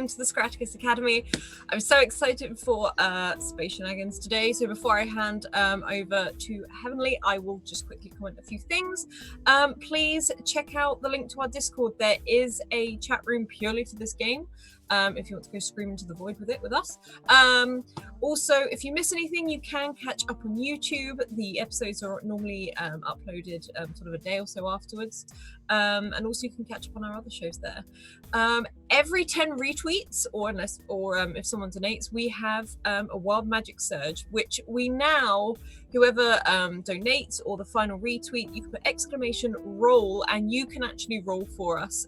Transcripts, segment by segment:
welcome to the Scratticus Academy. I'm so excited for Space Shenanigans today. So before I hand over to Heavenly, I will just quickly comment a few things. Please check out the link to our Discord. There is a chat room purely for this game. If you want to go scream into the void with it with us. Also, if you miss anything, you can catch up on YouTube. The episodes are normally uploaded sort of a day or so afterwards. And also you can catch up on our other shows there. Every 10 retweets, or if someone donates, we have a Wild Magic Surge, which we now, whoever donates or the final retweet, you can put exclamation roll, and you can actually roll for us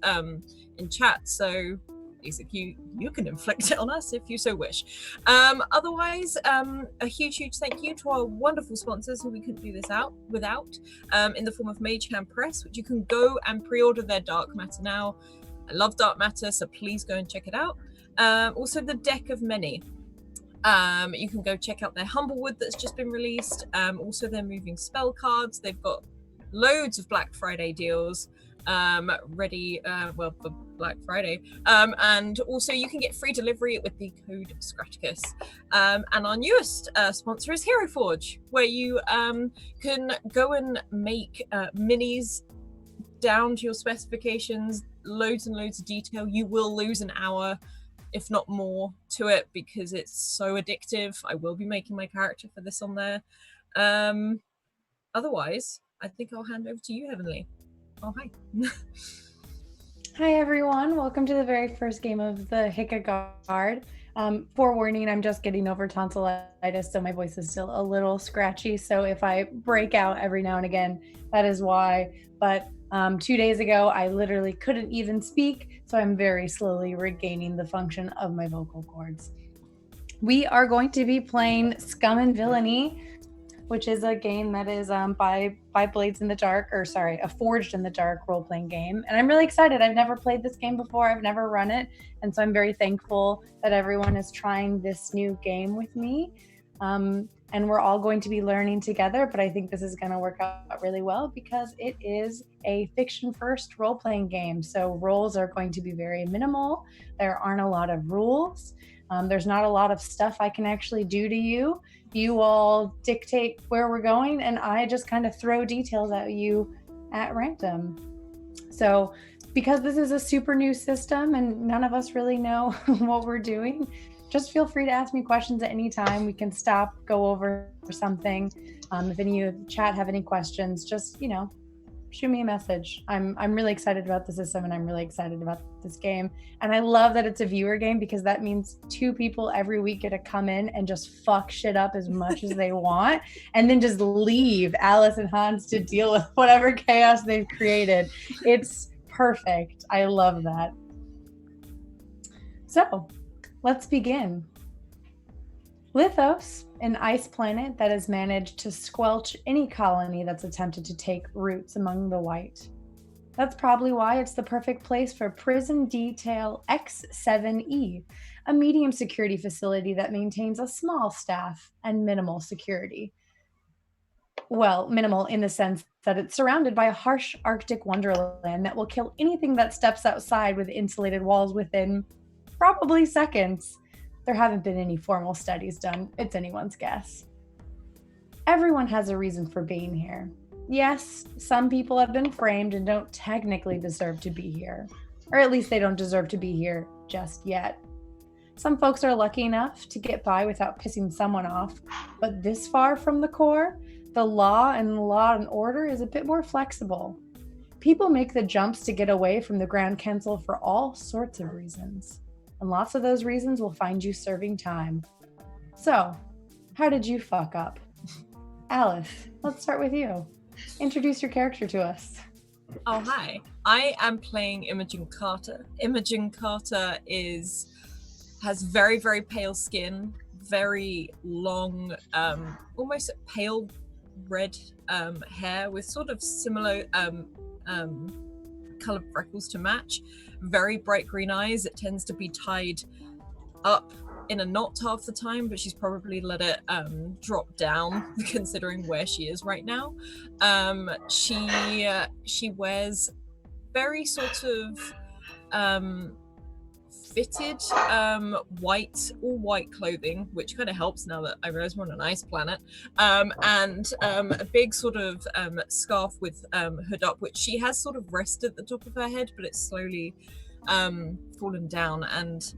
in chat. So basically you can inflict it on us if you so wish. Otherwise, a huge thank you to our wonderful sponsors who we couldn't do this without, in the form of Mage Hand Press, which you can go and pre-order their Dark Matter now. I love Dark Matter, so please go and check it out. Also the Deck of Many. You can go check out their Humblewood that's just been released. Also their moving spell cards. They've got loads of Black Friday deals ready for Black Friday, and also you can get free delivery with the code Scratticus. And our newest sponsor is Hero Forge, where you can go and make minis down to your specifications, loads and loads of detail. You will lose an hour, if not more, to it because it's so addictive. I will be making my character for this on there. Otherwise, I think I'll hand over to you, Heavenly. Oh, hi. Hi, everyone. Welcome to the very first game of the Hika Guard. Forewarning, I'm just getting over tonsillitis, so my voice is still a little scratchy. So if I break out every now and again, that is why. But 2 days ago, I literally couldn't even speak, so I'm very slowly regaining the function of my vocal cords. We are going to be playing Scum and Villainy, which is a game that is by Blades in the Dark, a Forged in the Dark role-playing game. And I'm really excited. I've never played this game before. I've never run it. And so I'm very thankful that everyone is trying this new game with me. And we're all going to be learning together, but I think this is going to work out really well because it is a fiction-first role-playing game. So roles are going to be very minimal. There aren't a lot of rules. There's not a lot of stuff I can actually do to you. You all dictate where we're going, and I just kind of throw details at you at random. So because this is a super new system and none of us really know what we're doing, just feel free to ask me questions at any time. We can stop, go over something. If any of you chat have any questions, just, shoot me a message. I'm really excited about the system, and I'm really excited about this game. And I love that it's a viewer game because that means 2 people every week get to come in and just fuck shit up as much as they want, and then just leave Alice and Hans to deal with whatever chaos they've created. It's perfect. I love that. So let's begin. Lithos, an ice planet that has managed to squelch any colony that's attempted to take roots among the white. That's probably why it's the perfect place for Prison Detail X7E, a medium security facility that maintains a small staff and minimal security. Well, minimal in the sense that it's surrounded by a harsh Arctic wonderland that will kill anything that steps outside with insulated walls within probably seconds. There haven't been any formal studies done. It's anyone's guess. Everyone has a reason for being here. Yes, some people have been framed and don't technically deserve to be here. Or at least they don't deserve to be here just yet. Some folks are lucky enough to get by without pissing someone off. But this far from the core, the law and order is a bit more flexible. People make the jumps to get away from the Grand Council for all sorts of reasons. And lots of those reasons will find you serving time. So, how did you fuck up? Alice, let's start with you. Introduce your character to us. Oh, hi. I am playing Imogen Carter. Imogen Carter has very, very pale skin, very long, almost pale red hair with sort of similar colored freckles to match. Very bright green eyes. It tends to be tied up in a knot half the time, but she's probably let it drop down considering where she is right now. She wears very sort of fitted all white clothing, which kind of helps now that I realize we're on an ice planet, and a big sort of scarf with hood up, which she has sort of rested at the top of her head, but it's slowly fallen down, and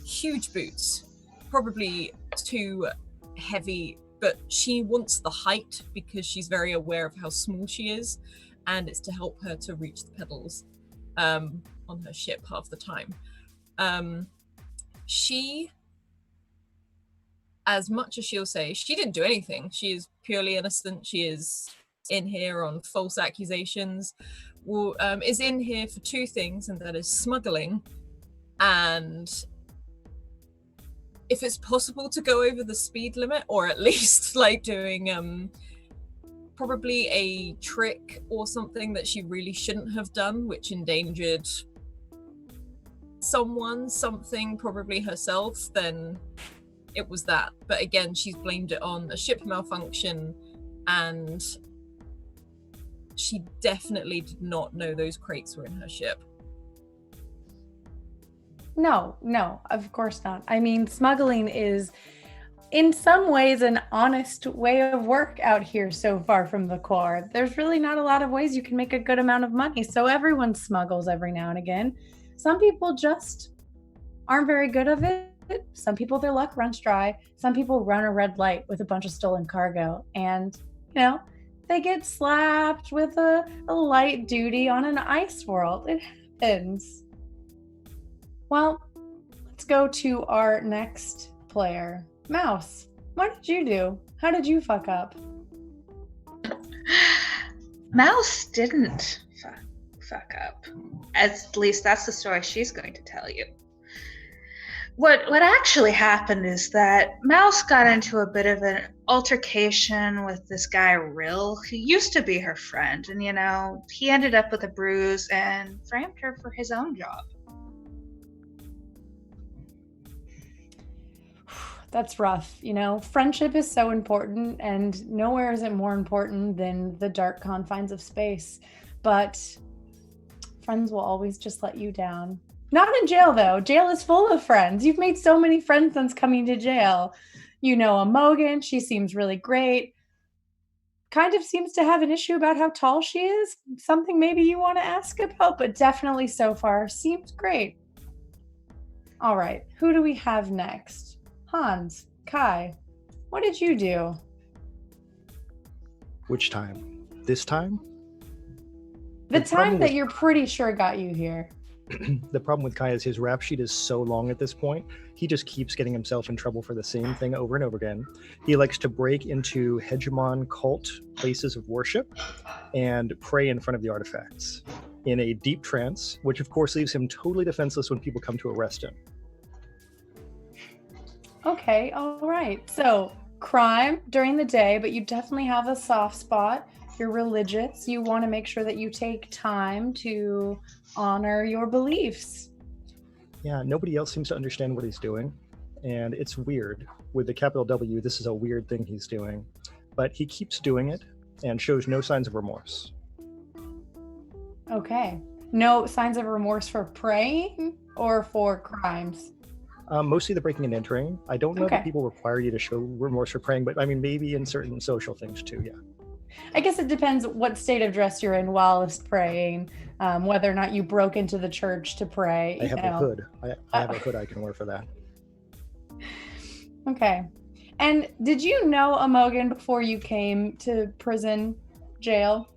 huge boots, probably too heavy, but she wants the height because she's very aware of how small she is, and it's to help her to reach the pedals on her ship half the time. She, as much as she'll say she didn't do anything, she is purely innocent, she is in here on false accusations, is in here for two things, and that is smuggling, and if it's possible to go over the speed limit, or at least like doing probably a trick or something that she really shouldn't have done, which endangered someone, something, probably herself, then it was that. But again, she's blamed it on a ship malfunction, and she definitely did not know those crates were in her ship. No, of course not. I mean, smuggling is in some ways an honest way of work out here so far from the core. There's really not a lot of ways you can make a good amount of money, so everyone smuggles every now and again. Some people just aren't very good at it. Some people, their luck runs dry. Some people run a red light with a bunch of stolen cargo, and, you know, they get slapped with a light duty on an ice world. It happens. Well, let's go to our next player. Mouse, what did you do? How did you fuck up? Mouse didn't fuck up. At least that's the story she's going to tell you. What actually happened is that Mouse got into a bit of an altercation with this guy Rill, who used to be her friend, and he ended up with a bruise and framed her for his own job. That's rough. Friendship is so important, and nowhere is it more important than the dark confines of space. But friends will always just let you down. Not in jail, though. Jail is full of friends. You've made so many friends since coming to jail. Imogen, she seems really great. Kind of seems to have an issue about how tall she is. Something maybe you want to ask about, but definitely so far seems great. All right, who do we have next? Hans, Kai, what did you do? Which time? This time? The time that you're pretty sure got you here. The problem with Kai is his rap sheet is so long at this point, he just keeps getting himself in trouble for the same thing over and over again. He likes to break into hegemon cult places of worship and pray in front of the artifacts in a deep trance, which of course leaves him totally defenseless when people come to arrest him. Okay, all right. So, crime during the day, but you definitely have a soft spot. You're religious. You want to make sure that you take time to honor your beliefs. Yeah, nobody else seems to understand what he's doing. And it's weird. With the capital W, this is a weird thing he's doing. But he keeps doing it and shows no signs of remorse. Okay. No signs of remorse for praying or for crimes? Mostly the breaking and entering. I don't know that people require you to show remorse for praying, but I mean, maybe in certain social things too, yeah. I guess it depends what state of dress you're in whilst praying, whether or not you broke into the church to pray. I have a hood. I have a hood I can wear for that. Okay. And did you know Imogen before you came to prison, jail?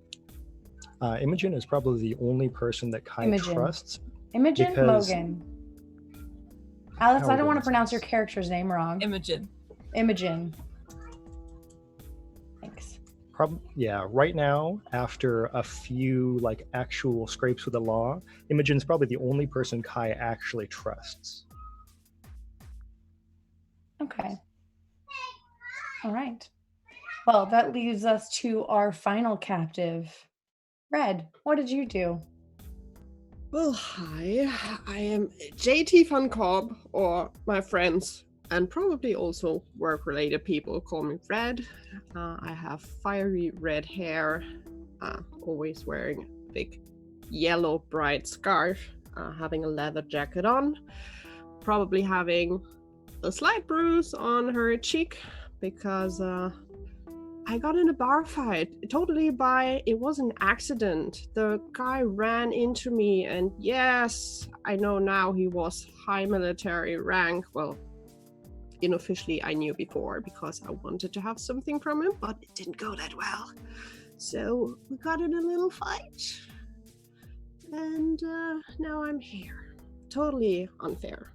Imogen is probably the only person that Kai trusts. Imogen Mogan. Alex, I don't want to pronounce your character's name wrong. Imogen. Thanks. Yeah, right now, after a few actual scrapes with the law, Imogen's probably the only person Kai actually trusts. Okay. All right. Well, that leaves us to our final captive. Red, what did you do? Well, hi. I am JT Van Cobb, or my friends, and probably also work-related people call me Red. I have fiery red hair, always wearing a big yellow bright scarf, having a leather jacket on. probably having a slight bruise on her cheek because I got in a bar fight. It was an accident. The guy ran into me, and yes, I know now he was high military rank. Well, unofficially I knew before because I wanted to have something from him, but it didn't go that well. So we got in a little fight, and now I'm here. Totally unfair.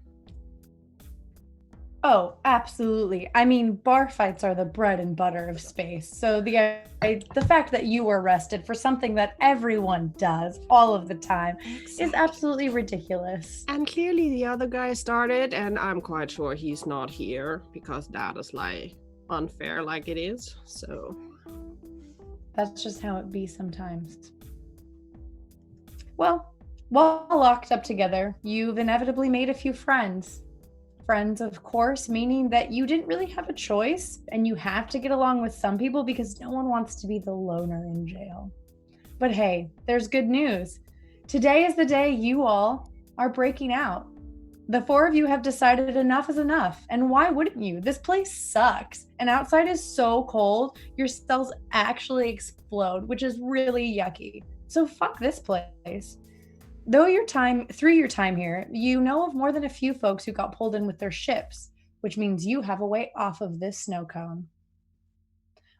Oh, absolutely. I mean, bar fights are the bread and butter of space. So the fact that you were arrested for something that everyone does all of the time is absolutely ridiculous. And clearly the other guy started, and I'm quite sure he's not here because that is like unfair like it is. So that's just how it be sometimes. Well, while locked up together, you've inevitably made a few friends. Friends, of course, meaning that you didn't really have a choice and you have to get along with some people because no one wants to be the loner in jail. But hey, there's good news. Today is the day you all are breaking out. The four of you have decided enough is enough. And why wouldn't you? This place sucks. And outside is so cold, your cells actually explode, which is really yucky. So fuck this place. Through your time here, you know of more than a few folks who got pulled in with their ships, which means you have a way off of this snow cone.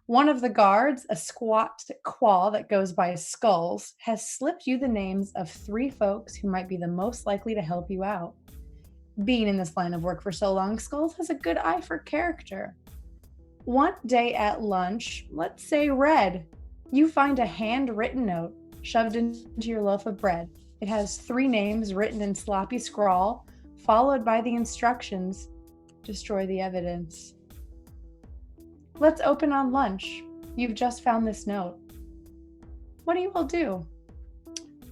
One of the guards, a squat qual that goes by Skulls, has slipped you the names of 3 folks who might be the most likely to help you out. Being in this line of work for so long, Skulls has a good eye for character. One day at lunch, let's say Red, you find a handwritten note shoved into your loaf of bread. It has 3 names written in sloppy scrawl, followed by the instructions, destroy the evidence. Let's open on lunch. You've just found this note. What do you all do?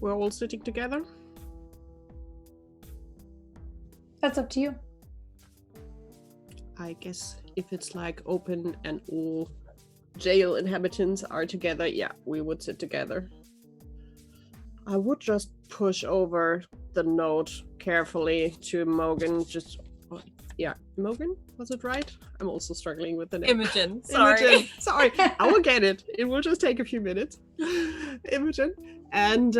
We're all sitting together. That's up to you. I guess if it's like open and all jail inhabitants are together, yeah, we would sit together. I would just push over the note carefully to Mogan. Mogan? Was it right? I'm also struggling with the name. Imogen, sorry. Imogen, sorry. I will get it. It will just take a few minutes. Imogen. And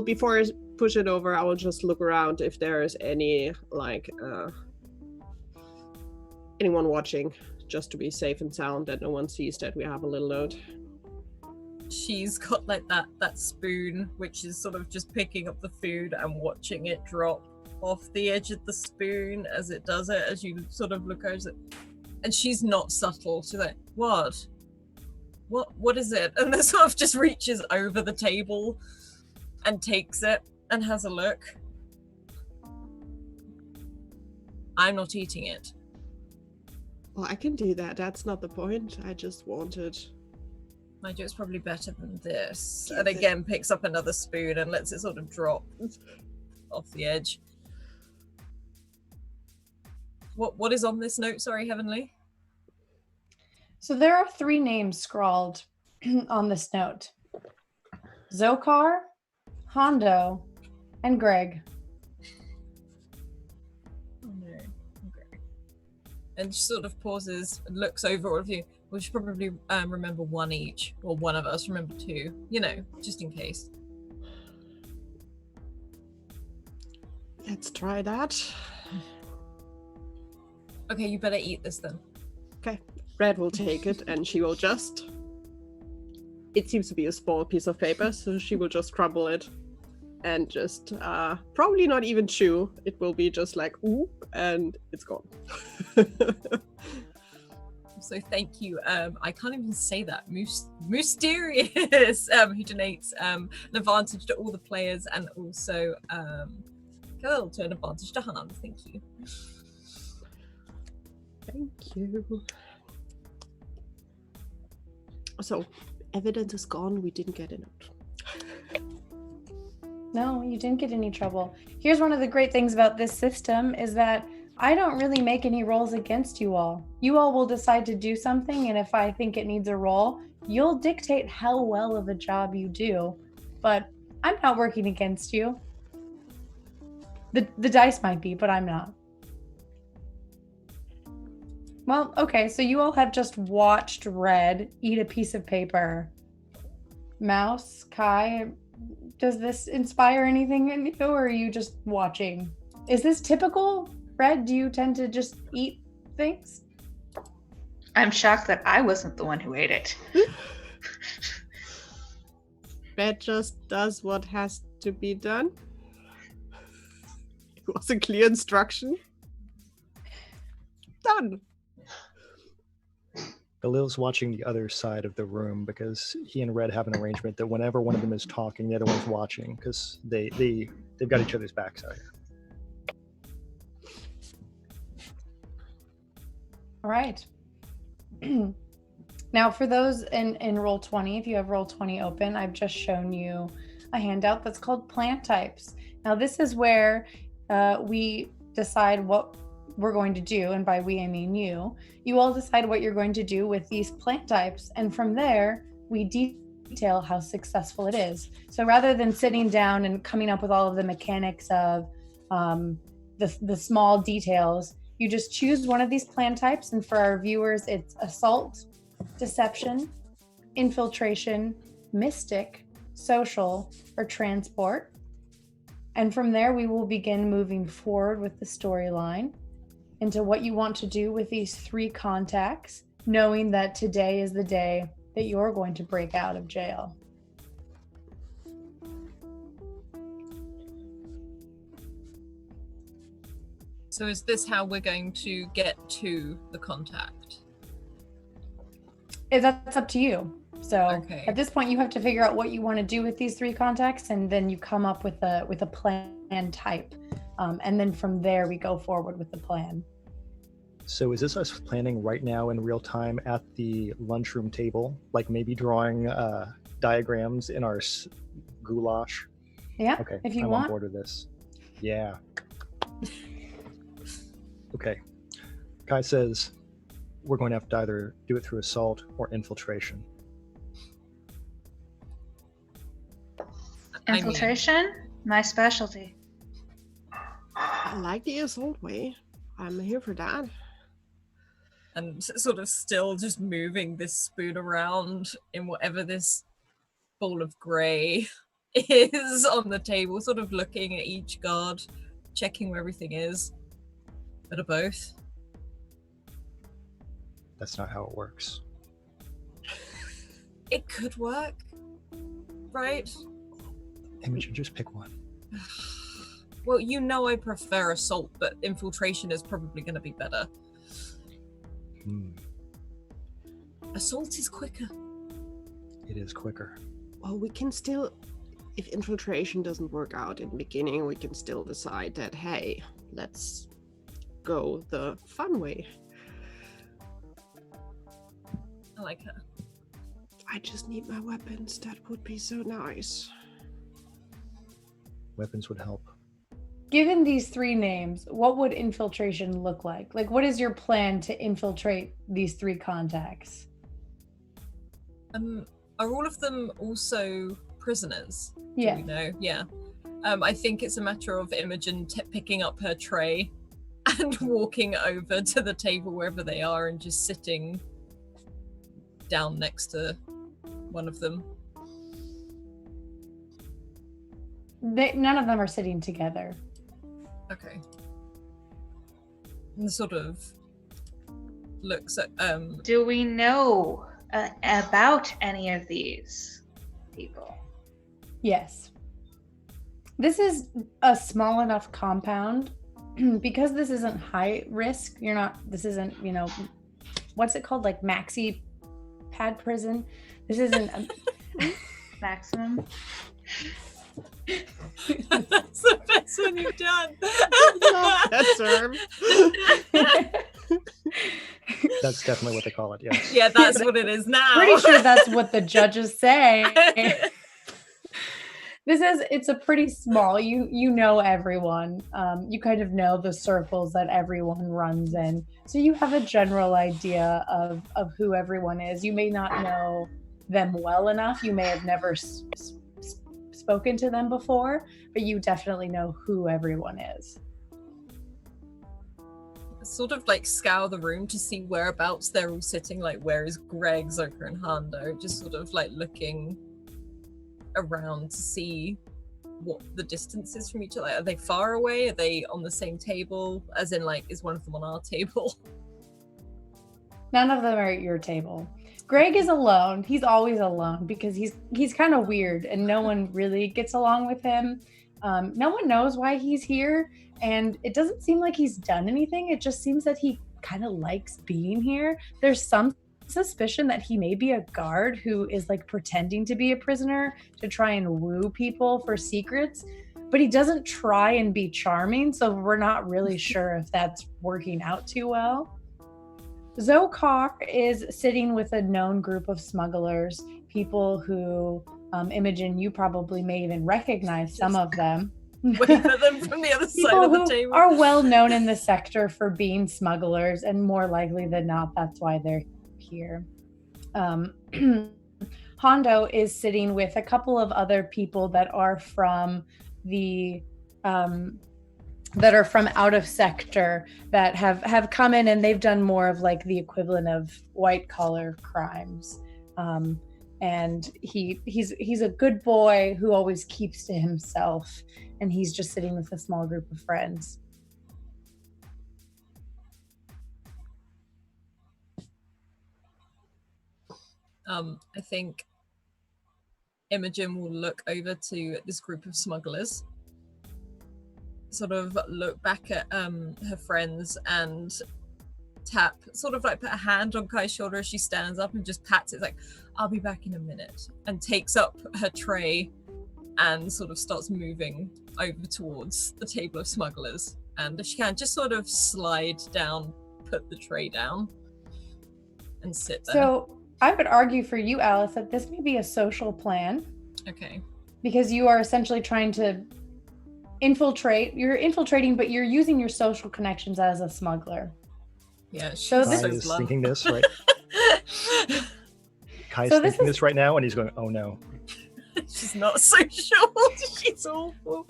before I push it over, I will just look around if there is any, anyone watching, just to be safe and sound, that no one sees that we have a little note. She's got like that spoon, which is sort of just picking up the food and watching it drop off the edge of the spoon as it does it, as you sort of look over it. And she's not subtle. She's like, what is it? And then sort of just reaches over the table and takes it and has a look. I'm not eating it. Well, I can do that. That's not the point. I just wanted... My joke's probably better than this. And again, picks up another spoon and lets it sort of drop off the edge. What is on this note? Sorry, Heavenly. So there are 3 names scrawled on this note. Zokar, Hondo, and Greeeg. Oh no. Okay. And she sort of pauses and looks over all of you. We should probably remember 1 each, or one of us remember 2, just in case. Let's try that. Okay, you better eat this then. Okay, Red will take it and she will just... It seems to be a small piece of paper, so she will just crumble it and just probably not even chew. It will be just like, ooh, and it's gone. So thank you. I can't even say that. Mysterious, who donates an advantage to all the players and also to an advantage to Han. Thank you. Thank you. So, evidence is gone. We didn't get a note. No, you didn't get any trouble. Here's one of the great things about this system is that I don't really make any rolls against you all. You all will decide to do something, and if I think it needs a roll, you'll dictate how well of a job you do. But I'm not working against you. The dice might be, but I'm not. Well, okay, so you all have just watched Red eat a piece of paper. Mouse, Kai, does this inspire anything in you, or are you just watching? Is this typical, Red? Do you tend to just eat things? I'm shocked that I wasn't the one who ate it. Red just does what has to be done. It was a clear instruction. Done. Khalil's watching the other side of the room because he and Red have an arrangement that whenever one of them is talking, the other one's watching because they've got each other's backs out here. All right. Now, for those in Roll20, if you have Roll20 open, I've just shown you a handout that's called Plant Types. Now, this is where we decide what we're going to do, and by we I mean you. You all decide what you're going to do with these plant types, and from there, we detail how successful it is. So rather than sitting down and coming up with all of the mechanics of the small details, you just choose one of these plant types, and for our viewers, it's Assault, Deception, Infiltration, Mystic, Social, or Transport. And from there, we will begin moving forward with the storyline into what you want to do with these 3 contacts, knowing that today is the day that you're going to break out of jail. So is this how we're going to get to the contact? That's up to you. So Okay. at this point, you have to figure out what you want to do with these 3 contacts, and then you come up with a plan type. And then from there, we go forward with the plan. So is this us planning right now in real time at the lunchroom table, like maybe drawing diagrams in our goulash? Yeah, Okay, if you I'm want. on board with this. Yeah. Okay. Kai says we're going to have to either do it through assault or infiltration. Infiltration? My specialty. I like the assault way. I'm here for that. And sort of still just moving this spoon around in whatever this ball of grey is on the table, sort of looking at each guard, checking where everything is. Bit of both. That's not how it works. It could work, right? Imogen, just pick one. Well, you know I prefer assault, but infiltration is probably going to be better. Assault is quicker. It is quicker. Well, we can still, if infiltration doesn't work out in the beginning, we can still decide that, hey, let's go the fun way. I like her. I just need my weapons. That would be so nice. Weapons would help. Given these 3 names, what would infiltration look like? Like, what is your plan to infiltrate these 3 contacts? Are all of them also prisoners? Yeah. Do we know? Yeah. I think it's a matter of Imogen picking up her tray and walking over to the table wherever they are and just sitting down next to one of them. None of them are sitting together. Okay. And sort of looks at Do we know about any of these people? Yes. This is a small enough compound because this isn't high risk. This isn't, what's it called? Like maxi pad prison. This isn't Maximum? That's the best one you've done. That term. That's definitely what they call it, yes. Yeah, that's what it is now. Pretty sure that's what the judges say. It's a pretty small, you know everyone. You kind of know the circles that everyone runs in. So you have a general idea of who everyone is. You may not know them well enough. You may have never spoken to them before, but you definitely know who everyone is. Sort of like scour the room to see whereabouts they're all sitting, like where is Greeeg, Zoka, and Hando, just sort of like looking around to see what the distance is from each other. Like, are they far away? Are they on the same table? As in, like, is one of them on our table? None of them are at your table. Greeeg is alone. He's always alone because he's kind of weird and no one really gets along with him. No one knows why he's here, and it doesn't seem like he's done anything. It just seems that he kind of likes being here. There's some suspicion that he may be a guard who is like pretending to be a prisoner to try and woo people for secrets, but he doesn't try and be charming, so we're not really sure if that's working out too well. Zokar is sitting with a known group of smugglers, people who, Imogen, you probably may even recognize some of them. Wait for them from the other side People of the who table. are well known in the sector for being smugglers, and more likely than not, that's why they're here. Hondo is sitting with a couple of other people that are from the that are from out of sector, that have come in and they've done more of like the equivalent of white collar crimes. And he's a good boy who always keeps to himself, and he's just sitting with a small group of friends. I think Imogen will look over to this group of smugglers, sort of look back at her friends and tap, sort of like put a hand on Kai's shoulder as she stands up and just pats it, like, I'll be back in a minute, and takes up her tray and sort of starts moving over towards the table of smugglers. And if she can, just sort of slide down, put the tray down, and sit there. So I would argue for you, Alice, that this may be a social plan. Okay. Because you are essentially trying to infiltrate. You're infiltrating, but you're using your social connections as a smuggler. Yeah, so Kai this is thinking this, right? Kai's So thinking this right now, and he's going, oh no. She's not social. She's awful.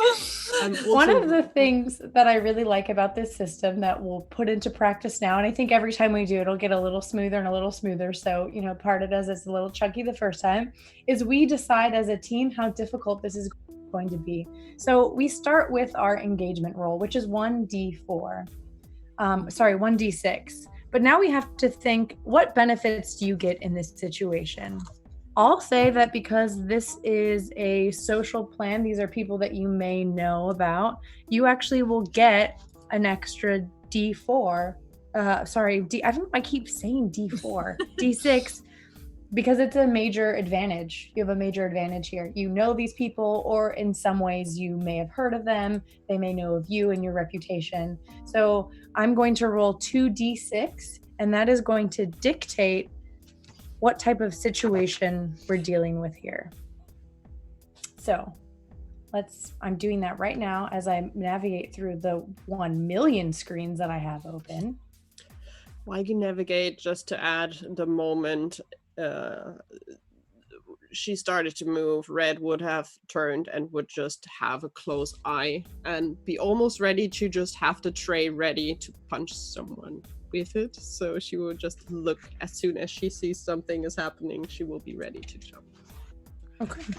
One of the things that I really like about this system that we'll put into practice now, and I think every time we do, it'll get a little smoother and a little smoother. So, part of it is a little chunky the first time, is we decide as a team how difficult this is going to be. So we start with our engagement roll, which is 1d4. 1d6. But now we have to think, what benefits do you get in this situation? I'll say that because this is a social plan, these are people that you may know about, you actually will get an extra D4. I don't know, I keep saying D4. D6, because it's a major advantage. You have a major advantage here. You know these people, or in some ways you may have heard of them. They may know of you and your reputation. So I'm going to roll 2d6, and that is going to dictate what type of situation we're dealing with here. So I'm doing that right now as I navigate through the 1 million screens that I have open. While you navigate, just to add, the moment she started to move, Red would have turned and would just have a close eye and be almost ready to just have the tray ready to punch someone with it. So she will just look, as soon as she sees something is happening, she will be ready to jump. Okay.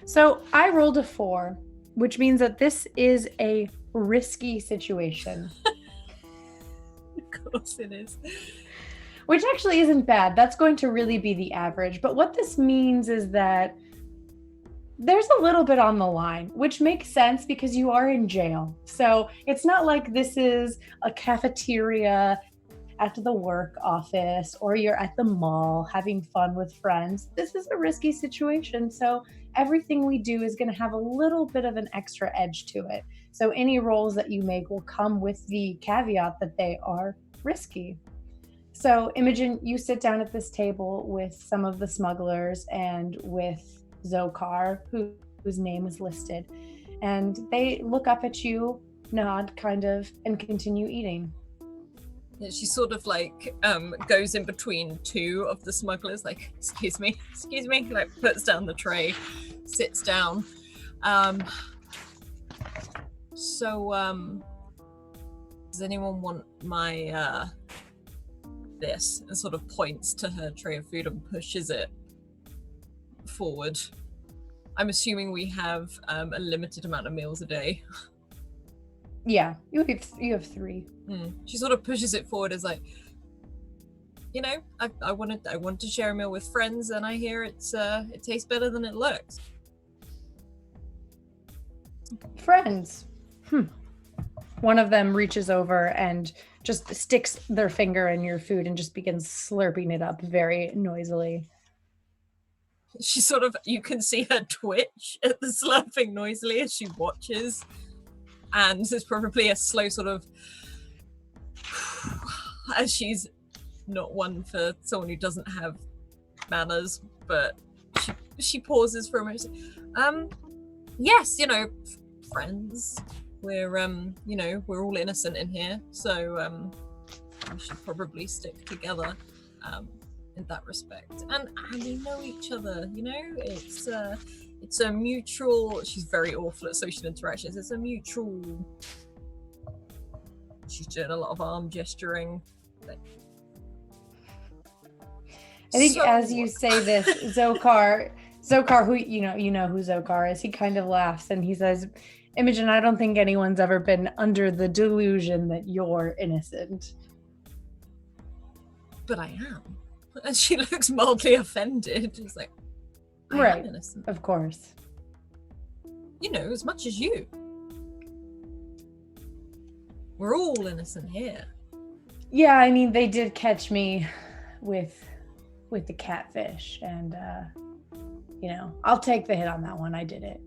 So I rolled a 4, which means that this is a risky situation. Of course it is. Which actually isn't bad. That's going to really be the average. But what this means is that there's a little bit on the line, which makes sense because you are in jail. So it's not like this is a cafeteria at the work office or you're at the mall having fun with friends. This is a risky situation. So everything we do is going to have a little bit of an extra edge to it. So any rolls that you make will come with the caveat that they are risky. So Imogen, you sit down at this table with some of the smugglers and with Zokar, whose name is listed, and they look up at you, nod kind of, and continue eating. Yeah, she sort of like goes in between two of the smugglers, like, excuse me, like puts down the tray, sits down. Does anyone want my this? And sort of points to her tray of food and pushes it forward. I'm assuming we have a limited amount of meals a day. Yeah, you have 3. She sort of pushes it forward as like, I wanted to share a meal with friends, and I hear it tastes better than it looks. Friends. One of them reaches over and just sticks their finger in your food and just begins slurping it up very noisily. She sort of, you can see her twitch at the slurping noisily as she watches. And there's probably a slow sort of, as she's not one for someone who doesn't have manners, but she pauses for a moment. Yes, friends. We're we're all innocent in here, so we should probably stick together in that respect. And we know each other, it's a mutual. She's very awful at social interactions. It's a mutual. She's doing a lot of arm gesturing. I think as you say this, Zokar, who you know who Zokar is, he kind of laughs and he says, Imogen, I don't think anyone's ever been under the delusion that you're innocent. But I am. And she looks mildly offended. She's like, I am innocent. Of course. As much as you. We're all innocent here. Yeah, I mean, they did catch me with the catfish, and I'll take the hit on that one. I did it.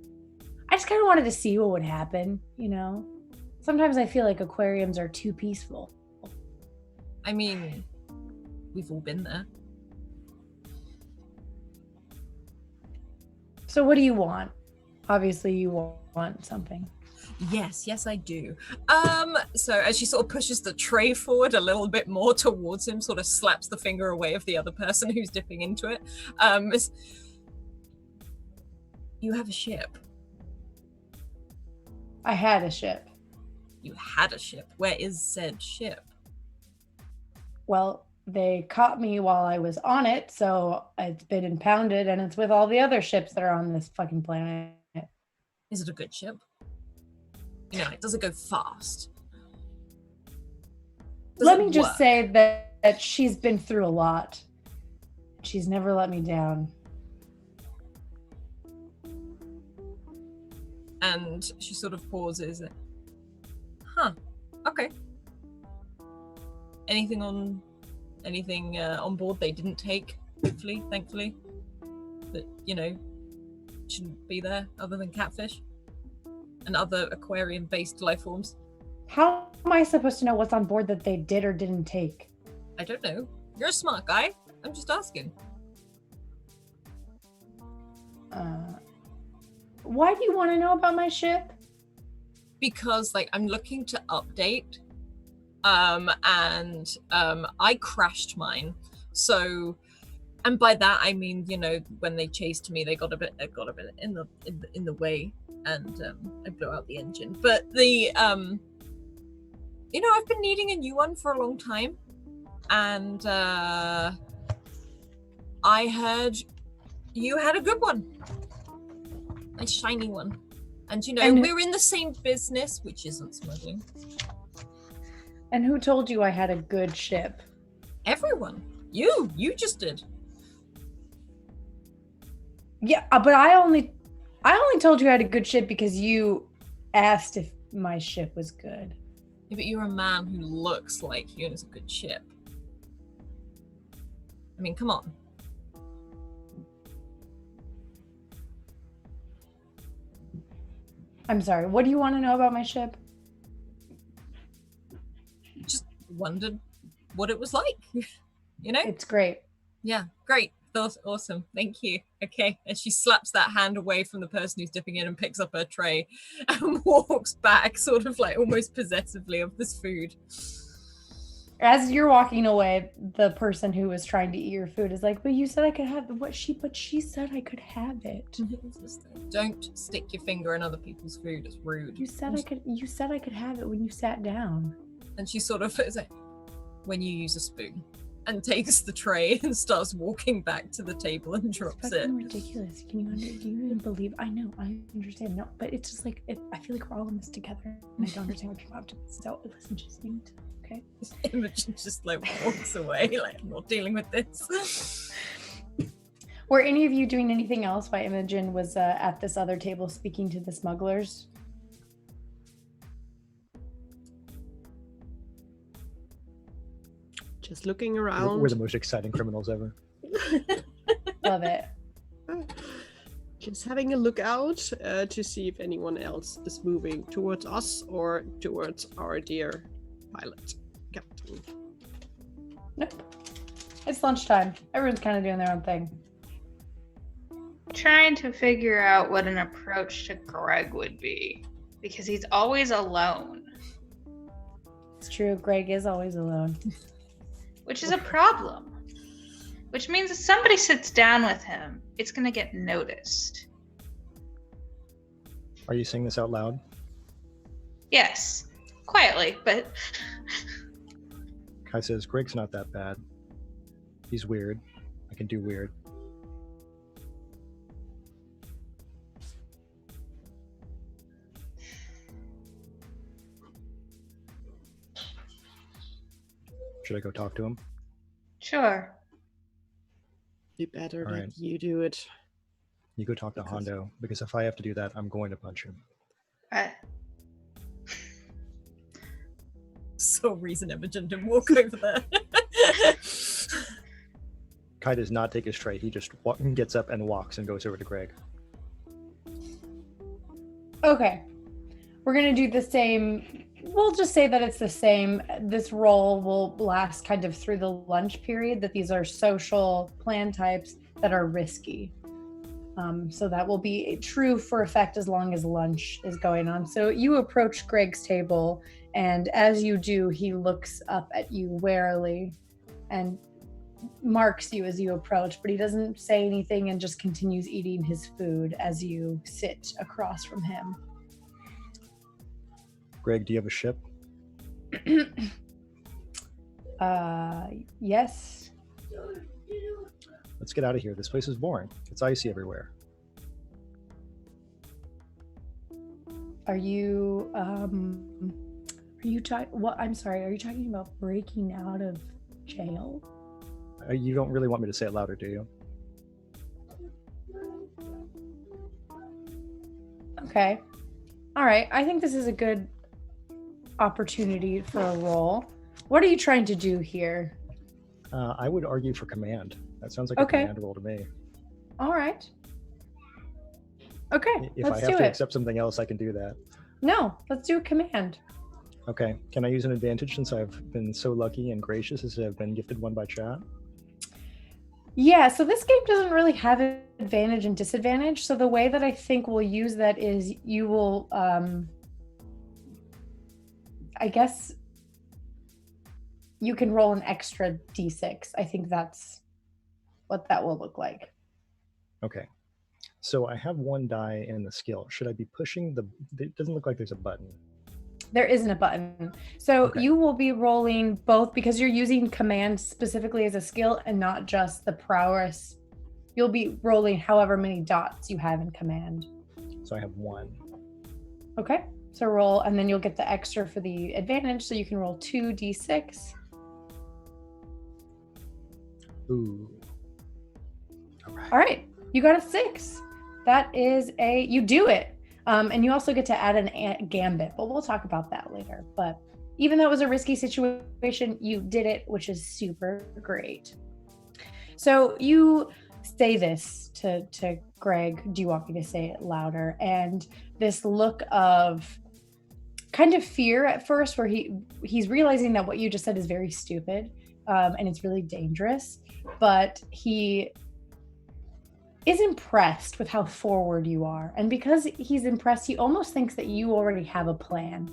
I just kind of wanted to see what would happen, Sometimes I feel like aquariums are too peaceful. I mean, we've all been there. So what do you want? Obviously you want something. Yes, I do. So as she sort of pushes the tray forward a little bit more towards him, sort of slaps the finger away of the other person who's dipping into it. You have a ship. I had a ship. You had a ship. Where is said ship? Well, they caught me while I was on it, so it's been impounded, and it's with all the other ships that are on this fucking planet. Is it a good ship? Does it go fast? Let me just say that she's been through a lot. She's never let me down. And she sort of pauses. Huh. Okay. Anything on board they didn't take, hopefully, thankfully, that shouldn't be there other than catfish and other aquarium-based life forms. How am I supposed to know what's on board that they did or didn't take? I don't know. You're a smart guy. I'm just asking. Why do you want to know about my ship? Because I'm looking to update. And I crashed mine. So, and by that I mean, when they chased me, they got a bit in the way, and I blew out the engine. But the I've been needing a new one for a long time, and I heard you had a good one, a shiny one, and we're in the same business, which isn't smuggling. And who told you I had a good ship? Everyone. You just did. Yeah, but I only told you I had a good ship because you asked if my ship was good. Yeah, but you're a man who looks like he owns a good ship. I mean, come on. I'm sorry, what do you want to know about my ship? Just wondered what it was like. It's great. Yeah, great. That's awesome. Thank you. Okay. And she slaps that hand away from the person who's dipping in and picks up her tray and walks back, sort of almost possessively, of this food. As you're walking away, the person who was trying to eat your food is like, but you said I could have but she said I could have it. Don't stick your finger in other people's food. It's rude. You said I could have it when you sat down. And she sort of is like, when you use a spoon, and takes the tray and starts walking back to the table and drops It's it. fucking ridiculous. Do you even believe? I know, I understand. No, but it's just like I feel like we're all in this together, and I don't understand what you're up to. So listen, just you need to, okay? Imogen just like walks away, like I'm not dealing with this. Were any of you doing anything else while Imogen was at this other table speaking to the smugglers? Just looking around. We're the most exciting criminals ever. Love it. Just having a look out to see if anyone else is moving towards us or towards our dear pilot captain. Nope. It's lunchtime. Everyone's kind of doing their own thing. Trying to figure out what an approach to Greeeg would be, because he's always alone, It's true. Greeeg is always alone. which is a problem. Which means if somebody sits down with him, it's going to get noticed. Are you saying this out loud? Yes, quietly, but Kai says, Greeg's not that bad. He's weird. I can do weird. Should I go talk to him? sure. Be better All that right. you do it. You go talk to Hondo, because if I have to do that, I'm going to punch him. So reason Imogen to walk over there. Kai does not take his tray. He just gets up and walks and goes over to Greeeg. Okay. We're going to do the same. We'll just say that it's the same. This role will last kind of through the lunch period, that these are social plan types that are risky. So that will be true for effect as long as lunch is going on. So you approach Greeg's table, and as you do, he looks up at you warily and marks you as you approach, but he doesn't say anything and just continues eating his food as you sit across from him. Greeeg, do you have a ship? Yes. Let's get out of here. This place is boring. It's icy everywhere. Are you talking? What? I'm sorry. Are you talking about breaking out of jail? You don't really want me to say it louder, do you? Okay. All right. I think this is a good opportunity for a roll. What are you trying to do here? I would argue for command. That sounds like Okay. a command roll to me. All right. Okay. If Let's I have do to it. accept something else, I can do that. No, let's do a command. Okay. Can I use an advantage since I've been so lucky and gracious as to have been gifted one by chat? Yeah, so this game doesn't really have an advantage and disadvantage. So the way that I think we'll use that is you will, I guess you can roll an extra d6. I think that's what that will look like. Okay. So I have one die in the skill. Should I be pushing the... It doesn't look like there's a button. There isn't a button. So Okay. you will be rolling both because you're using command specifically as a skill and not just the prowess. You'll be rolling however many dots you have in command. So I have one. Okay, so roll, and then you'll get the extra for the advantage, so you can roll 2d6. Ooh. All right. All right, you got a 6. That is you do it. And you also get to add a gambit, but we'll talk about that later. But even though it was a risky situation, you did it, which is super great. So you say this to Greeeg. Do you want me to say it louder? And this look of kind of fear at first, where he's realizing that what you just said is very stupid, and it's really dangerous, but he is impressed with how forward you are. And because he's impressed, he almost thinks that you already have a plan.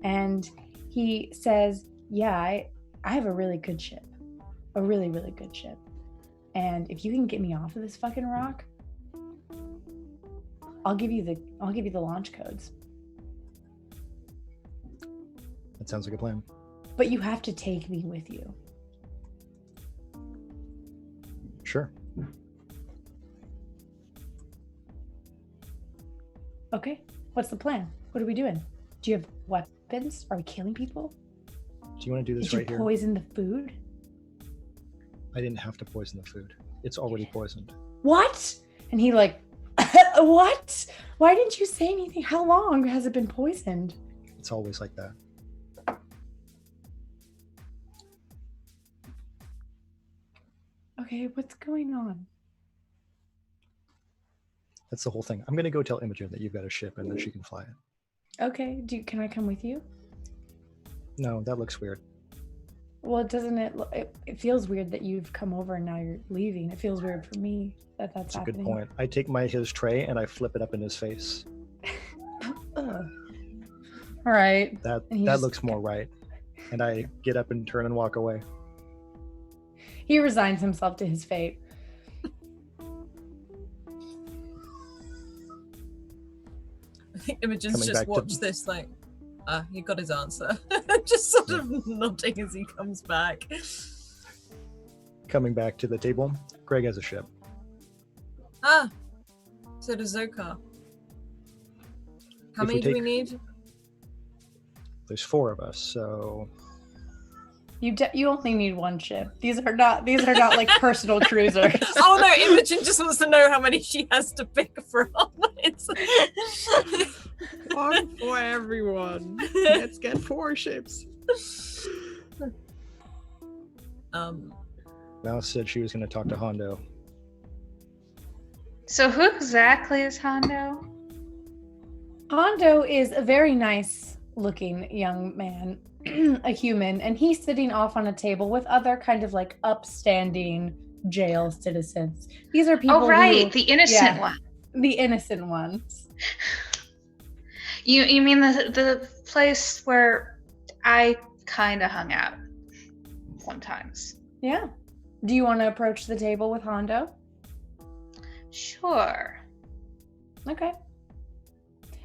And he says, yeah, I have a really good ship. A really, really good ship. And if you can get me off of this fucking rock, I'll give you the launch codes. That sounds like a plan. But you have to take me with you. Sure. Okay. What's the plan? What are we doing? Do you have weapons? Are we killing people? Do you want to do this Did right you here? poison the food? I didn't have to poison the food. It's already poisoned. What? And he like, what? Why didn't you say anything? How long has it been poisoned? It's always like that. Okay, what's going on? That's the whole thing. I'm going to go tell Imogen that you've got a ship and that she can fly it. Okay, can I come with you? No, that looks weird. Well, doesn't it feels weird that you've come over and now you're leaving. It feels weird for me that's That's happening. a good point. I take his tray and I flip it up in his face. Ugh. All right. That And he that just- looks more right. And I get up and turn and walk away. He resigns himself to his fate. I think Imogen's Coming just back to- watched this like, he got his answer. Just sort of nodding as he comes back. Coming back to the table, Greeeg has a ship. Ah, so does Zokar. How If we many do we take- need? There's 4 of us, so You only need one ship. These are not like personal cruisers. Oh no, Imogen just wants to know how many she has to pick from. It's... One for everyone. Let's get 4 ships. Mouse said she was going to talk to Hondo. So who exactly is Hondo? Hondo is a very nice looking young man, a human, and he's sitting off on a table with other kind of like upstanding jail citizens. These are people Oh, right, who, the innocent yeah. one. the innocent ones. You mean the place where I kind of hung out sometimes? Yeah. Do you want to approach the table with Hondo? Sure. Okay.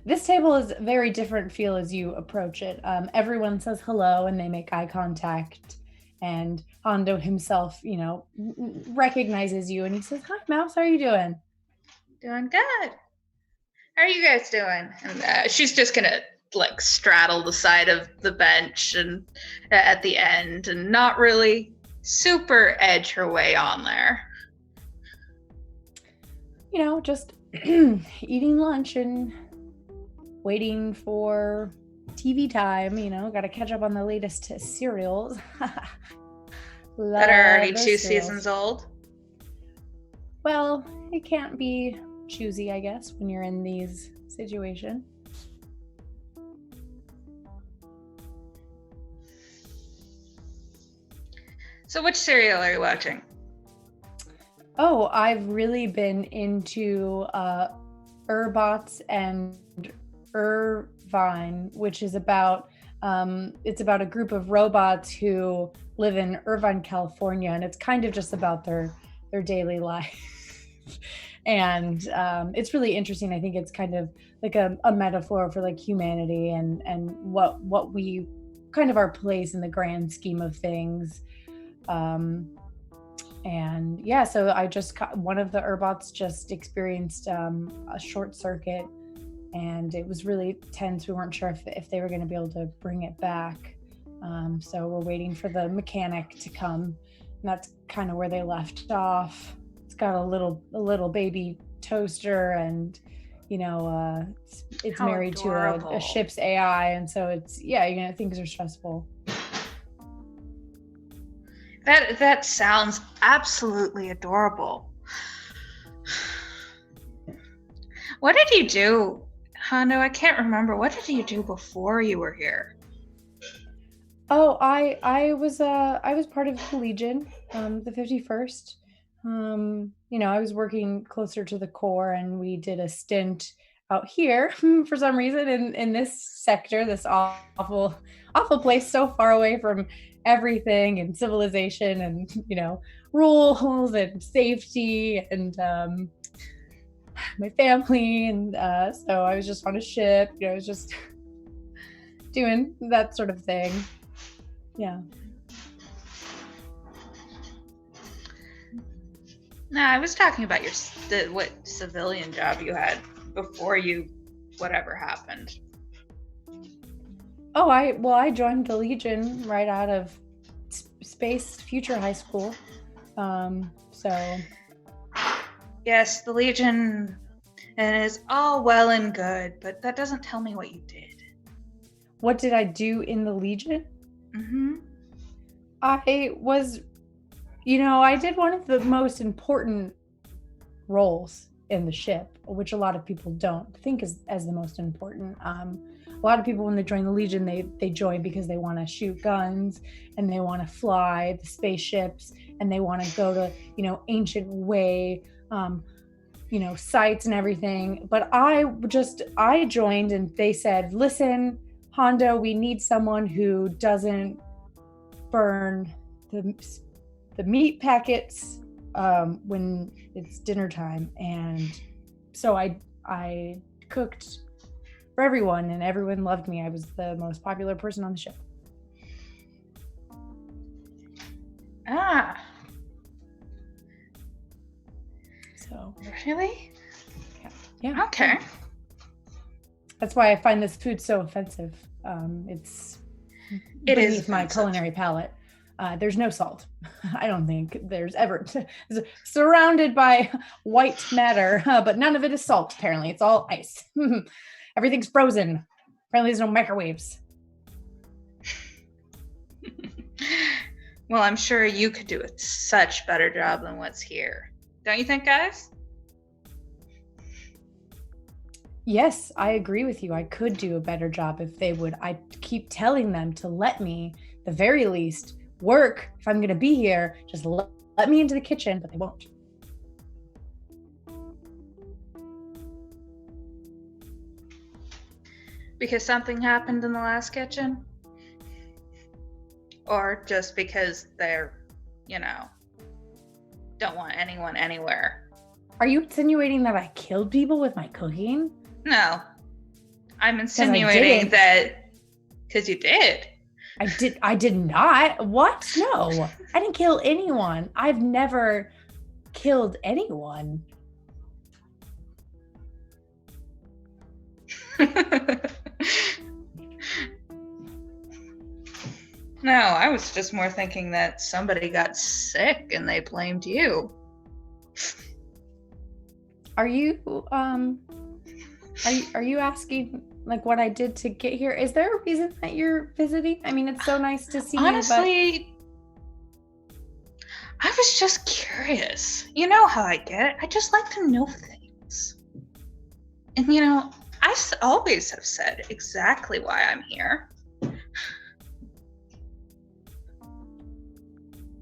This table is very different feel as you approach it. Everyone says hello and they make eye contact. And Hondo himself, recognizes you and he says, "Hi, Mouse, how are you doing?" Doing good. How are you guys doing? And she's just gonna like straddle the side of the bench and at the end and not really super edge her way on there. Just eating lunch and waiting for TV time, got to catch up on the latest serials. That are already Love 2 those serials. seasons old. Well, it can't be choosy, I guess, when you're in these situations. So which serial are you watching? Oh, I've really been into Urbots and Irvine, which is about it's about a group of robots who live in Irvine, California, and it's kind of just about their daily life. And it's really interesting. I think it's kind of like a metaphor for like humanity and what we kind of our place in the grand scheme of things. And yeah, so I just one of the Urbots just experienced a short circuit, and it was really tense. We weren't sure if they were going to be able to bring it back. So we're waiting for the mechanic to come, and that's kind of where they left off. It's got a little baby toaster, and it's How married adorable. to a ship's AI, and so it's things are stressful. That sounds absolutely adorable. What did you do, Hondo? I can't remember. What did you do before you were here? Oh, I was part of the Legion, the 51st. I was working closer to the core, and we did a stint out here for some reason in this sector, this awful place so far away from everything and civilization and rules and safety and my family. And so I was just on a ship, I was just doing that sort of thing. Yeah. No, I was talking about what civilian job you had before whatever happened. Oh, I joined the Legion right out of Space Future High School. So. Yes, the Legion, and it's all well and good, but that doesn't tell me what you did. What did I do in the Legion? Mm-hmm. I was, I did one of the most important roles in the ship, which a lot of people don't think as the most important. A lot of people, when they join the Legion, they join because they want to shoot guns and they want to fly the spaceships and they want to go to, ancient way, sites and everything. But I joined and they said, listen, Hondo, we need someone who doesn't burn the meat packets when it's dinner time. And so I cooked for everyone and everyone loved me. I was the most popular person on the ship. So really? Yeah. Okay. That's why I find this food so offensive. It is my culinary palate. There's no salt. I don't think there's ever surrounded by white matter, but none of it is salt. Apparently, it's all ice. Everything's frozen. Apparently, there's no microwaves. Well, I'm sure you could do a such better job than what's here. Don't you think, guys? Yes, I agree with you. I could do a better job if they would. I keep telling them to let me, the very least, work. If I'm going to be here, just let me into the kitchen, but they won't. Because something happened in the last kitchen? Or just because they're, don't want anyone anywhere? Are you insinuating that I killed people with my cooking? No. I'm insinuating that because you did. I did not. What? No. I didn't kill anyone. I've never killed anyone. No, I was just more thinking that somebody got sick and they blamed you. Are you asking like what I did to get here? Is there a reason that you're visiting? I mean, it's so nice to see you, but I was just curious. You know how I get it. I just like to know things. And I always have said exactly why I'm here.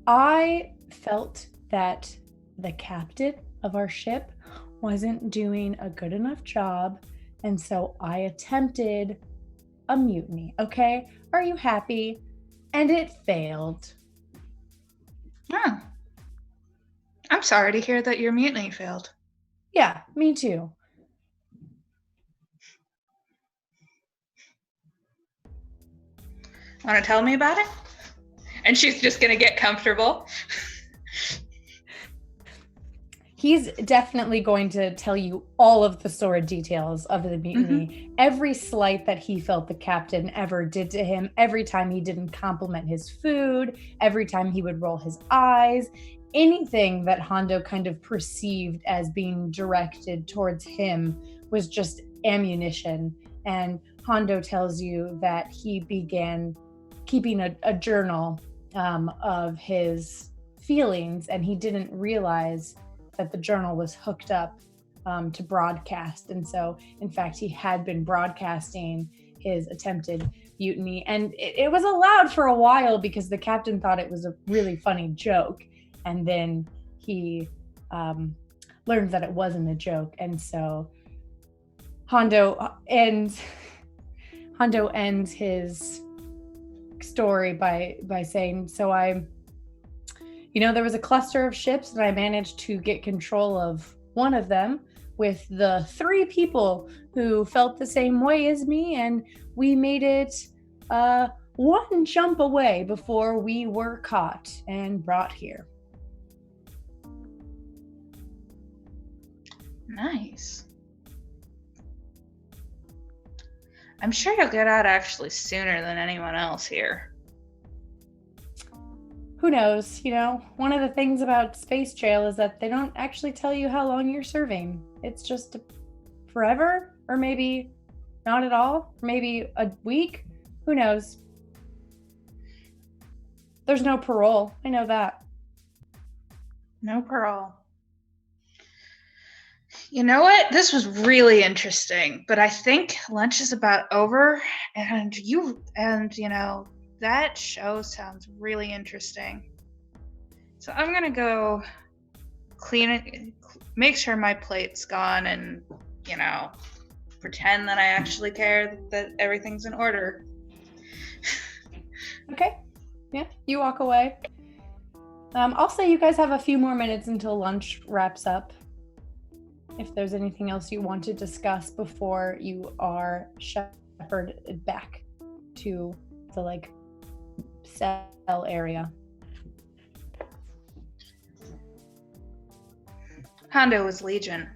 I felt that the captain of our ship wasn't doing a good enough job, and so I attempted a mutiny. Okay, are you happy? And it failed. Oh. I'm sorry to hear that your mutiny failed. Yeah, me too. Want to tell me about it? And she's just gonna get comfortable. He's definitely going to tell you all of the sordid details of the mutiny. Mm-hmm. Every slight that he felt the captain ever did to him, every time he didn't compliment his food, every time he would roll his eyes, anything that Hondo kind of perceived as being directed towards him was just ammunition. And Hondo tells you that he began keeping a journal of his feelings, and he didn't realize that the journal was hooked up to broadcast. And so, in fact, he had been broadcasting his attempted mutiny. And it was allowed for a while because the captain thought it was a really funny joke. And then he learned that it wasn't a joke. And so Hondo ends his story by saying, so there was a cluster of ships and I managed to get control of one of them with the 3 people who felt the same way as me, and we made it one jump away before we were caught and brought here. Nice. I'm sure you'll get out actually sooner than anyone else here. Who knows? One of the things about Space Trail is that they don't actually tell you how long you're serving. It's just forever, or maybe not at all, maybe a week. Who knows? There's no parole. I know that. No parole. You know what? This was really interesting, but I think lunch is about over, and that show sounds really interesting. So I'm gonna go clean it, make sure my plate's gone, and pretend that I actually care that everything's in order. Okay. Yeah, you walk away. I'll say you guys have a few more minutes until lunch wraps up. If there's anything else you want to discuss before you are shepherded back to the cell area. Hondo was Legion.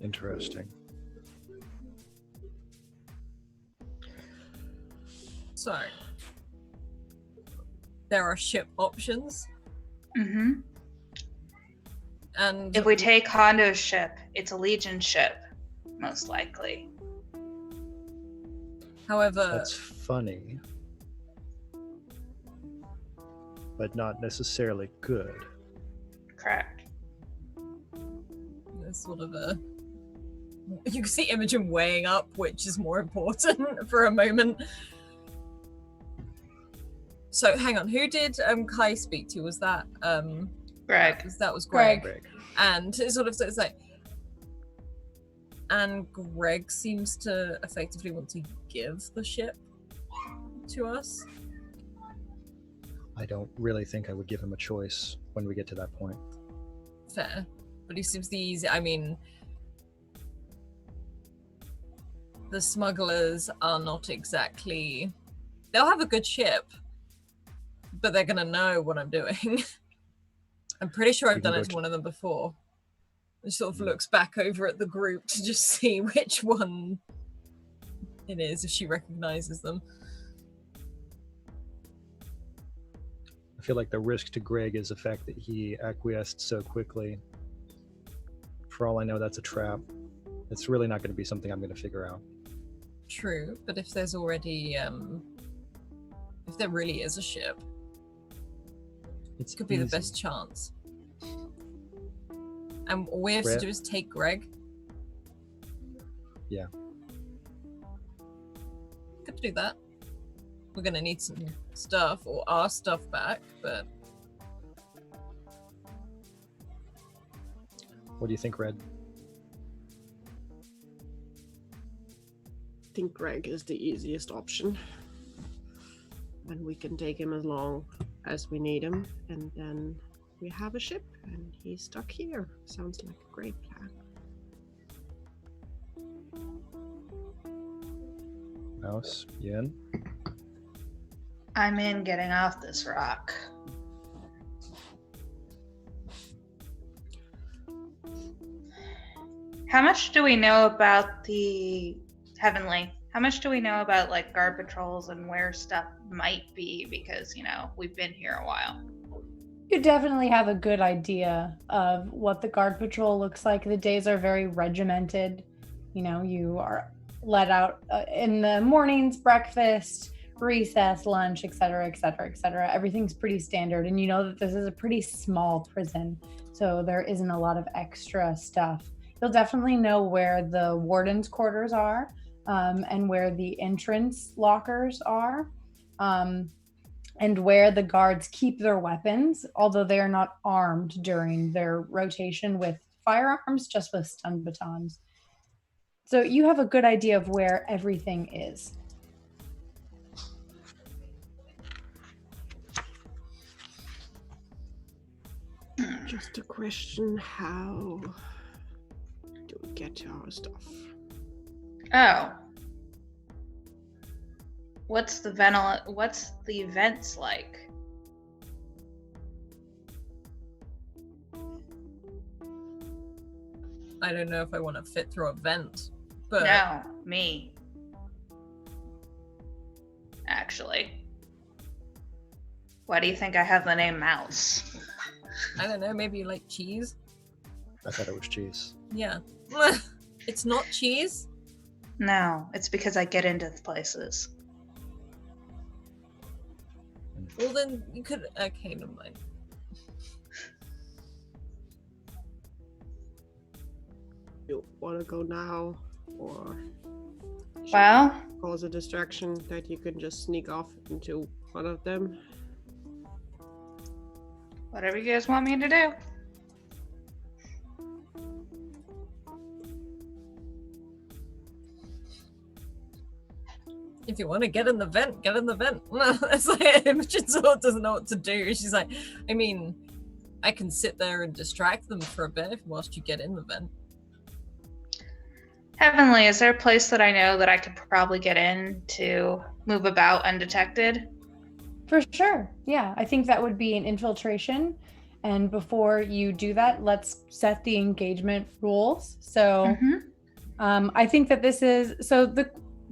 Interesting. So, there are ship options. Mm-hmm. And if we take Hondo's ship, it's a Legion ship, most likely. However, that's funny, but not necessarily good. Correct. There's sort of you can see Imogen weighing up which is more important for a moment. So hang on, who did Kai speak to? Was that Greeeg? That was Greeeg. Greeeg. And it's like, and Greeeg seems to effectively want to give the ship to us. I don't really think I would give him a choice when we get to that point. Fair, but he seems the smugglers are not exactly. They'll have a good ship, but they're gonna know what I'm doing. I'm pretty sure I've done it to one of them before. He sort of looks back over at the group to just see which one it is, if she recognizes them. I feel like the risk to Greeeg is the fact that he acquiesced so quickly. For all I know, that's a trap. It's really not going to be something I'm going to figure out. True, but if there's already, if there really is a ship, it could be the best chance. And all we have to do is take Greeeg. Yeah. Could do that. We're gonna need some stuff, or our stuff back, but... What do you think, Red? I think Greeeg is the easiest option. And we can take him as long as we need him, and then we have a ship, and he's stuck here. Sounds like a great plan. Mouse, you in? I'm in getting off this rock. How much do we know about the Heavenly? How much do we know about guard patrols and where stuff might be? Because, we've been here a while. You definitely have a good idea of what the guard patrol looks like. The days are very regimented. You are let out in the mornings, breakfast, recess, lunch, etc., etc., etc. Everything's pretty standard. And you know that this is a pretty small prison, so there isn't a lot of extra stuff. You'll definitely know where the warden's quarters are, and where the entrance lockers are, and where the guards keep their weapons, although they are not armed during their rotation with firearms, just with stun batons. So you have a good idea of where everything is. Just a question, how do we get to our stuff? Oh. What's the vents like? I don't know if I want to fit through a vent, but No, me. Actually. Why do you think I have the name Mouse? I don't know, maybe you like cheese? I thought it was cheese. Yeah. It's not cheese? No, it's because I get into places. Well then you could, okay, never mind. You want to go now, or Well, cause a distraction that you can just sneak off into one of them? whatever you guys want me to do. If you want to get in the vent, get in the vent. It's like Imogen sort of doesn't know what to do. She's like, I mean, I can sit there and distract them for a bit whilst you get in the vent. Heavenly, is there a place that I know that I could probably get in to move about undetected? For sure. Yeah, I think that would be an infiltration. And before you do that, let's set the engagement rules. So I think that this is,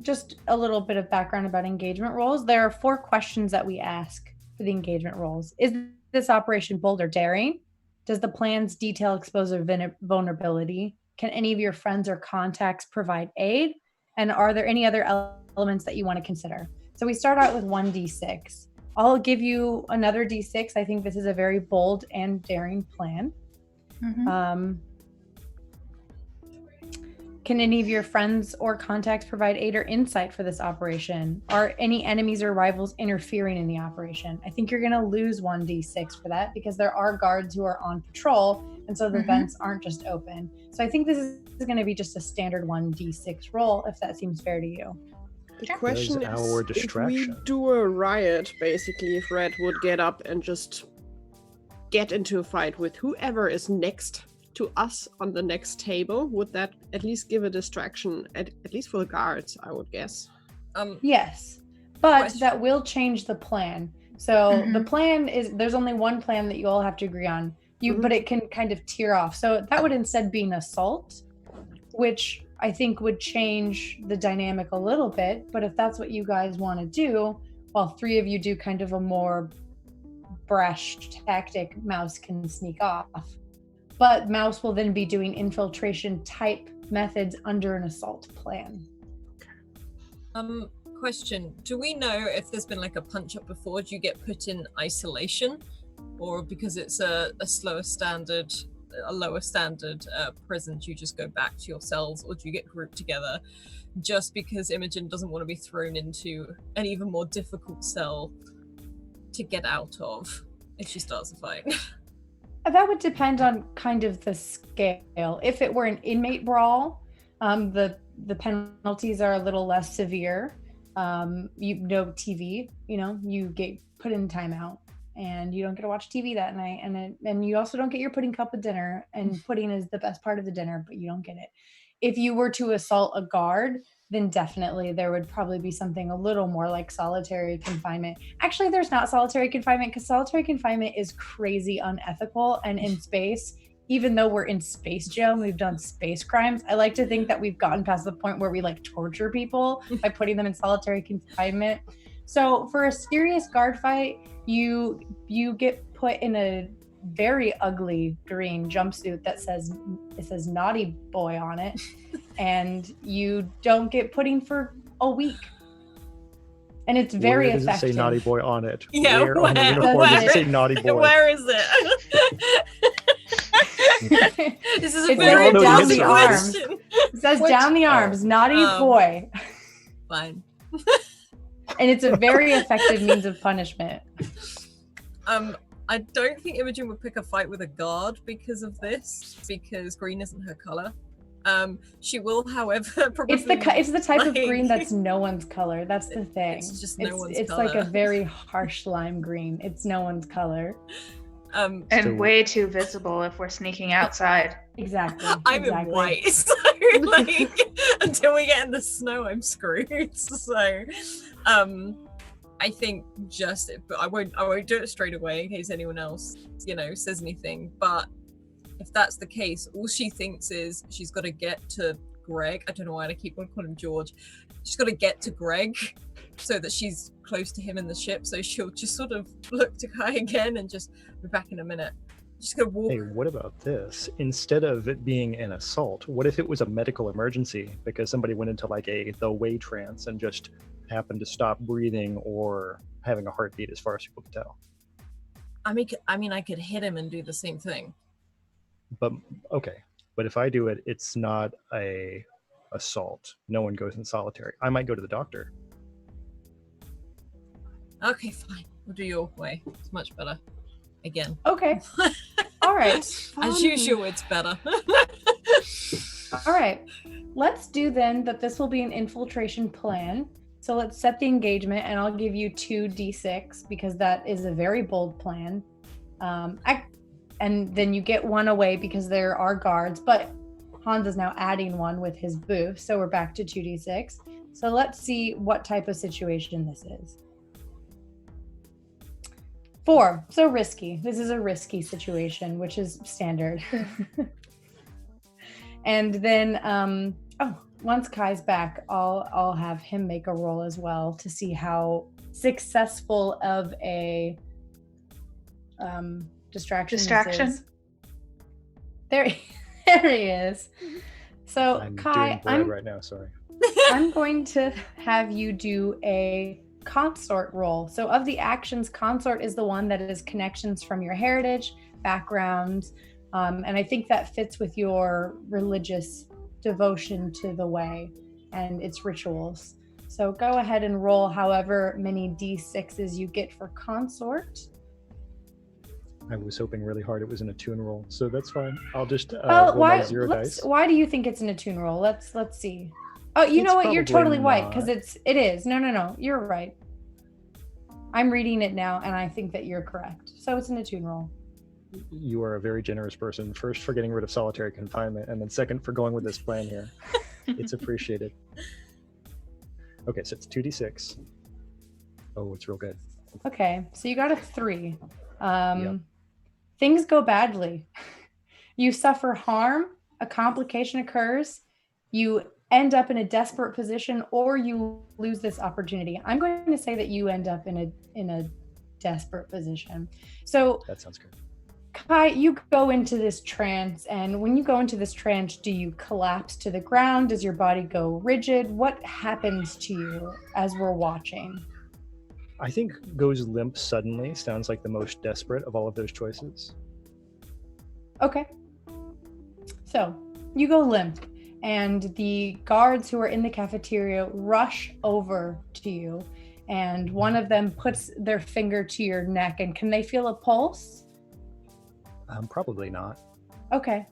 just a little bit of background about engagement roles. There are 4 questions that we ask for the engagement roles. Is this operation bold or daring? Does the plan's detail expose a vulnerability? Can any of your friends or contacts provide aid? And are there any other elements that you want to consider? So we start out with 1d6. I'll give you another d6. I think this is a very bold and daring plan. Can any of your friends or contacts provide aid or insight for this operation? Are any enemies or rivals interfering in the operation? I think you're going to lose 1d6 for that because there are guards who are on patrol, and so the vents aren't just open. So I think this is going to be just a standard 1d6 roll, if that seems fair to you. The question Our is, if we distraction. do a riot, basically, if Red would get up and just get into a fight with whoever is next to us on the next table, would that at least give a distraction, at least for the guards, I would guess? Yes, but Question. that will change the plan. So the plan is, there's only one plan that you all have to agree on. But it can kind of tear off. So that would instead be an assault, which I think would change the dynamic a little bit. But if that's what you guys want to do, while 3 of you do kind of a more brash tactic, Mouse can sneak off. But Mouse will then be doing infiltration type methods under an assault plan. Question. Do we know if there's been like a punch up before? Do you get put in isolation? Or because it's a lower standard prison, do you just go back to your cells, or do you get grouped together? Just because Imogen doesn't want to be thrown into an even more difficult cell to get out of if she starts a fight. That would depend on kind of the scale. If it were an inmate brawl, the penalties are a little less severe. No TV, you get put in timeout, and you don't get to watch TV that night, and you also don't get your pudding cup of dinner. And pudding is the best part of the dinner, but you don't get it. If you were to assault a guard, then definitely there would probably be something a little more like solitary confinement. Actually, there's not solitary confinement, because solitary confinement is crazy unethical. And in space, even though we're in space jail and we've done space crimes, I like to think that we've gotten past the point where we like torture people by putting them in solitary confinement. So for a serious guard fight, you get put in a very ugly green jumpsuit that says naughty boy on it, and you don't get pudding for a week. And it's very Where does effective. it say naughty boy on it? Yeah, Where on the uniform does it say naughty boy? Where is it? This is a It very says down easy the arms. question. It says down the arms, naughty boy. Fine. And it's a very effective means of punishment. I don't think Imogen would pick a fight with a guard because of this, because green isn't her color. She will, however, probably. It's the type of green that's no one's color. That's the thing. It's just no one's It's color. like a very harsh lime green. It's no one's color. And way too visible if we're sneaking outside. Exactly. I'm in white, so like until we get in the snow, I'm screwed. So, I think but I won't do it straight away in case anyone else, says anything. But if that's the case, all she thinks is she's got to get to Greeeg. I don't know why I keep on calling him George. She's got to get to Greeeg so that she's close to him in the ship. So she'll just sort of look to Kai again and just be back in a minute. Just gonna walk. Hey, what about this? Instead of it being an assault, what if it was a medical emergency because somebody went into like the way trance and just happened to stop breathing or having a heartbeat as far as people could tell? I mean, I could hit him and do the same thing. But okay, but if I do it, it's not a assault. No one goes in solitary. I might go to the doctor. Okay, fine. We'll do your way. It's much better. Again. Okay. All right. As usual, it's better. All right. Let's do then that this will be an infiltration plan. So let's set the engagement and I'll give you 2d6 because that is a very bold plan. And then you get one away because there are guards, but Hans is now adding one with his boost. So we're back to 2d6. So let's see what type of situation this is. 4, so risky. This is a risky situation, which is standard. And then, once Kai's back, I'll have him make a roll as well to see how successful of a distraction this is. There he is. So I'm Kai, doing blood right now. Sorry. I'm going to have you do a consort role. So of the actions, consort is the one that is connections from your heritage, background, and I think that fits with your religious devotion to the way and its rituals. So go ahead and roll however many d6s you get for consort. I was hoping really hard it was an attune roll, so that's fine. I'll just roll my 0 dice. Why do you think it's an attune roll? Let's see. Oh, you know what? You're totally right because it is. No. You're right. I'm reading it now, and I think that you're correct. So it's an attune roll. You are a very generous person. First for getting rid of solitary confinement, and then second for going with this plan here. It's appreciated. Okay, so it's 2d6. Oh, it's real good. Okay, so you got a 3. Yep. Things go badly. You suffer harm. A complication occurs. You end up in a desperate position, or you lose this opportunity. I'm going to say that you end up in a desperate position. So that sounds good. Kai, you go into this trance, and when you go into this trance, do you collapse to the ground? Does your body go rigid? What happens to you as we're watching? I think goes limp suddenly sounds like the most desperate of all of those choices. Okay. So you go limp, and the guards who are in the cafeteria rush over to you, and one of them puts their finger to your neck. And can they feel a pulse? Probably not. Okay.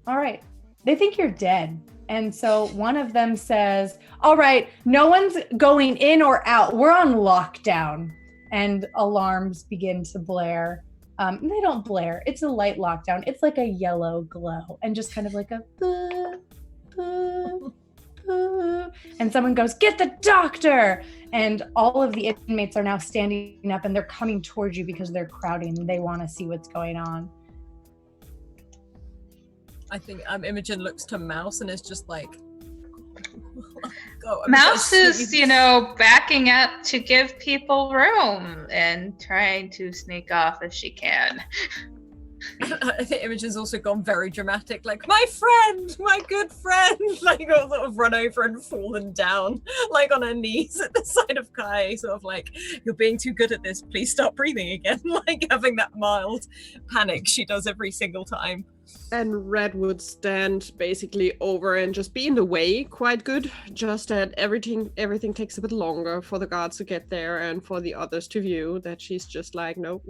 All right. They think you're dead. And so one of them says, all right, no one's going in or out. We're on lockdown. And alarms begin to blare. They don't blare. It's a light lockdown. It's like a yellow glow and just kind of like a and someone goes, get the doctor. And all of the inmates are now standing up and they're coming towards you because they're crowding and they want to see what's going on. I think Imogen looks to Mouse and is just like, go. Mouse is, backing up to give people room and trying to sneak off if she can. I think Imogen's also gone very dramatic, like, my friend, my good friend, like, sort of run over and fallen down, like, on her knees at the side of Kai, sort of like, you're being too good at this, please start breathing again, like, having that mild panic she does every single time. And Red would stand basically over and just be in the way quite good, just that everything takes a bit longer for the guards to get there and for the others to view that she's just like, no.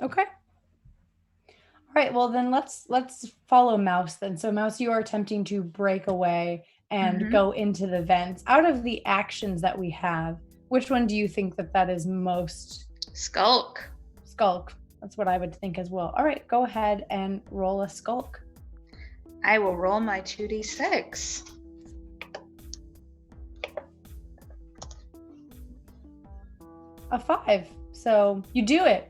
Okay. All right, well then let's follow Mouse then. So Mouse, you are attempting to break away and go into the vents. Out of the actions that we have, which one do you think that is most? Skulk. Skulk. That's what I would think as well. All right, go ahead and roll a skulk. I will roll my 2d6. A 5. So you do it.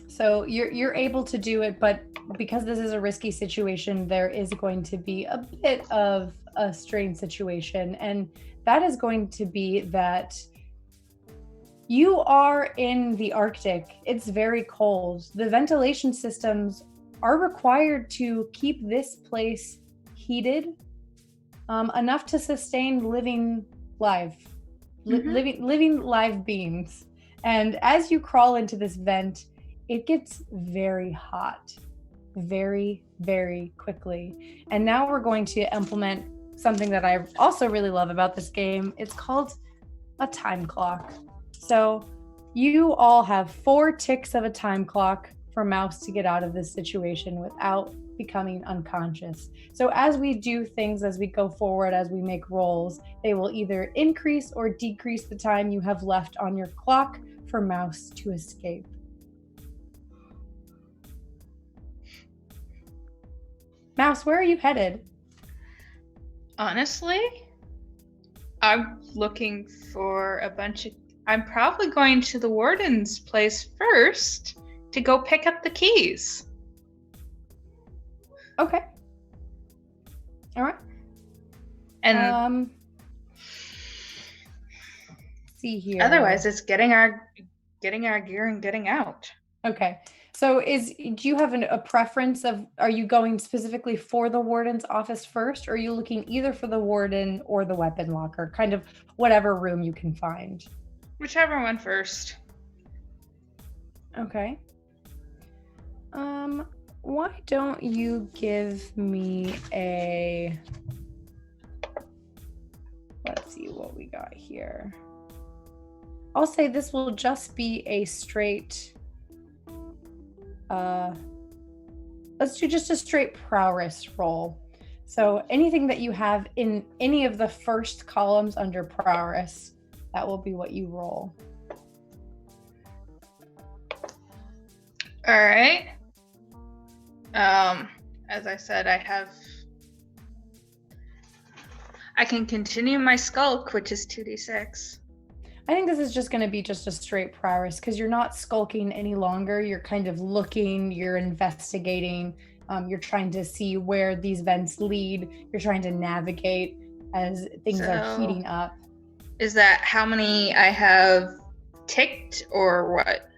So you're able to do it, but because this is a risky situation, there is going to be a bit of a strained situation, and that is going to be that you are in the Arctic. It's very cold. The ventilation systems are required to keep this place heated enough to sustain living live beings. And as you crawl into this vent, it gets very hot, very, very quickly. And now we're going to implement something that I also really love about this game. It's called a time clock. So you all have 4 ticks of a time clock for Mouse to get out of this situation without becoming unconscious. So as we do things, as we go forward, as we make rolls, they will either increase or decrease the time you have left on your clock for Mouse to escape. Mouse, where are you headed? Honestly, I'm looking for I'm probably going to the warden's place first to go pick up the keys. Okay. All right. And see here. Otherwise, it's getting our gear and getting out. Okay. So do you have a preference of, are you going specifically for the warden's office first, or are you looking either for the warden or the weapon locker, kind of whatever room you can find? Whichever one first. Okay. Why don't you give me let's see what we got here. I'll say this will just be a straight, let's do just a straight prowess roll. So anything that you have in any of the first columns under prowess, that will be what you roll. All right. As I said, I can continue my skulk, which is 2d6. I think this is just going to be just a straight prowess because you're not skulking any longer. You're kind of looking, you're investigating, you're trying to see where these vents lead. You're trying to navigate as things are heating up. Is that how many I have ticked or what?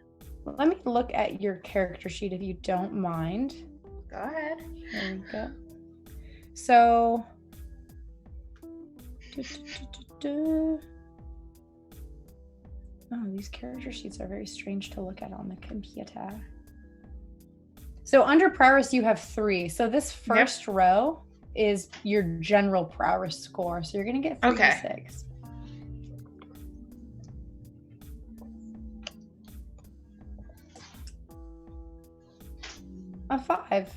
Let me look at your character sheet if you don't mind. Go ahead. There we go. So, oh, these character sheets are very strange to look at on the computer. So under prowess, you have 3. So this first row is your general prowess score. So you're going to get 3 to 6. A 5.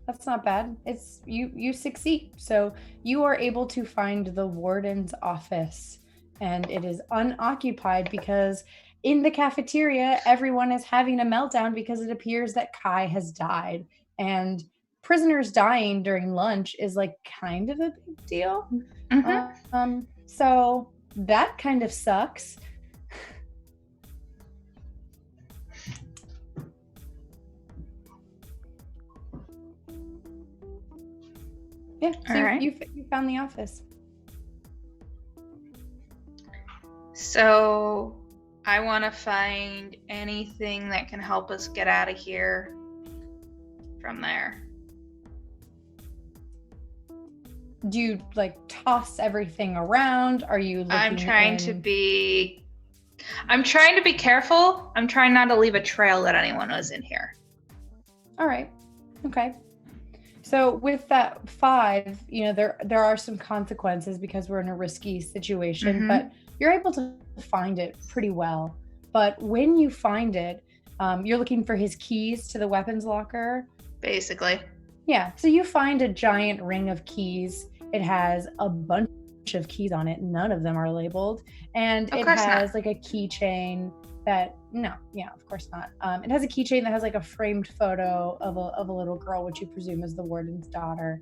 That's not bad. It's you succeed. So you are able to find the warden's office, and it is unoccupied because in the cafeteria, everyone is having a meltdown because it appears that Kai has died, and prisoners dying during lunch is like kind of a big deal. Mm-hmm. So that kind of sucks. Yeah, so you found the office. So I want to find anything that can help us get out of here from there. Do you like toss everything around? Are you looking I'm trying to be careful. I'm trying not to leave a trail that anyone was in here. All right. Okay. So with that 5, there are some consequences because we're in a risky situation, but you're able to find it pretty well. But when you find it, you're looking for his keys to the weapons locker. Basically. Yeah. So you find a giant ring of keys. It has a bunch of keys on it. None of them are labeled. And it has like a keychain that, of course not. It has a keychain that has like a framed photo of a little girl, which you presume is the warden's daughter.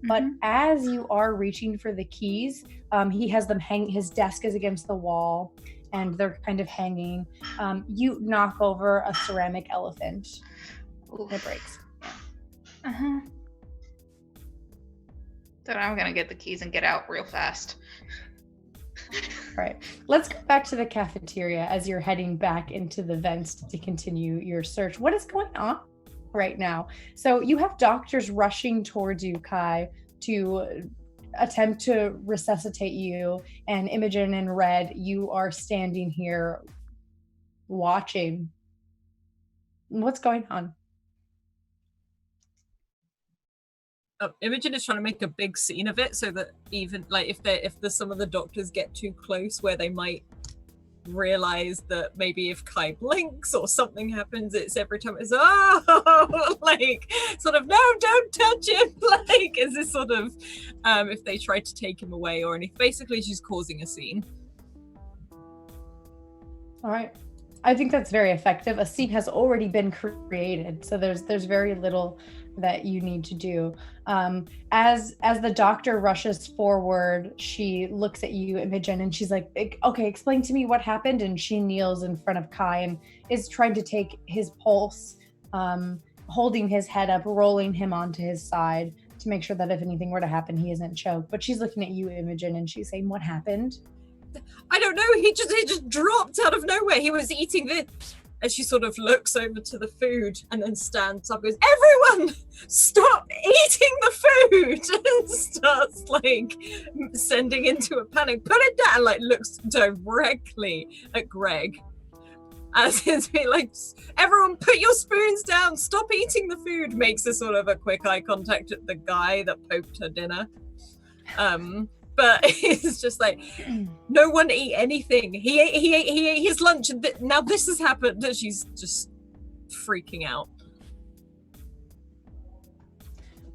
But as you are reaching for the keys, he has them his desk is against the wall and they're kind of hanging. You knock over a ceramic elephant. Oof. It breaks. Then I'm gonna get the keys and get out real fast. All right, let's go back to the cafeteria as you're heading back into the vents to continue your search. What is going on right now? So you have doctors rushing towards you, Kai, to attempt to resuscitate you, and Imogen and Red, you are standing here watching. What's going on? Imogen is trying to make a big scene of it so that even like if some of the doctors get too close where they might realize that maybe if Kai blinks or something happens, it's every time it's like sort of no, don't touch him, like is this sort of if they try to take him away or anything. Basically she's causing a scene. All right, I think that's very effective. A scene has already been created, so there's very little that you need to do. As the doctor rushes forward, she looks at you, Imogen, and she's like, okay, explain to me what happened. And she kneels in front of Kai and is trying to take his pulse, holding his head up, rolling him onto his side to make sure that if anything were to happen, he isn't choked. But she's looking at you, Imogen, and she's saying, what happened? I don't know, he just dropped out of nowhere. He was eating this. And she sort of looks over to the food and then stands up and goes, everyone, stop eating the food! And starts like sending into a panic. Put it down, like looks directly at Greeeg. As is being like, everyone put your spoons down, stop eating the food. Makes a sort of a quick eye contact at the guy that poked her dinner. But it's just like, no one ate anything. He ate his lunch, and now this has happened. And she's just freaking out.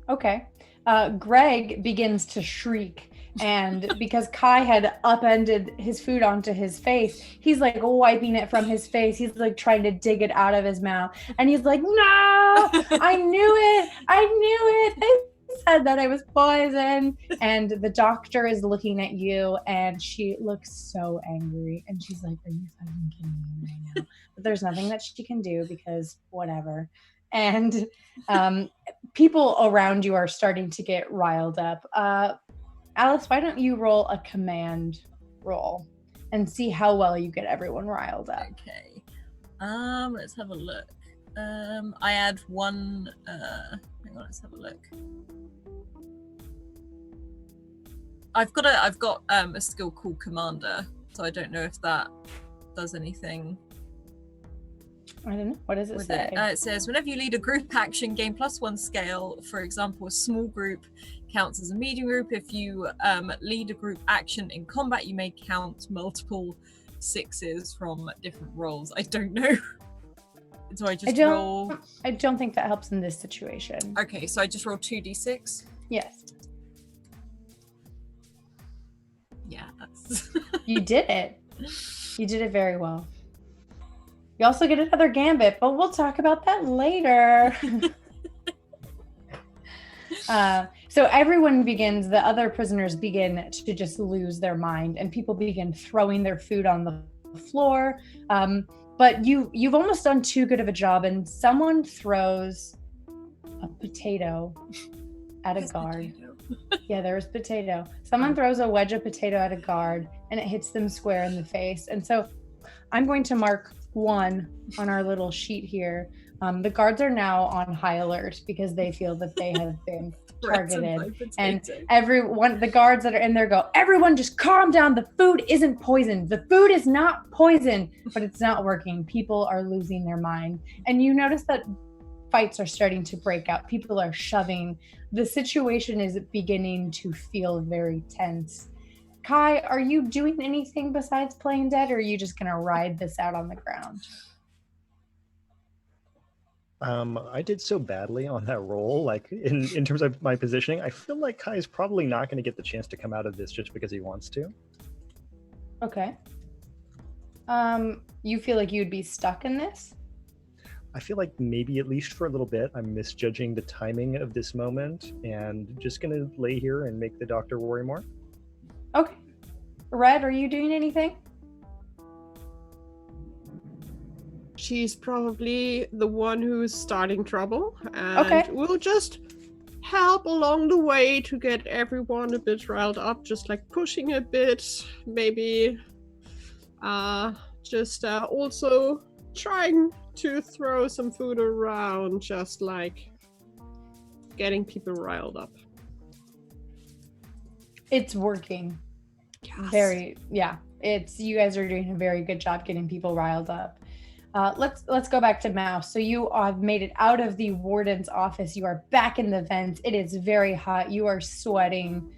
Okay. Greeeg begins to shriek, and because Kai had upended his food onto his face, he's like wiping it from his face. He's like trying to dig it out of his mouth, and he's like, no, I knew it. They said that I was poisoned. And the doctor is looking at you, and she looks so angry, and she's like, are you fucking kidding me right now? But there's nothing that she can do because whatever. And people around you are starting to get riled up. Alice, why don't you roll a command roll and see how well you get everyone riled up? Okay. Let's have a look. I add one. Hang on, let's have a look. I've got a skill called Commander, so I don't know if that does anything. I don't know. What does it say? It says, whenever you lead a group action, gain +1 scale. For example, a small group counts as a medium group. If you lead a group action in combat, you may count multiple 6s from different rolls. I don't know. So I roll. I don't think that helps in this situation. Okay, so I just roll 2d6? Yes. Yeah, that's... You did it. You did it very well. You also get another gambit, but we'll talk about that later. So everyone begins, the other prisoners begin to just lose their mind, and people begin throwing their food on the floor. But you've almost done too good of a job, and someone throws a potato at a guard. Yeah, there was potato. Someone throws a wedge of potato at a guard, and it hits them square in the face. And so I'm going to mark 1 on our little sheet here. The guards are now on high alert because they feel that they have been targeted. And the guards that are in there go, everyone just calm down. The food isn't poisoned. The food is not poisoned, but it's not working. People are losing their mind. And you notice that fights are starting to break out. People are shoving. The situation is beginning to feel very tense. Kai, are you doing anything besides playing dead, or are you just going to ride this out on the ground? I did so badly on that roll, like in terms of my positioning. I feel like Kai is probably not going to get the chance to come out of this just because he wants to. Okay. You feel like you'd be stuck in this? I feel like maybe at least for a little bit, I'm misjudging the timing of this moment and just going to lay here and make the doctor worry more. Okay. Red, are you doing anything? She's probably the one who's starting trouble, and Okay. we'll just help along the way to get everyone a bit riled up, just like pushing a bit, maybe also trying to throw some food around, just like getting people riled up. It's working. Yes. You guys are doing a very good job getting people riled up. Let's go back to Mouse. So you have made it out of the warden's office. You are back in the vent. It is very hot. You are sweating.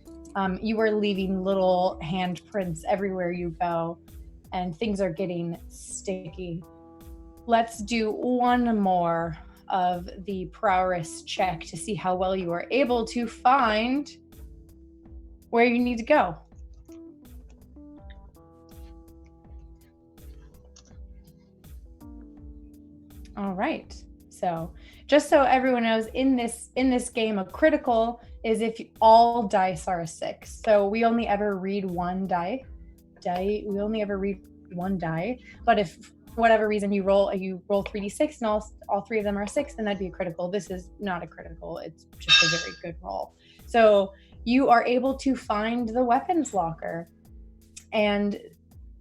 You are leaving little handprints everywhere you go, and things are getting sticky. Let's do one more of the prowess check to see how well you are able to find where you need to go. All right. So just so everyone knows, in this game, a critical is if all dice are a 6. So we only ever read one die. We only ever read one die. But if for whatever reason you roll 3d6 and all 3 of them are 6, then that'd be a critical. This is not a critical. It's just a very good roll. So you are able to find the weapons locker, and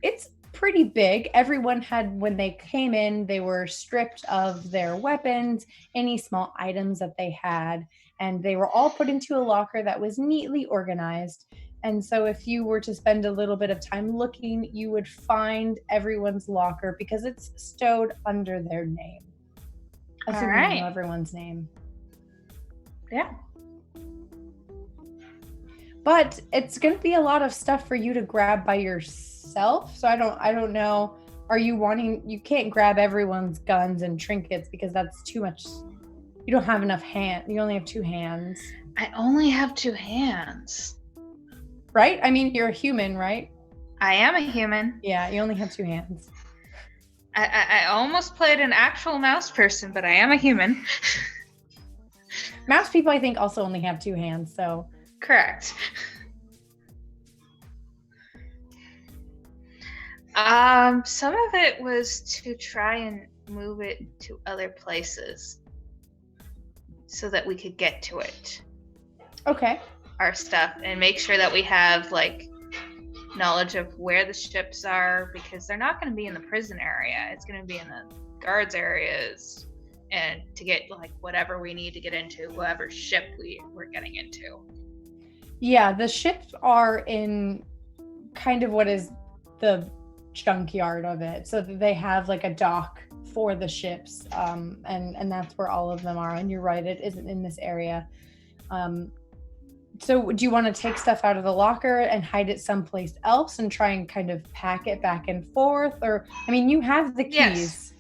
it's pretty big. Everyone had, when they came in, they were stripped of their weapons, any small items that they had, and they were all put into a locker that was neatly organized. And so if you were to spend a little bit of time looking, you would find everyone's locker because it's stowed under their name. Assuming you know everyone's name. Yeah. But it's going to be a lot of stuff for you to grab by yourself. So I don't know. Are you wanting? You can't grab everyone's guns and trinkets because that's too much. You don't have enough hand. You only have 2 hands. I only have 2 hands. Right? I mean, you're a human, right? I am a human. Yeah, you only have 2 hands. I almost played an actual mouse person, but I am a human. Mouse people, I think, also only have 2 hands. So. Correct. Some of it was to try and move it to other places so that we could get to it. Okay. Our stuff, and make sure that we have like knowledge of where the ships are, because they're not going to be in the prison area. It's going to be in the guards areas, and to get like whatever we need to get into whatever ship we're getting into. Yeah, the ships are in kind of what is the junkyard of it. So they have like a dock for the ships, and that's where all of them are. And you're right, it isn't in this area. So do you want to take stuff out of the locker and hide it someplace else and try and kind of pack it back and forth? Or, I mean, you have the keys. Yes.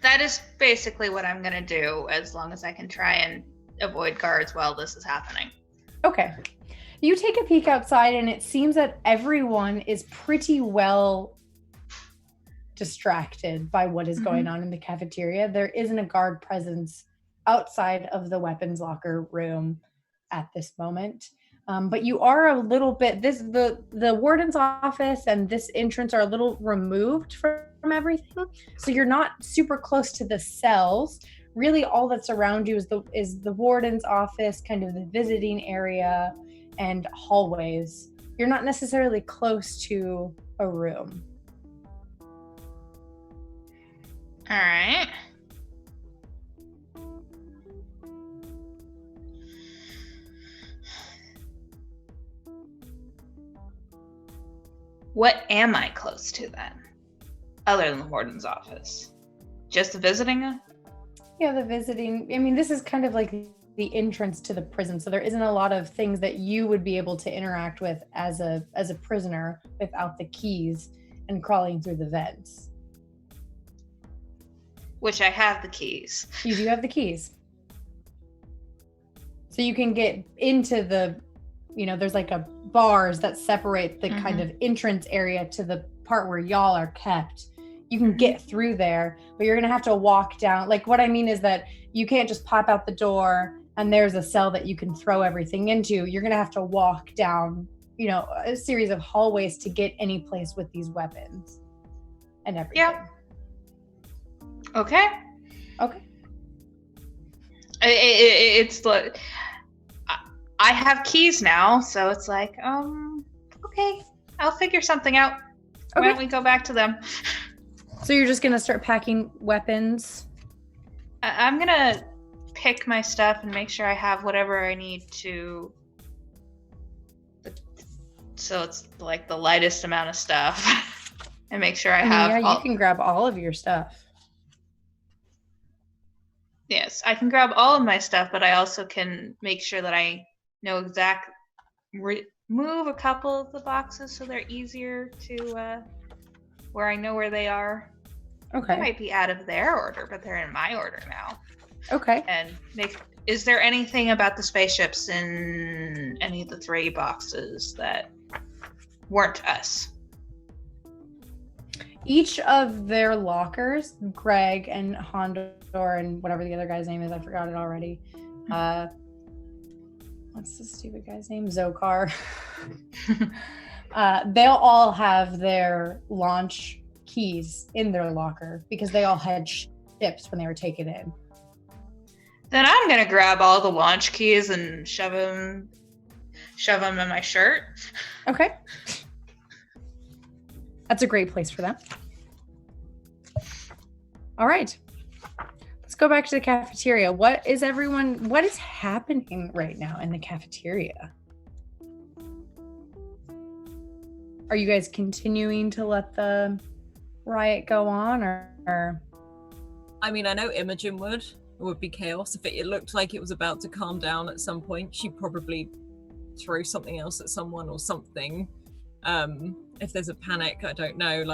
That is basically what I'm going to do, as long as I can try and avoid guards while this is happening. Okay. You take a peek outside, and it seems that everyone is pretty well distracted by what is going on in the cafeteria. There isn't a guard presence outside of the weapons locker room at this moment. But you are a little bit, the warden's office and this entrance are a little removed from everything. So you're not super close to the cells. Really all that's around you is the warden's office, kind of the visiting area, and hallways. You're not necessarily close to a room. All right. What am I close to then? Other than the warden's office? Just the visiting? Yeah, the visiting. I mean, this is kind of like the entrance to the prison, so there isn't a lot of things that you would be able to interact with as a prisoner without the keys and crawling through the vents. Which I have the keys. You do have the keys. So you can get into the, there's like a bars that separate the kind of entrance area to the part where y'all are kept. You can get through there, but you're going to have to walk down. Like, what I mean is that you can't just pop out the door and there's a cell that you can throw everything into. You're going to have to walk down, a series of hallways to get any place with these weapons and everything. Yep. Okay. It's like, I have keys now, so it's like, okay, I'll figure something out. Why don't we go back to them? So you're just going to start packing weapons? I'm going to pick my stuff and make sure I have whatever I need to. So it's like the lightest amount of stuff. And make sure I have. Yeah, you can grab all of your stuff. Yes, I can grab all of my stuff, but I also can make sure that I know move a couple of the boxes so they're easier to where I know where they are. Okay. They might be out of their order, but they're in my order now. Okay. And is there anything about the spaceships in any of the 3 boxes that weren't us? Each of their lockers, Greeeg and Hondor and whatever the other guy's name is, I forgot it already. What's the stupid guy's name? Zokar. They'll all have their launch keys in their locker because they all had ships when they were taken in. Then I'm gonna grab all the launch keys and shove them in my shirt. Okay. That's a great place for them. All right. Let's go back to the cafeteria. What is happening right now in the cafeteria? Are you guys continuing to let the riot go on or? I mean, I know Imogen would. It would be chaos. If it looked like it was about to calm down at some point, she'd probably throw something else at someone or something. If there's a panic, I don't know.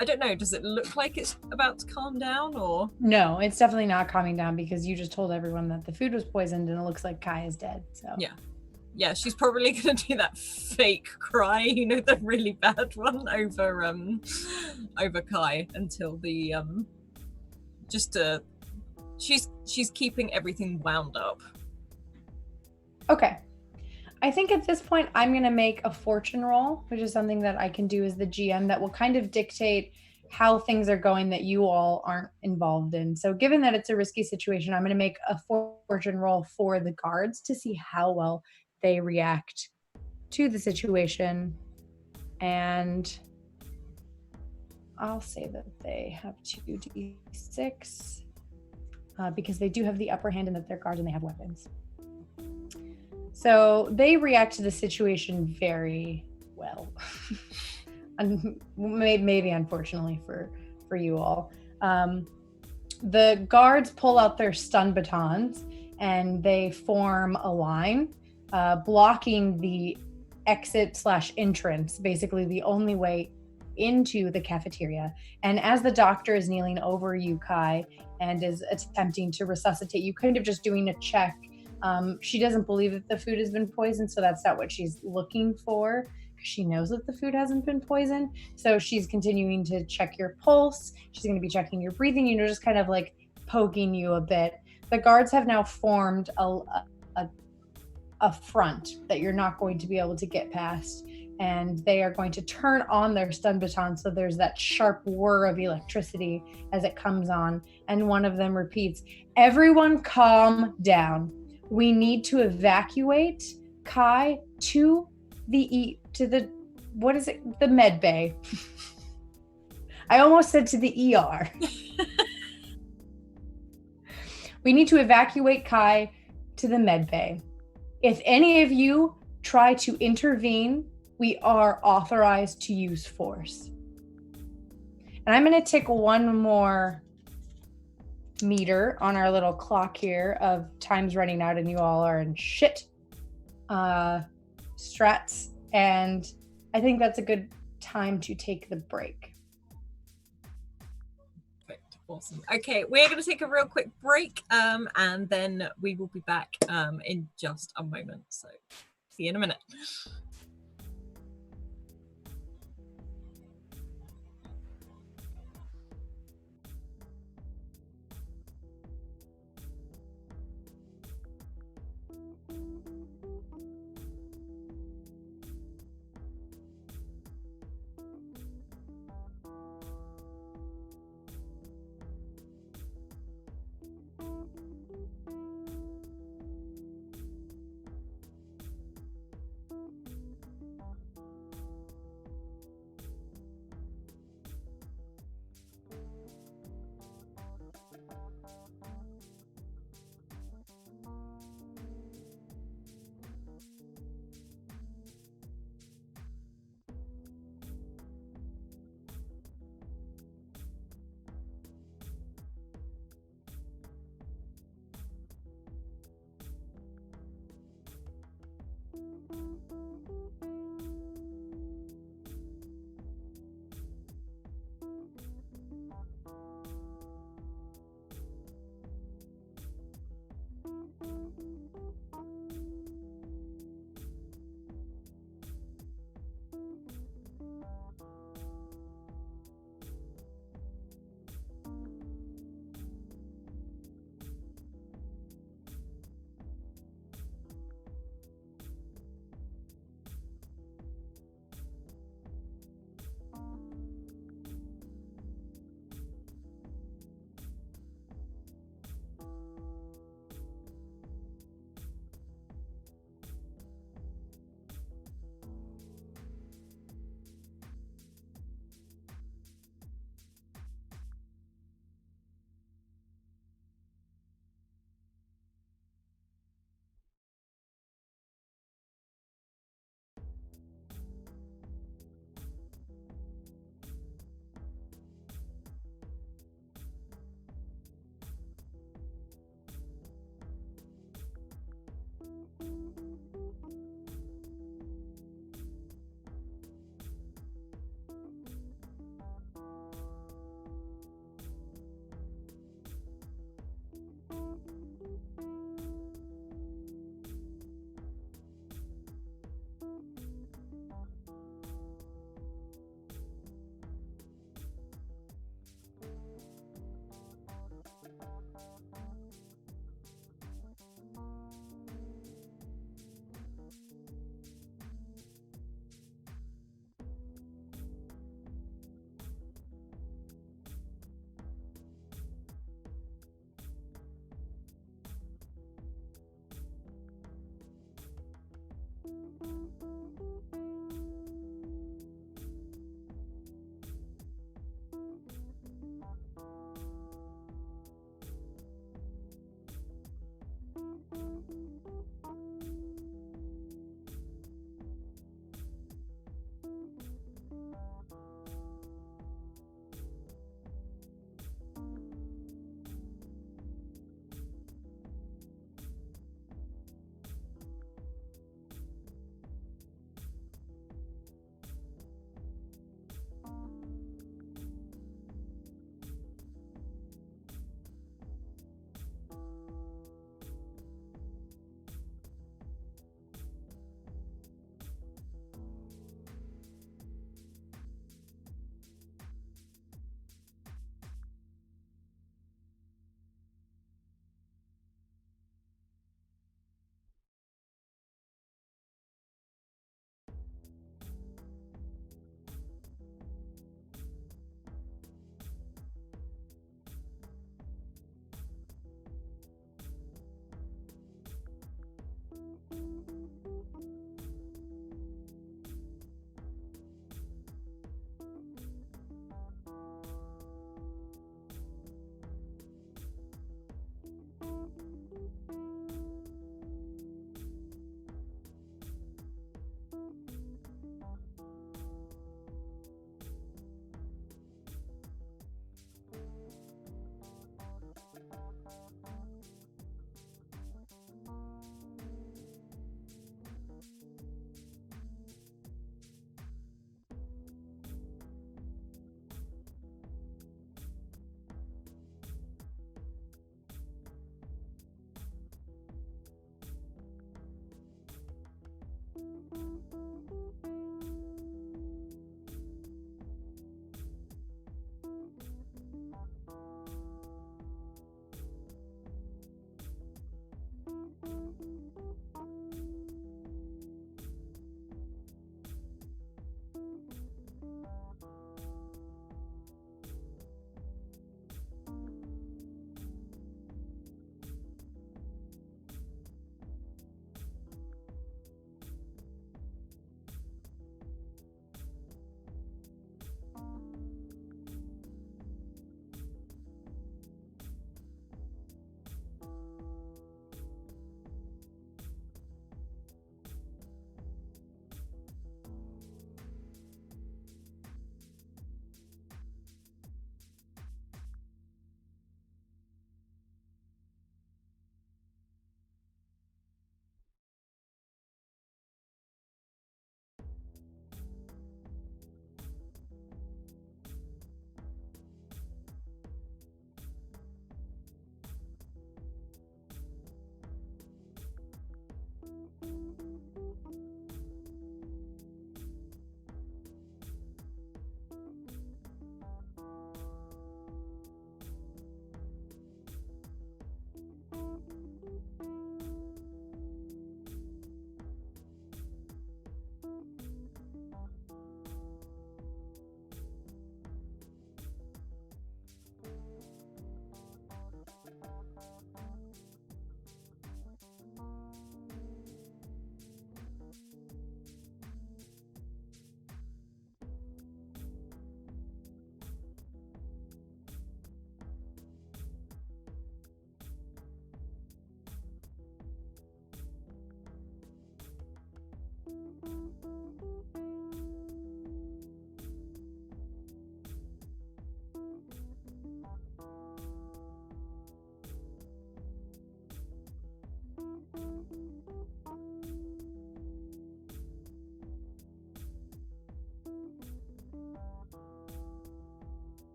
I don't know, does it look like it's about to calm down or? No, it's definitely not calming down because you just told everyone that the food was poisoned and it looks like Kai is dead. So Yeah, she's probably gonna do that fake cry, the really bad one over Kai until the she's keeping everything wound up. Okay. I think at this point, I'm going to make a fortune roll, which is something that I can do as the GM that will kind of dictate how things are going that you all aren't involved in. So given that it's a risky situation, I'm going to make a fortune roll for the guards to see how well they react to the situation. And I'll say that they have 2d6 because they do have the upper hand and that they're guards and they have weapons. So they react to the situation very well. And maybe unfortunately for you all. The guards pull out their stun batons and they form a line, blocking the exit/entrance, basically the only way into the cafeteria. And as the doctor is kneeling over you, Kai, and is attempting to resuscitate you, kind of just doing a check. She doesn't believe that the food has been poisoned, so that's not what she's looking for. She knows that the food hasn't been poisoned, so she's continuing to check your pulse. She's going to be checking your breathing, just kind of like poking you a bit. The guards have now formed a front that you're not going to be able to get past, and they are going to turn on their stun baton, so there's that sharp whir of electricity as it comes on, and one of them repeats, "Everyone calm down. We need to evacuate Kai to the med bay." I almost said to the ER. We need to evacuate Kai to the med bay. If any of you try to intervene, we are authorized to use force. And I'm going to tick one more meter on our little clock here of time's running out and you all are in shit strats. And I think that's a good time to take the break. Perfect. Awesome. Okay, we're going to take a real quick break and then we will be back in just a moment. So see you in a minute.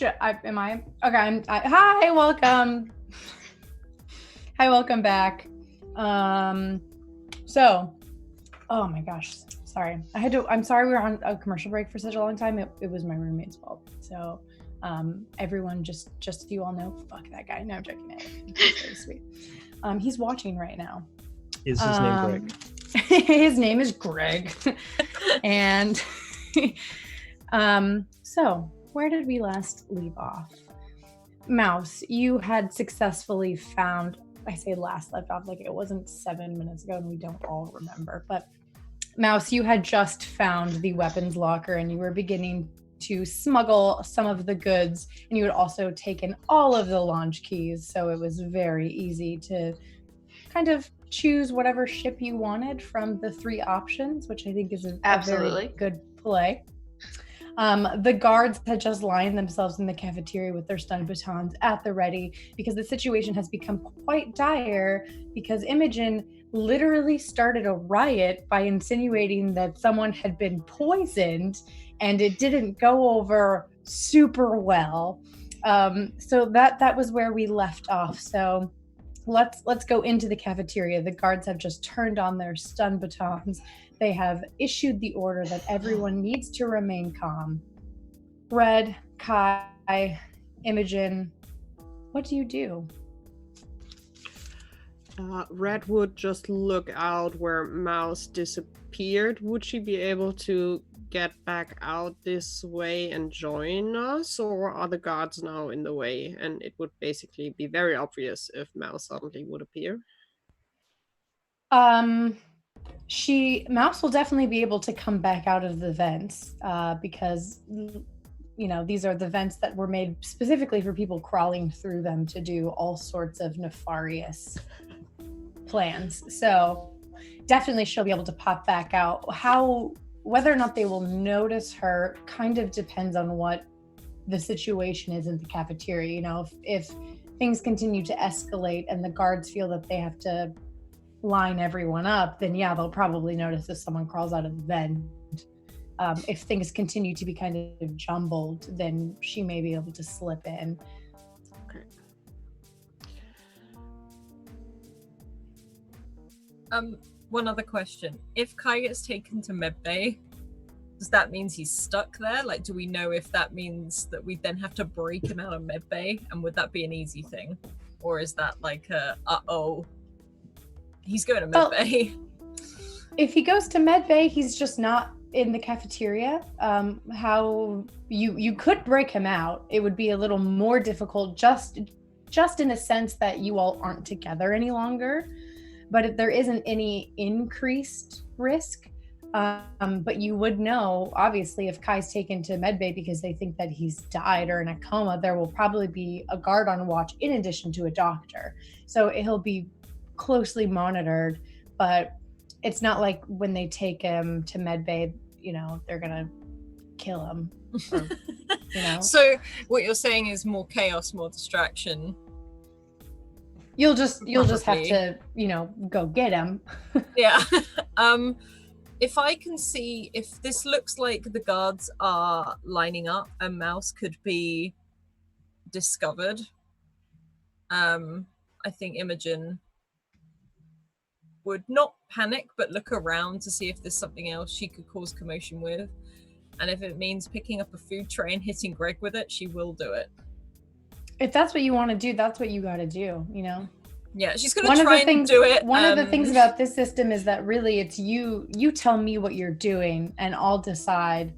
Am I? Okay. Hi, welcome. Hi, welcome back. So, oh my gosh, sorry. I'm sorry we were on a commercial break for such a long time. It was my roommate's fault. So, everyone just so you all know, fuck that guy. No, I'm joking. He's very sweet. He's watching right now. Is his name Greg? His name is Greg. And so where did we last leave off? Mouse, you had successfully found, I say last left off like it wasn't 7 minutes ago and we don't all remember, but Mouse, you had just found the weapons locker and you were beginning to smuggle some of the goods, and you had also taken all of the launch keys, so it was very easy to kind of choose whatever ship you wanted from the 3 options, which I think is a very good play. The guards had just lined themselves in the cafeteria with their stun batons at the ready because the situation has become quite dire because Imogen literally started a riot by insinuating that someone had been poisoned, and it didn't go over super well. So that was where we left off. So let's go into the cafeteria. The guards have just turned on their stun batons. They have issued the order that everyone needs to remain calm. Red, Kai, Imogen, what do you do? Red would just look out where Mouse disappeared. Would she be able to get back out this way and join us, or are the guards now in the way? And it would basically be very obvious if Mouse suddenly would appear. Mouse will definitely be able to come back out of the vents because these are the vents that were made specifically for people crawling through them to do all sorts of nefarious plans. So definitely she'll be able to pop back out. Whether or not they will notice her kind of depends on what the situation is in the cafeteria. If things continue to escalate and the guards feel that they have to line everyone up, then yeah, they'll probably notice if someone crawls out of the vent. If things continue to be kind of jumbled, then she may be able to slip in. Okay. One other question. If Kai gets taken to medbay, does that mean he's stuck there? Like, do we know if that means that we then have to break him out of medbay? And would that be an easy thing? Or is that like he's going to medbay? If he goes to medbay, he's just not in the cafeteria. How you could break him out. It would be a little more difficult just in a sense that you all aren't together any longer. But there isn't any increased risk. But you would know, obviously, if Kai's taken to medbay because they think that he's died or in a coma, there will probably be a guard on watch in addition to a doctor. So he'll be closely monitored, but it's not like when they take him to medbay, they're gonna kill him. Or, So what you're saying is more chaos, more distraction. You'll just have to, go get him. Yeah. If I can see, if this looks like the guards are lining up, a Mouse could be discovered. I think Imogen would not panic, but look around to see if there's something else she could cause commotion with. And if it means picking up a food tray and hitting Greg with it, she will do it. If that's what you want to do, that's what you got to do, Yeah, she's going to try and do it. One of the things about this system is that really it's you tell me what you're doing and I'll decide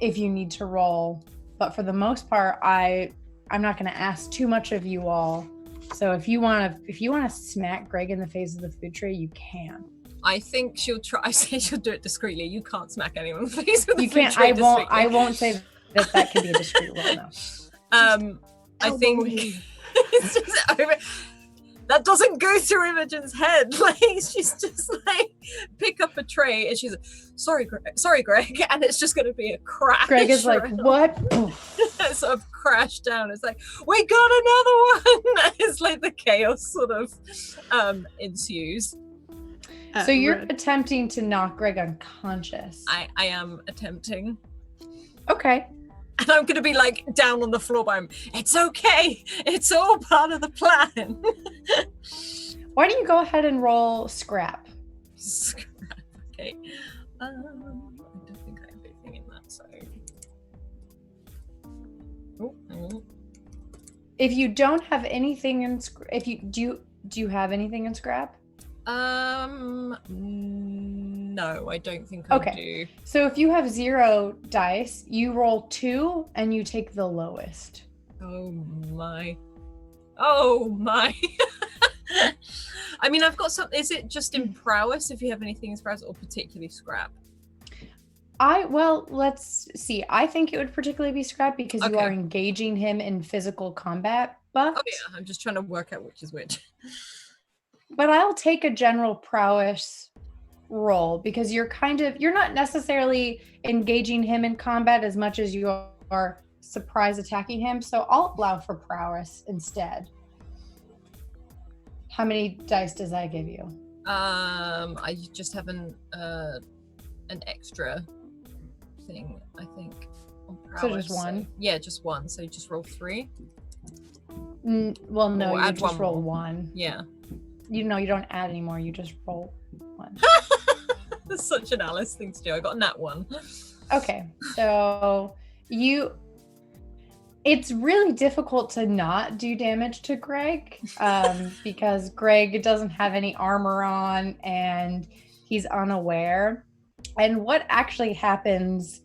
if you need to roll. But for the most part, I'm not going to ask too much of you all. So if you want to smack Greg in the face of the food tray, you can. I think she'll try. I say she'll do it discreetly. You can't smack anyone in the face with the food can't. tray. I won't say that can be a discreet roll now. I think it's just that doesn't go through Imogen's head. Like, she's just like, pick up a tray and she's like, sorry Greg, and it's just going to be a crash. Greg is like, what? Sort of crash down. It's like, we got another one. It's like the chaos sort of ensues. So you're attempting to knock Greg unconscious. I am attempting. Okay. And I'm going to be like down on the floor by him. It's okay. It's all part of the plan. Why don't you go ahead and roll scrap? Scrap. Okay. I don't think I have anything in that, so. Oh, hang on. If you don't have anything in do you have anything in scrap? No, I don't think I do. So if you have 0 dice, you roll 2 and you take the lowest. Oh my. I mean, I've got some. Is it just in prowess if you have anything in prowess, or particularly scrap? Well, let's see. I think it would particularly be scrap because you are engaging him in physical combat. But oh yeah, I'm just trying to work out which is which. But I'll take a general prowess roll because you're not necessarily engaging him in combat as much as you are surprise attacking him. So I'll allow for prowess instead. How many dice does that give you? I just have an extra thing, I think. On prowess, so just one? Yeah, just one. So just roll 3. Well, no, you just roll more. 1. Yeah. You don't add anymore. You just roll 1. That's such an Alice thing to do. I got a nat 1. Okay, so it's really difficult to not do damage to Greeeg because Greeeg doesn't have any armor on and he's unaware. And what actually happens,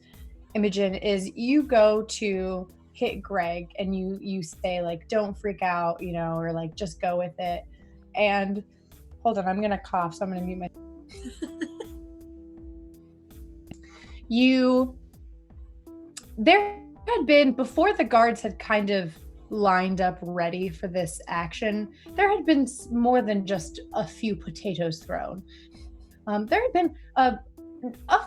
Imogen, is you go to hit Greeeg and you say like, don't freak out, or like just go with it. And hold on, I'm gonna cough, so I'm gonna mute my. There had been, before the guards had kind of lined up ready for this action, there had been more than just a few potatoes thrown. There had been a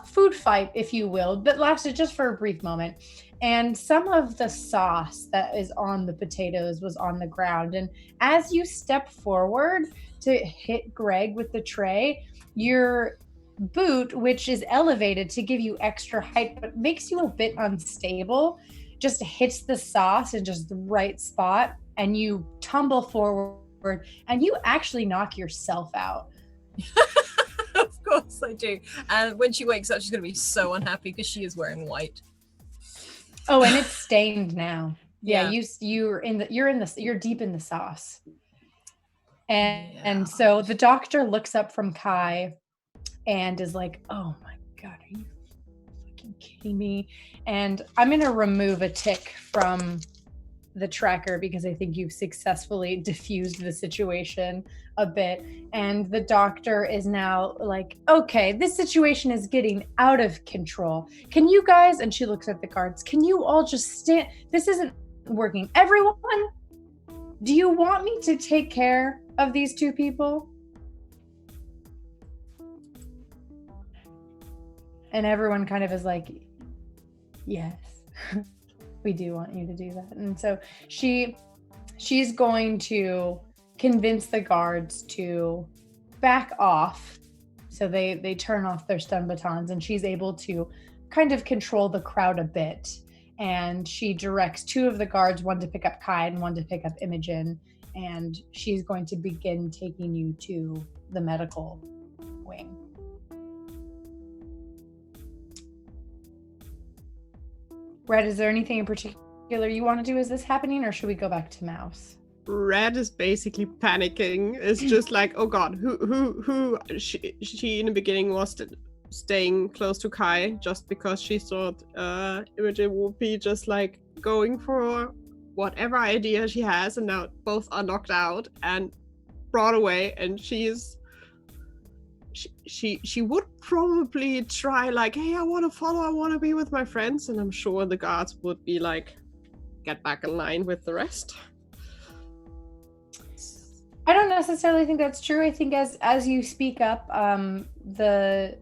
food fight, if you will, that lasted just for a brief moment. And some of the sauce that is on the potatoes was on the ground. And as you step forward to hit Greeeg with the tray, your boot, which is elevated to give you extra height, but makes you a bit unstable, just hits the sauce in just the right spot. And you tumble forward and you actually knock yourself out. Of course I do. And when she wakes up, she's going to be so unhappy because she is wearing white. Oh, and it's stained now. Yeah. Yeah. You're deep in the sauce. And so the doctor looks up from Kai and is like, oh my God, are you fucking kidding me? And I'm going to remove a tick from the tracker because I think you've successfully diffused the situation a bit. And the doctor is now like, okay, this situation is getting out of control. Can you guys, and she looks at the guards, can you all just stand? This isn't working. Everyone, do you want me to take care of these 2 people? And everyone kind of is like, yes. We do want you to do that. And so she's going to convince the guards to back off. So they turn off their stun batons and she's able to kind of control the crowd a bit. And she directs 2 of the guards, one to pick up Kai and one to pick up Imogen. And she's going to begin taking you to the medical wing. Red, is there anything in particular you want to do as this happening, or should we go back to Mouse? Red is basically panicking. It's just like, oh God, who? She in the beginning was staying close to Kai just because she thought Imogen would be just like going for whatever idea she has, and now both are knocked out and brought away, and she would probably try like, hey, I want to be with my friends, and I'm sure the guards would be like, get back in line with the rest. I don't necessarily think that's true. I think as you speak up, the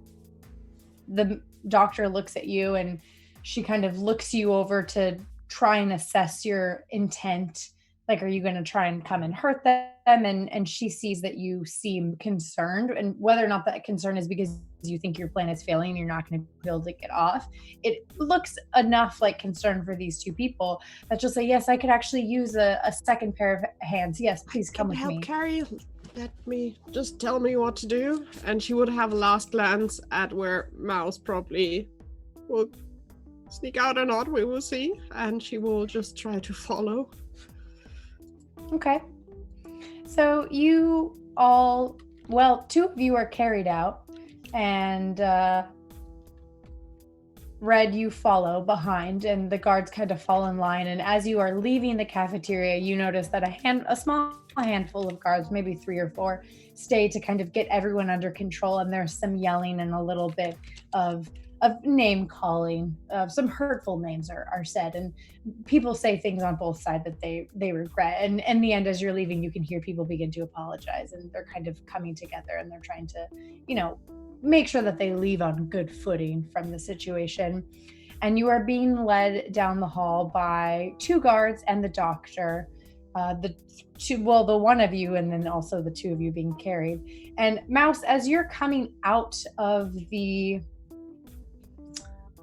doctor looks at you and she kind of looks you over to try and assess your intent Like, are you going to try and come and hurt them? And she sees that you seem concerned, and whether or not that concern is because you think your plan is failing and you're not going to be able to get off, it looks enough like concern for these two people that she'll say, yes, I could actually use a second pair of hands. Yes, please come with help me. Carrie. Let me just tell me what to do. And she would have a last glance at where Mouse probably will sneak out or not, we will see. And she will just try to follow. Okay. So you all, well, two of you are carried out, and Red, you follow behind, and the guards kind of fall in line. And as you are leaving the cafeteria, you notice that a small handful of guards, maybe 3 or 4, stay to kind of get everyone under control. And there's some yelling and a little bit of name calling. Some hurtful names are said, and people say things on both sides that they regret. And in the end, as you're leaving, you can hear people begin to apologize, and they're kind of coming together, and they're trying to, make sure that they leave on good footing from the situation. And you are being led down the hall by 2 guards and the doctor. The one of you, and then also the 2 of you being carried. And Mouse, as you're coming out of the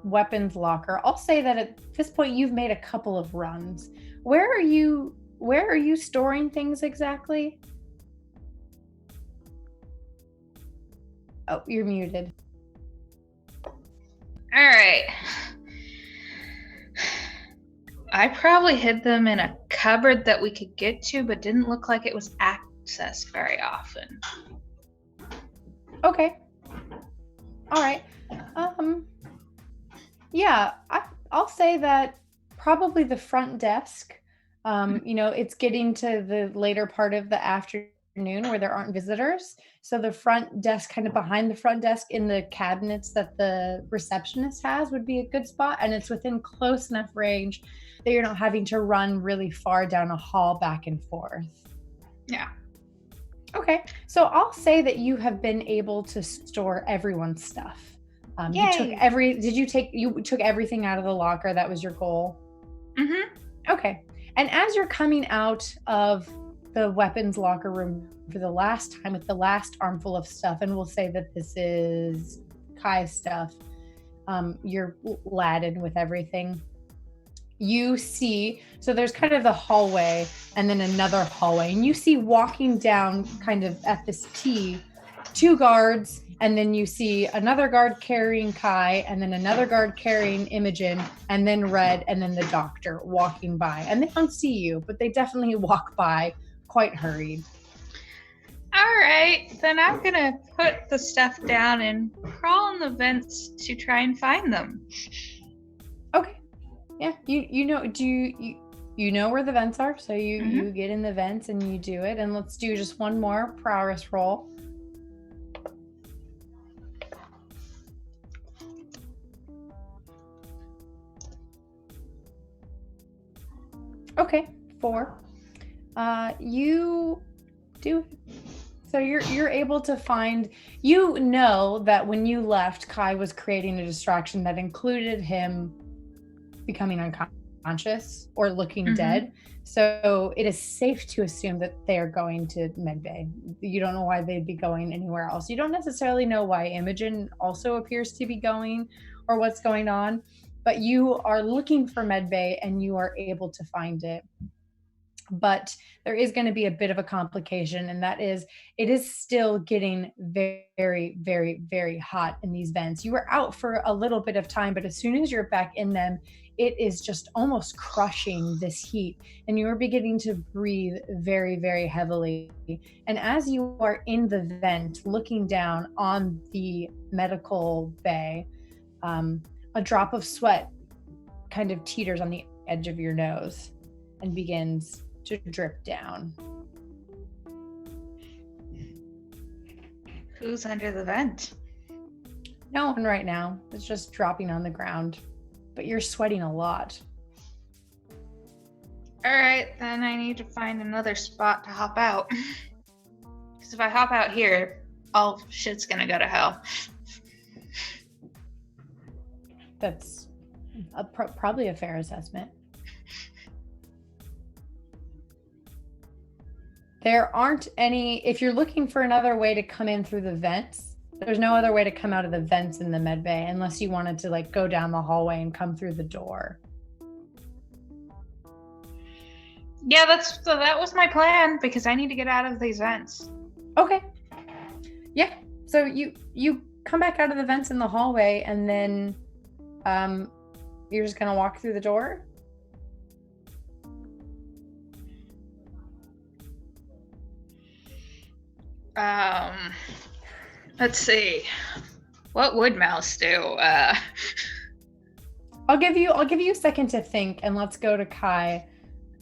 weapons locker, I'll say that at this point you've made a couple of runs. Where are you storing things exactly? Oh, you're muted. All right. I probably hid them in a cupboard that we could get to, but didn't look like it was accessed very often. Okay. All right. Yeah, I'll say that probably the front desk. It's getting to the later part of the afternoon where there aren't visitors. So the front desk, kind of behind the front desk in the cabinets that the receptionist has, would be a good spot. And it's within close enough range that you're not having to run really far down a hall back and forth. Yeah. Okay. So I'll say that you have been able to store everyone's stuff. You took everything out of the locker? That was your goal? Mm-hmm. Okay. And as you're coming out of the weapons locker room for the last time with the last armful of stuff, and we'll say that this is Kai's stuff, you're laden with everything. You see, so there's kind of the hallway and then another hallway, and you see walking down kind of at this T 2 guards, and then you see another guard carrying Kai, and then another guard carrying Imogen, and then Red, and then the doctor walking by. And they don't see you, but they definitely walk by quite hurried. All right, then I'm gonna put the stuff down and crawl in the vents to try and find them. Okay. Yeah, you know where the vents are, so you get in the vents and you do it. And let's do just one more prowess roll. Okay, 4. You do it. So you're able to find, that when you left, Kai was creating a distraction that included him becoming unconscious or looking dead. So it is safe to assume that they are going to medbay. You don't know why they'd be going anywhere else. You don't necessarily know why Imogen also appears to be going or what's going on, but you are looking for medbay and you are able to find it. But there is going to be a bit of a complication, and that is it is still getting very, very, very hot in these vents. You were out for a little bit of time, but as soon as you're back in them, it is just almost crushing this heat, and you are beginning to breathe very, very heavily. And as you are in the vent looking down on the medical bay, a drop of sweat kind of teeters on the edge of your nose and begins to drip down. Who's under the vent? No one right now. It's just dropping on the ground. But you're sweating a lot. All right, then I need to find another spot to hop out. Because if I hop out here, all shit's gonna go to hell. That's probably a fair assessment. There aren't any, if you're looking for another way to come in through the vents, there's no other way to come out of the vents in the med bay unless you wanted to like go down the hallway and come through the door. Yeah, that was my plan because I need to get out of these vents. Okay. Yeah. So you come back out of the vents in the hallway and then you're just gonna walk through the door? Let's see. What would Mouse do? I'll give you a second to think, and let's go to Kai,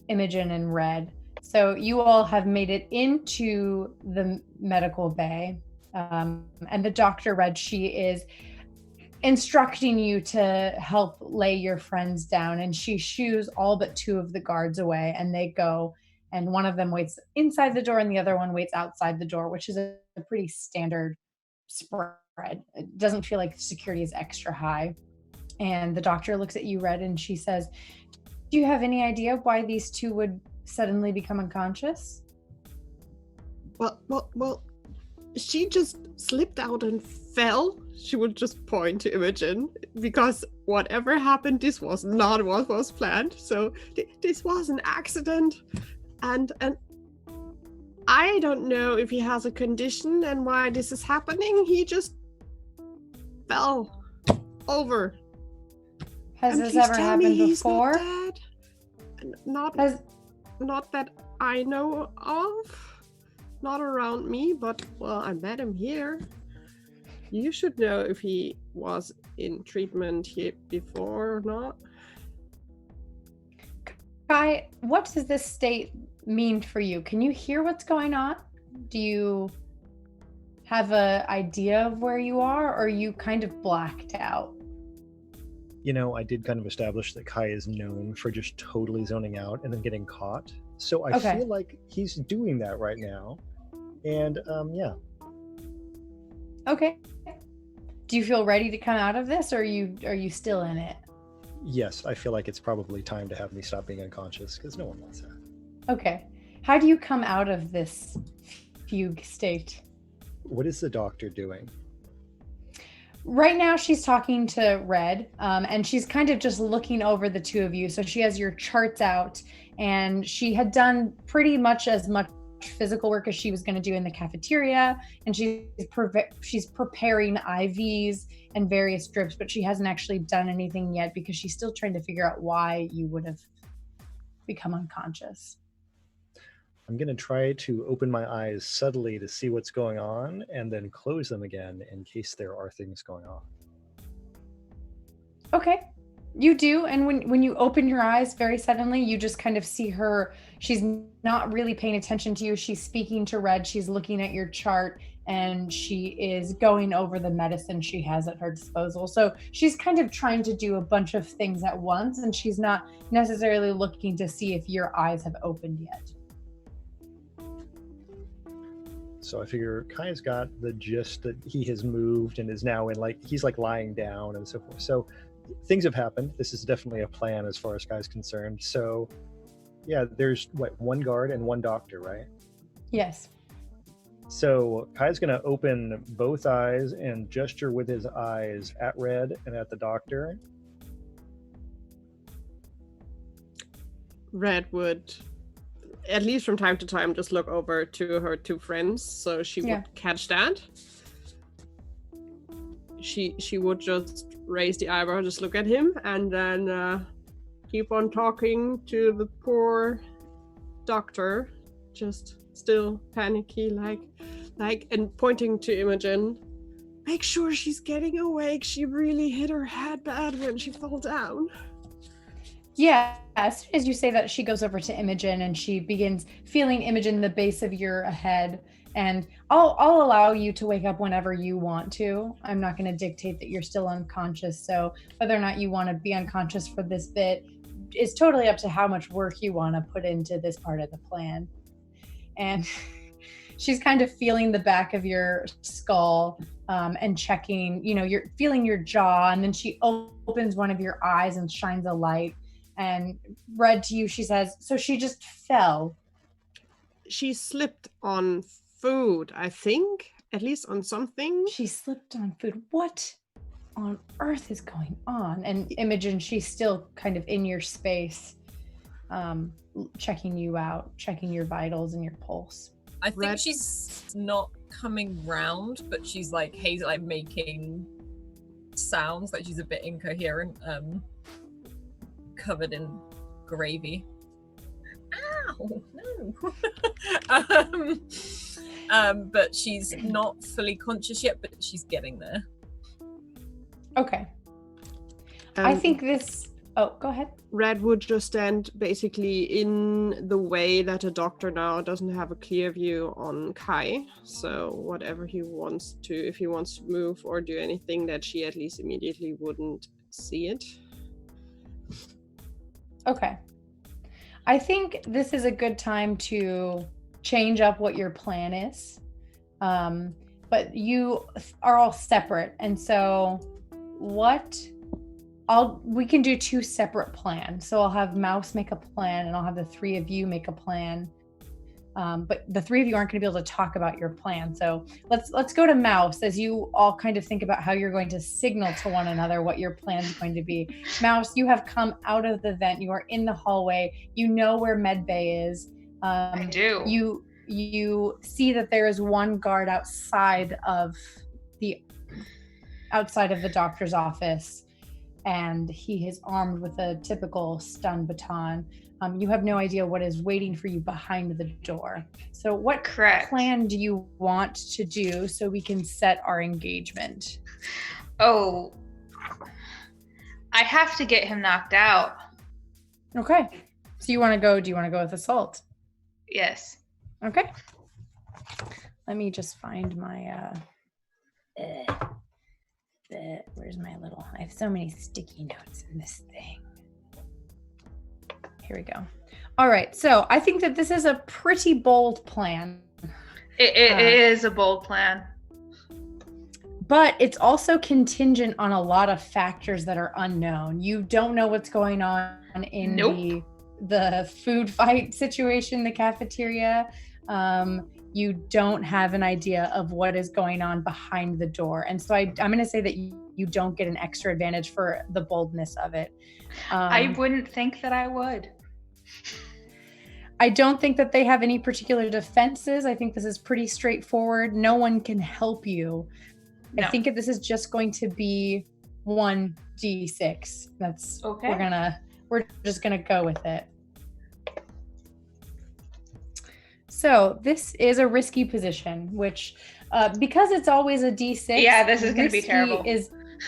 Imogen, and Red. So you all have made it into the medical bay, and the doctor, Red, she is instructing you to help lay your friends down, and she shoos all but 2 of the guards away, and they go, and one of them waits inside the door and the other one waits outside the door, which is a pretty standard spread. It doesn't feel like security is extra high. And the doctor looks at you, Red, and she says, do you have any idea why these 2 would suddenly become unconscious? Well, she just slipped out and fell. She would just point to Imogen because whatever happened, this was not what was planned. So this was an accident, and I don't know if he has a condition and why this is happening. He just fell over. Has this ever happened before? Not that I know of. Not around me, but well, I met him here. You should know if he was in treatment here before or not. Kai, what does this state mean for you? Can you hear what's going on? Do you have an idea of where you are, or are you kind of blacked out? I did kind of establish that Kai is known for just totally zoning out and then getting caught. So I feel like he's doing that right now. And yeah. Okay. Do you feel ready to come out of this, or are you still in it? Yes, I feel like it's probably time to have me stop being unconscious because no one wants that. Okay. How do you come out of this fugue state? What is the doctor doing? Right now she's talking to Red, and she's kind of just looking over the 2 of you. So she has your charts out, and she had done pretty much as much physical work as she was going to do in the cafeteria, and she's preparing IVs and various drips, but she hasn't actually done anything yet because she's still trying to figure out why you would have become unconscious. I'm going to try to open my eyes subtly to see what's going on and then close them again in case there are things going on. Okay. You do, and when you open your eyes very suddenly, you just kind of see her. She's not really paying attention to you. She's speaking to Red. She's looking at your chart, and she is going over the medicine she has at her disposal. So she's kind of trying to do a bunch of things at once, and she's not necessarily looking to see if your eyes have opened yet. So I figure Kai's got the gist that he has moved and is now in he's lying down and so forth. So things have happened. This is definitely a plan as far as Kai's concerned. So yeah, there's 1 guard and 1 doctor, right? Yes. So Kai's going to open both eyes and gesture with his eyes at Red and at the doctor. Red would, at least from time to time, just look over to her 2 friends, so she would catch that. She would just raise the eyebrow, just look at him, and then keep on talking to the poor doctor, just still panicky, like, and pointing to Imogen. Make sure she's getting awake. She really hit her head bad when she fell down. Yeah, as soon as you say that, she goes over to Imogen and she begins feeling Imogen the base of your head. And I'll allow you to wake up whenever you want to. I'm not going to dictate that you're still unconscious. So whether or not you want to be unconscious for this bit is totally up to how much work you want to put into this part of the plan. And she's kind of feeling the back of your skull and checking, you're feeling your jaw. And then she opens one of your eyes and shines a light. And Red, to you, she says, so she just fell. she slipped on food, I think, at least on something. She slipped on food. What on earth is going on? And Imogen, she's still kind of in your space, checking you out, checking your vitals and your pulse. I think she's not coming round, but she's like making sounds, like she's a bit incoherent, covered in gravy. Ow, no. But she's not fully conscious yet, but she's getting there. Okay. I think this... Oh, go ahead. Red would just stand basically in the way that a doctor now doesn't have a clear view on Kai. So whatever he wants to, if he wants to move or do anything, that she at least immediately wouldn't see it. Okay. I think this is a good time to change up what your plan is. But you are all separate. And so we can do 2 separate plans. So I'll have Mouse make a plan and I'll have the 3 of you make a plan. But the 3 of you aren't going to be able to talk about your plan. So let's go to Mouse as you all kind of think about how you're going to signal to one another what your plan is going to be. Mouse, you have come out of the vent. You are in the hallway. You know where med bay is. I do. You see that there is one guard outside of the doctor's office, and he is armed with a typical stun baton. You have no idea what is waiting for you behind the door. So what plan do you want to do so we can set our engagement? Oh, I have to get him knocked out. Okay. So do you want to go with assault? Yes. Okay. Let me just find my, where's my little, I have so many sticky notes in this thing. Here we go. All right. So I think that this is a pretty bold plan. It is a bold plan. But it's also contingent on a lot of factors that are unknown. You don't know what's going on in the food fight situation in the cafeteria. You don't have an idea of what is going on behind the door. And so I'm going to say that you don't get an extra advantage for the boldness of it. I wouldn't think that I would. I don't think that they have any particular defenses. I think this is pretty straightforward. No one can help you. No. I think that this is just going to be 1d6. That's okay. We're just gonna go with it. So this is a risky position, which because it's always a d6. Yeah, this is gonna be terrible.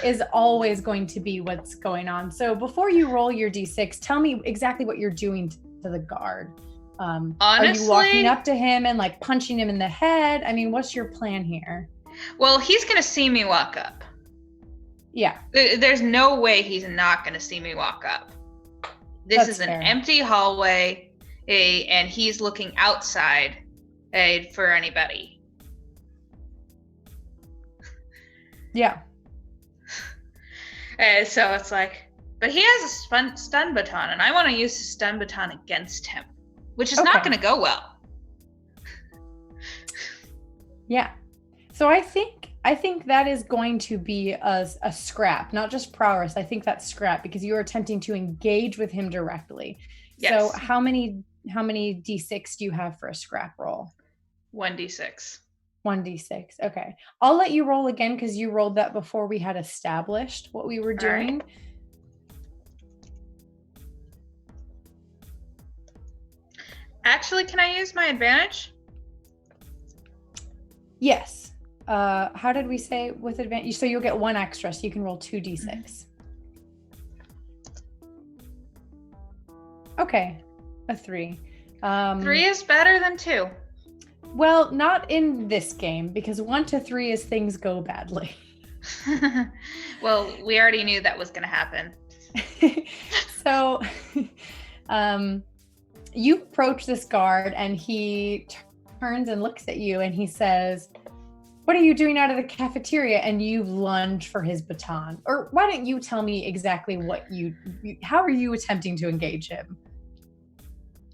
Is always going to be what's going on. So before you roll your d6, tell me exactly what you're doing to the guard. Honestly, are you walking up to him and like punching him in the head? I mean, what's your plan here? Well, he's gonna see me walk up. Yeah. There's no way he's not gonna see me walk up. This is an empty hallway, and he's looking outside for anybody. Yeah. So it's like, but he has a stun baton, and I want to use the stun baton against him, which is not going to go well. Yeah. So I think that is going to be a scrap, not just prowess. I think that's scrap because you are attempting to engage with him directly. Yes. So how many d6 do you have for a scrap roll? 1d6. 1d6. Okay. I'll let you roll again because you rolled that before we had established what we were doing. Right. Actually, can I use my advantage? Yes. How did we say with advantage? So you'll get 1 extra, so you can roll 2d6. Okay. A 3. 3 is better than 2. Well, not in this game, because 1 to 3 is things go badly. Well, we already knew that was going to happen. So, you approach this guard, and he turns and looks at you, and he says, "What are you doing out of the cafeteria?" And you lunge for his baton. Or why don't you tell me exactly what how are you attempting to engage him?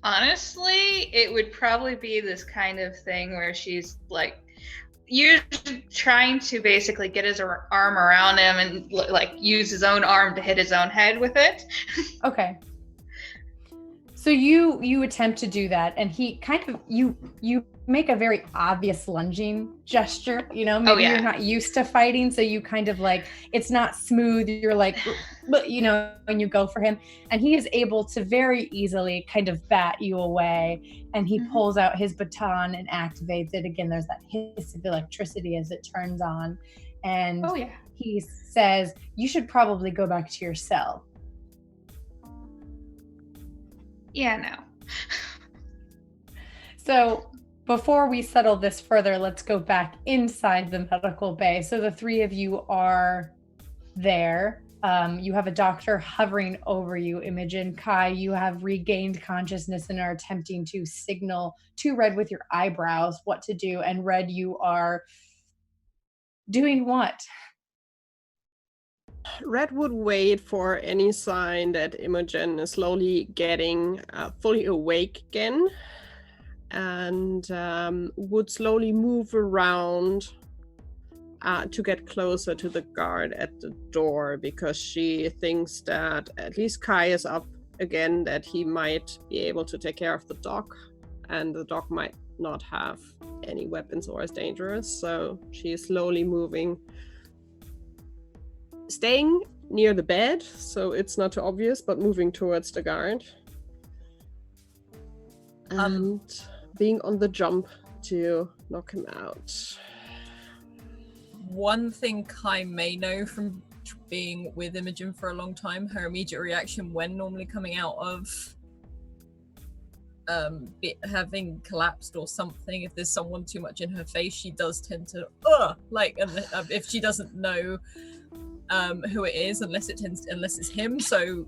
Honestly, it would probably be this kind of thing where she's like, you're trying to basically get his arm around him and like use his own arm to hit his own head with it. Okay. So you attempt to do that, and he kind of you make a very obvious lunging gesture. Maybe you're not used to fighting, so you kind of like, it's not smooth. You're like, but when you go for him, and he is able to very easily kind of bat you away, and he pulls out his baton and activates it again. There's that hiss of electricity as it turns on, and he says, "You should probably go back to your cell." Yeah, no. So before we settle this further, let's go back inside the medical bay. So the three of you are there. You have a doctor hovering over you. Imogen, Kai, you have regained consciousness and are attempting to signal to Red with your eyebrows what to do. And Red, you are doing what? Red would wait for any sign that Imogen is slowly getting fully awake again, and would slowly move around to get closer to the guard at the door, because she thinks that at least Kai is up again, that he might be able to take care of the dog, and the dog might not have any weapons or is dangerous. So she is slowly moving, staying near the bed, so it's not too obvious, but moving towards the guard. And being on the jump to knock him out. One thing Kai may know from being with Imogen for a long time, her immediate reaction when normally coming out of having collapsed or something, if there's someone too much in her face, she does tend to if she doesn't know who it is, unless it's him, so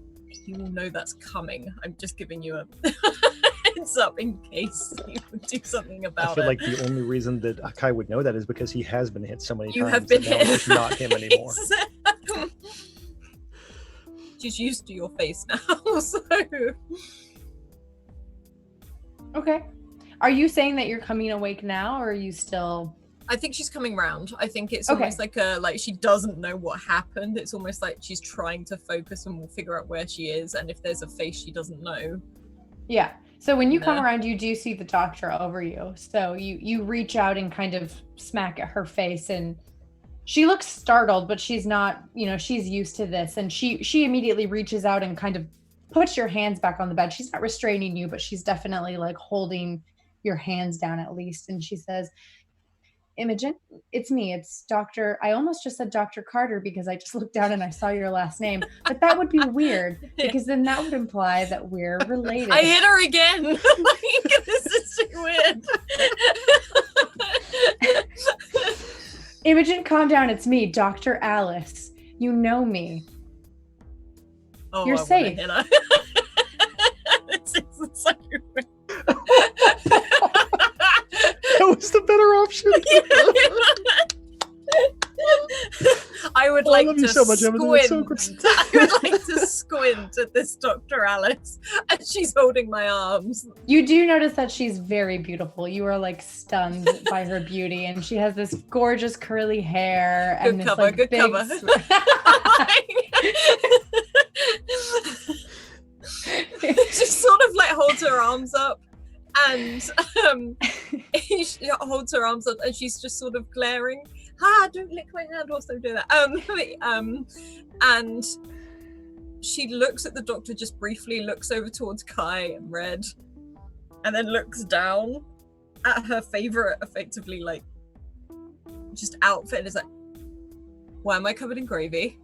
you will know that's coming. I'm just giving you a heads up in case you would do something about it. I feel like the only reason that Kai would know that is because he has been hit so many times. You have been hit. It's not him anymore. She's used to your face now, so. Okay. Are you saying that you're coming awake now, or are you still... I think she's coming round. I think it's almost like she doesn't know what happened. It's almost like she's trying to focus and will figure out where she is, and if there's a face she doesn't know. Yeah. So when you come around, you do see the doctor over you. So you reach out and kind of smack at her face, and she looks startled, but she's not, she's used to this, and she immediately reaches out and kind of puts your hands back on the bed. She's not restraining you, but she's definitely like holding your hands down at least, and she says, "Imogen, it's me. It's Dr. I almost just said Dr. Carter because I just looked down and I saw your last name. But that would be weird because then that would imply that we're related." I hit her again. This is too weird. "Imogen, calm down. It's me, Dr. Alice. You know me. Oh, You're safe." Hit her. This isn't so weird. That was the better option. I would like to so much, squint. I would like to squint at this Dr. Alice, and she's holding my arms. You do notice that she's very beautiful. You are like stunned by her beauty, and she has this gorgeous curly hair and Good this cover, like good big cover. She sort of like holds her arms up, and she holds her arms up, and she's just sort of glaring. Don't lick my hand whilst I'm doing that. And she looks at the doctor just briefly, looks over towards Kai and Red, and then looks down at her favorite, effectively like just outfit, and is like, "Why am I covered in gravy?"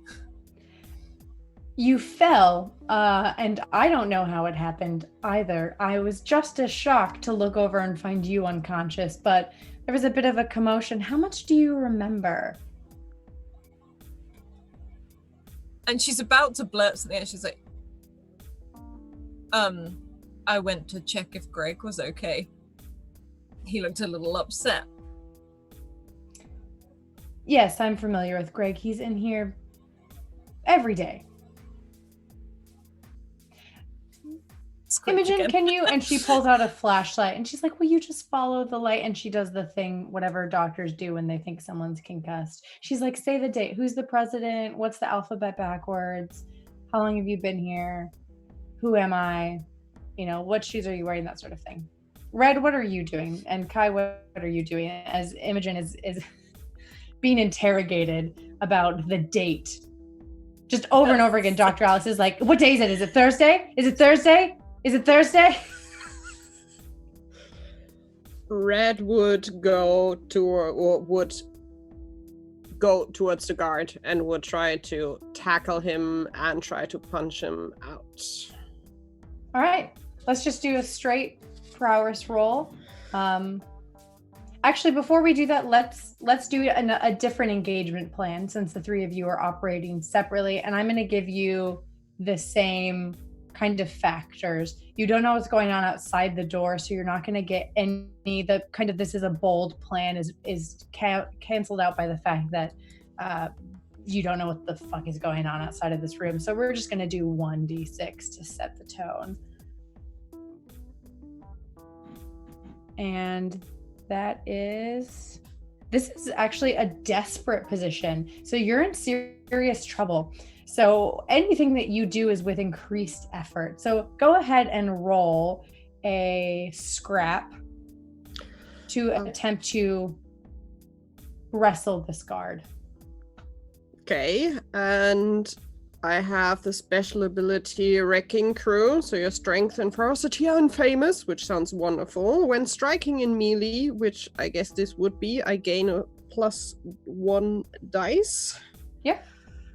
You fell, and I don't know how it happened either. I was just as shocked to look over and find you unconscious, but there was a bit of a commotion. How much do you remember? And she's about to blurt something, and she's like, I went to check if Greeeg was okay. He looked a little upset." Yes, I'm familiar with Greeeg. He's in here every day. It's clicked Imogen, again. can you? And she pulls out a flashlight and she's like, will you just follow the light? And she does the thing, whatever doctors do when they think someone's concussed. She's like, say the date. Who's the president? What's the alphabet backwards? How long have you been here? Who am I? You know, what shoes are you wearing? That sort of thing. Red, what are you doing? And Kai, what are you doing? As Imogen is being interrogated about the date. Just over and over again, Dr. Alice is like, what day is it? Is it Thursday? Is it Thursday? Is it Thursday? Red would go towards the guard and would try to tackle him and try to punch him out. All right, let's just do a straight prowess roll. Actually, before we do that, let's do a different engagement plan since the three of you are operating separately, and I'm going to give you the same kind of factors. You don't know what's going on outside the door, so you're not going to get any. The kind of this is a bold plan is canceled out by the fact that you don't know what the fuck is going on outside of this room. So we're just going to do 1d6 to set the tone, and this is actually a desperate position. So you're in serious trouble. So anything that you do is with increased effort. So go ahead and roll a scrap to attempt to wrestle this guard. Okay, and I have the special ability Wrecking Crew, so your strength and ferocity are infamous, which sounds wonderful. When striking in melee, which I guess this would be, I gain a +1 dice. Yep.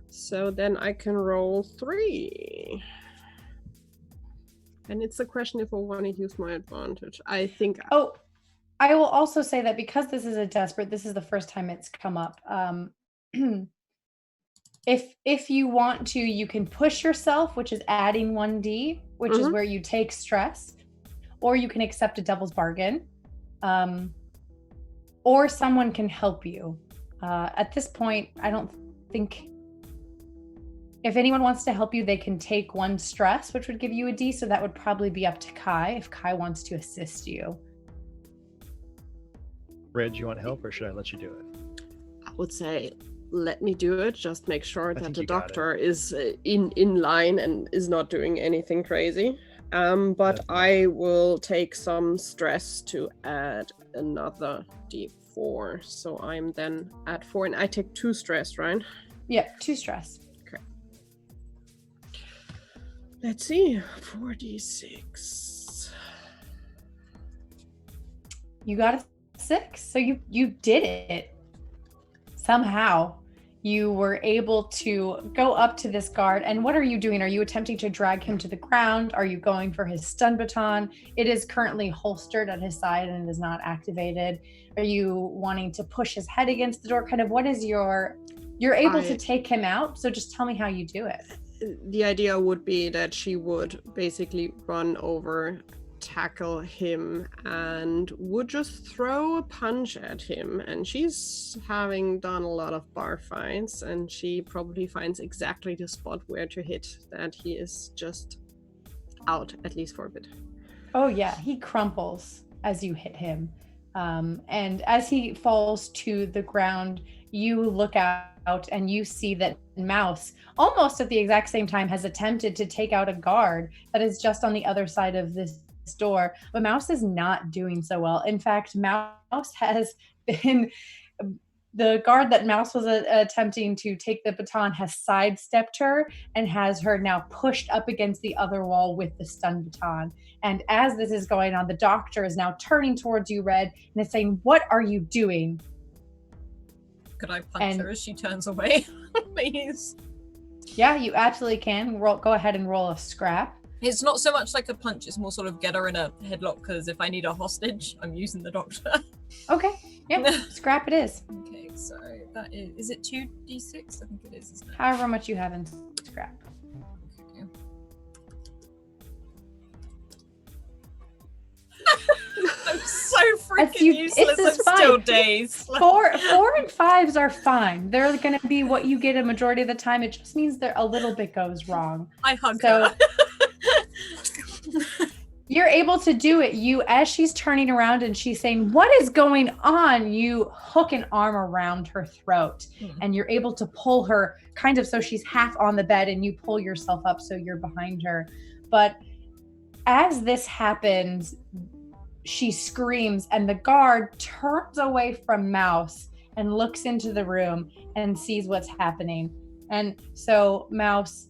So then I can roll 3. And it's a question if I want to use my advantage. I think... Oh, I will also say that because this is this is the first time it's come up. If you want to, you can push yourself, which is adding 1d, which is where you take stress, or you can accept a devil's bargain, or someone can help you. At this point, I don't think if anyone wants to help you, they can take 1 stress, which would give you a d. So that would probably be up to Kai if Kai wants to assist you. Red, do you want help or should I let you do it? I would say let me do it. Just make sure that the doctor is in line and is not doing anything crazy. But I will take some stress to add another d4. So I'm then at 4, and I take 2 stress, right? Yeah, 2 stress. Okay. Let's see, 4d6. You got a 6, so you did it. Somehow you were able to go up to this guard, and what are you doing? Are you attempting to drag him to the ground? Are you going for his stun baton? It is currently holstered at his side and is not activated. Are you wanting to push his head against the door? Kind of what is you're able to take him out, so just tell me how you do it. The idea would be that she would basically run over, tackle him, and would just throw a punch at him. And she's having done a lot of bar fights, and she probably finds exactly the spot where to hit, that he is just out, at least for a bit. Oh yeah, he crumples as you hit him. And as he falls to the ground, you look out and you see that Mouse, almost at the exact same time, has attempted to take out a guard that is just on the other side of this door, but Mouse is not doing so well. In fact, Mouse has been, the guard that Mouse was attempting to take the baton has sidestepped her and has her now pushed up against the other wall with the stun baton. And as this is going on, the doctor is now turning towards you, Red, and is saying, what are you doing? Could I punch her as she turns away? Please. Yeah, you absolutely can. Go ahead and roll a scrap. It's not so much like a punch, it's more sort of get her in a headlock, because if I need a hostage, I'm using the doctor. Okay, yep, scrap it is. Okay, so that is it 2d6? I think it is, isn't it? However much you have in scrap. Okay. I'm so freaking useless, I'm still dazed. 4 and 5s are fine. They're going to be what you get a majority of the time. It just means that a little bit goes wrong. I hug her. You're able to do it. You, as she's turning around and she's saying, "What is going on?" You hook an arm around her throat and you're able to pull her kind of so she's half on the bed and you pull yourself up so you're behind her. But as this happens, she screams and the guard turns away from Mouse and looks into the room and sees what's happening. And so, Mouse,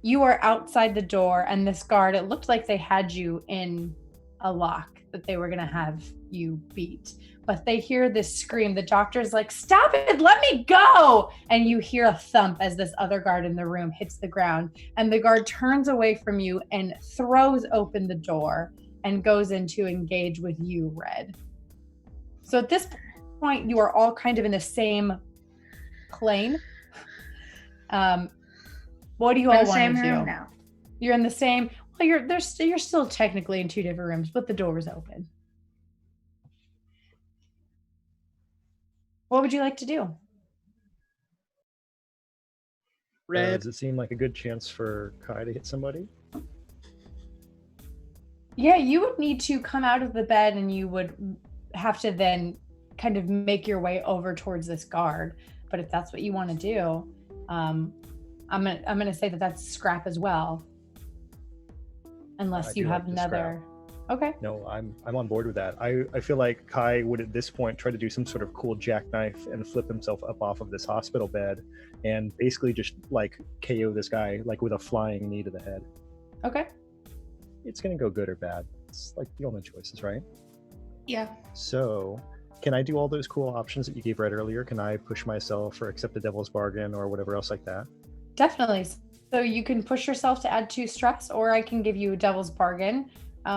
you are outside the door, and this guard, it looked like they had you in a lock, that they were going to have you beat. But they hear this scream. The doctor's like, "Stop it, let me go!" And you hear a thump as this other guard in the room hits the ground. And the guard turns away from you and throws open the door and goes in to engage with you, Red. So at this point, you are all kind of in the same plane. What do you all want to do? Now. You're in the same. Well, you're still technically in two different rooms, but the door is open. What would you like to do? Red. Does it seem like a good chance for Kai to hit somebody? Yeah, you would need to come out of the bed, and you would have to then kind of make your way over towards this guard. But if that's what you want to do, I'm gonna say that that's scrap as well, unless you have another. Okay. No, I'm on board with that. I feel like Kai would at this point try to do some sort of cool jackknife and flip himself up off of this hospital bed and basically just like KO this guy like with a flying knee to the head. Okay. It's gonna go good or bad. It's like the only choices, right? Yeah. So can I do all those cool options that you gave Red earlier? Can I push myself or accept the devil's bargain or whatever else like that? Definitely. So you can push yourself to add 2 stress, or I can give you a devil's bargain,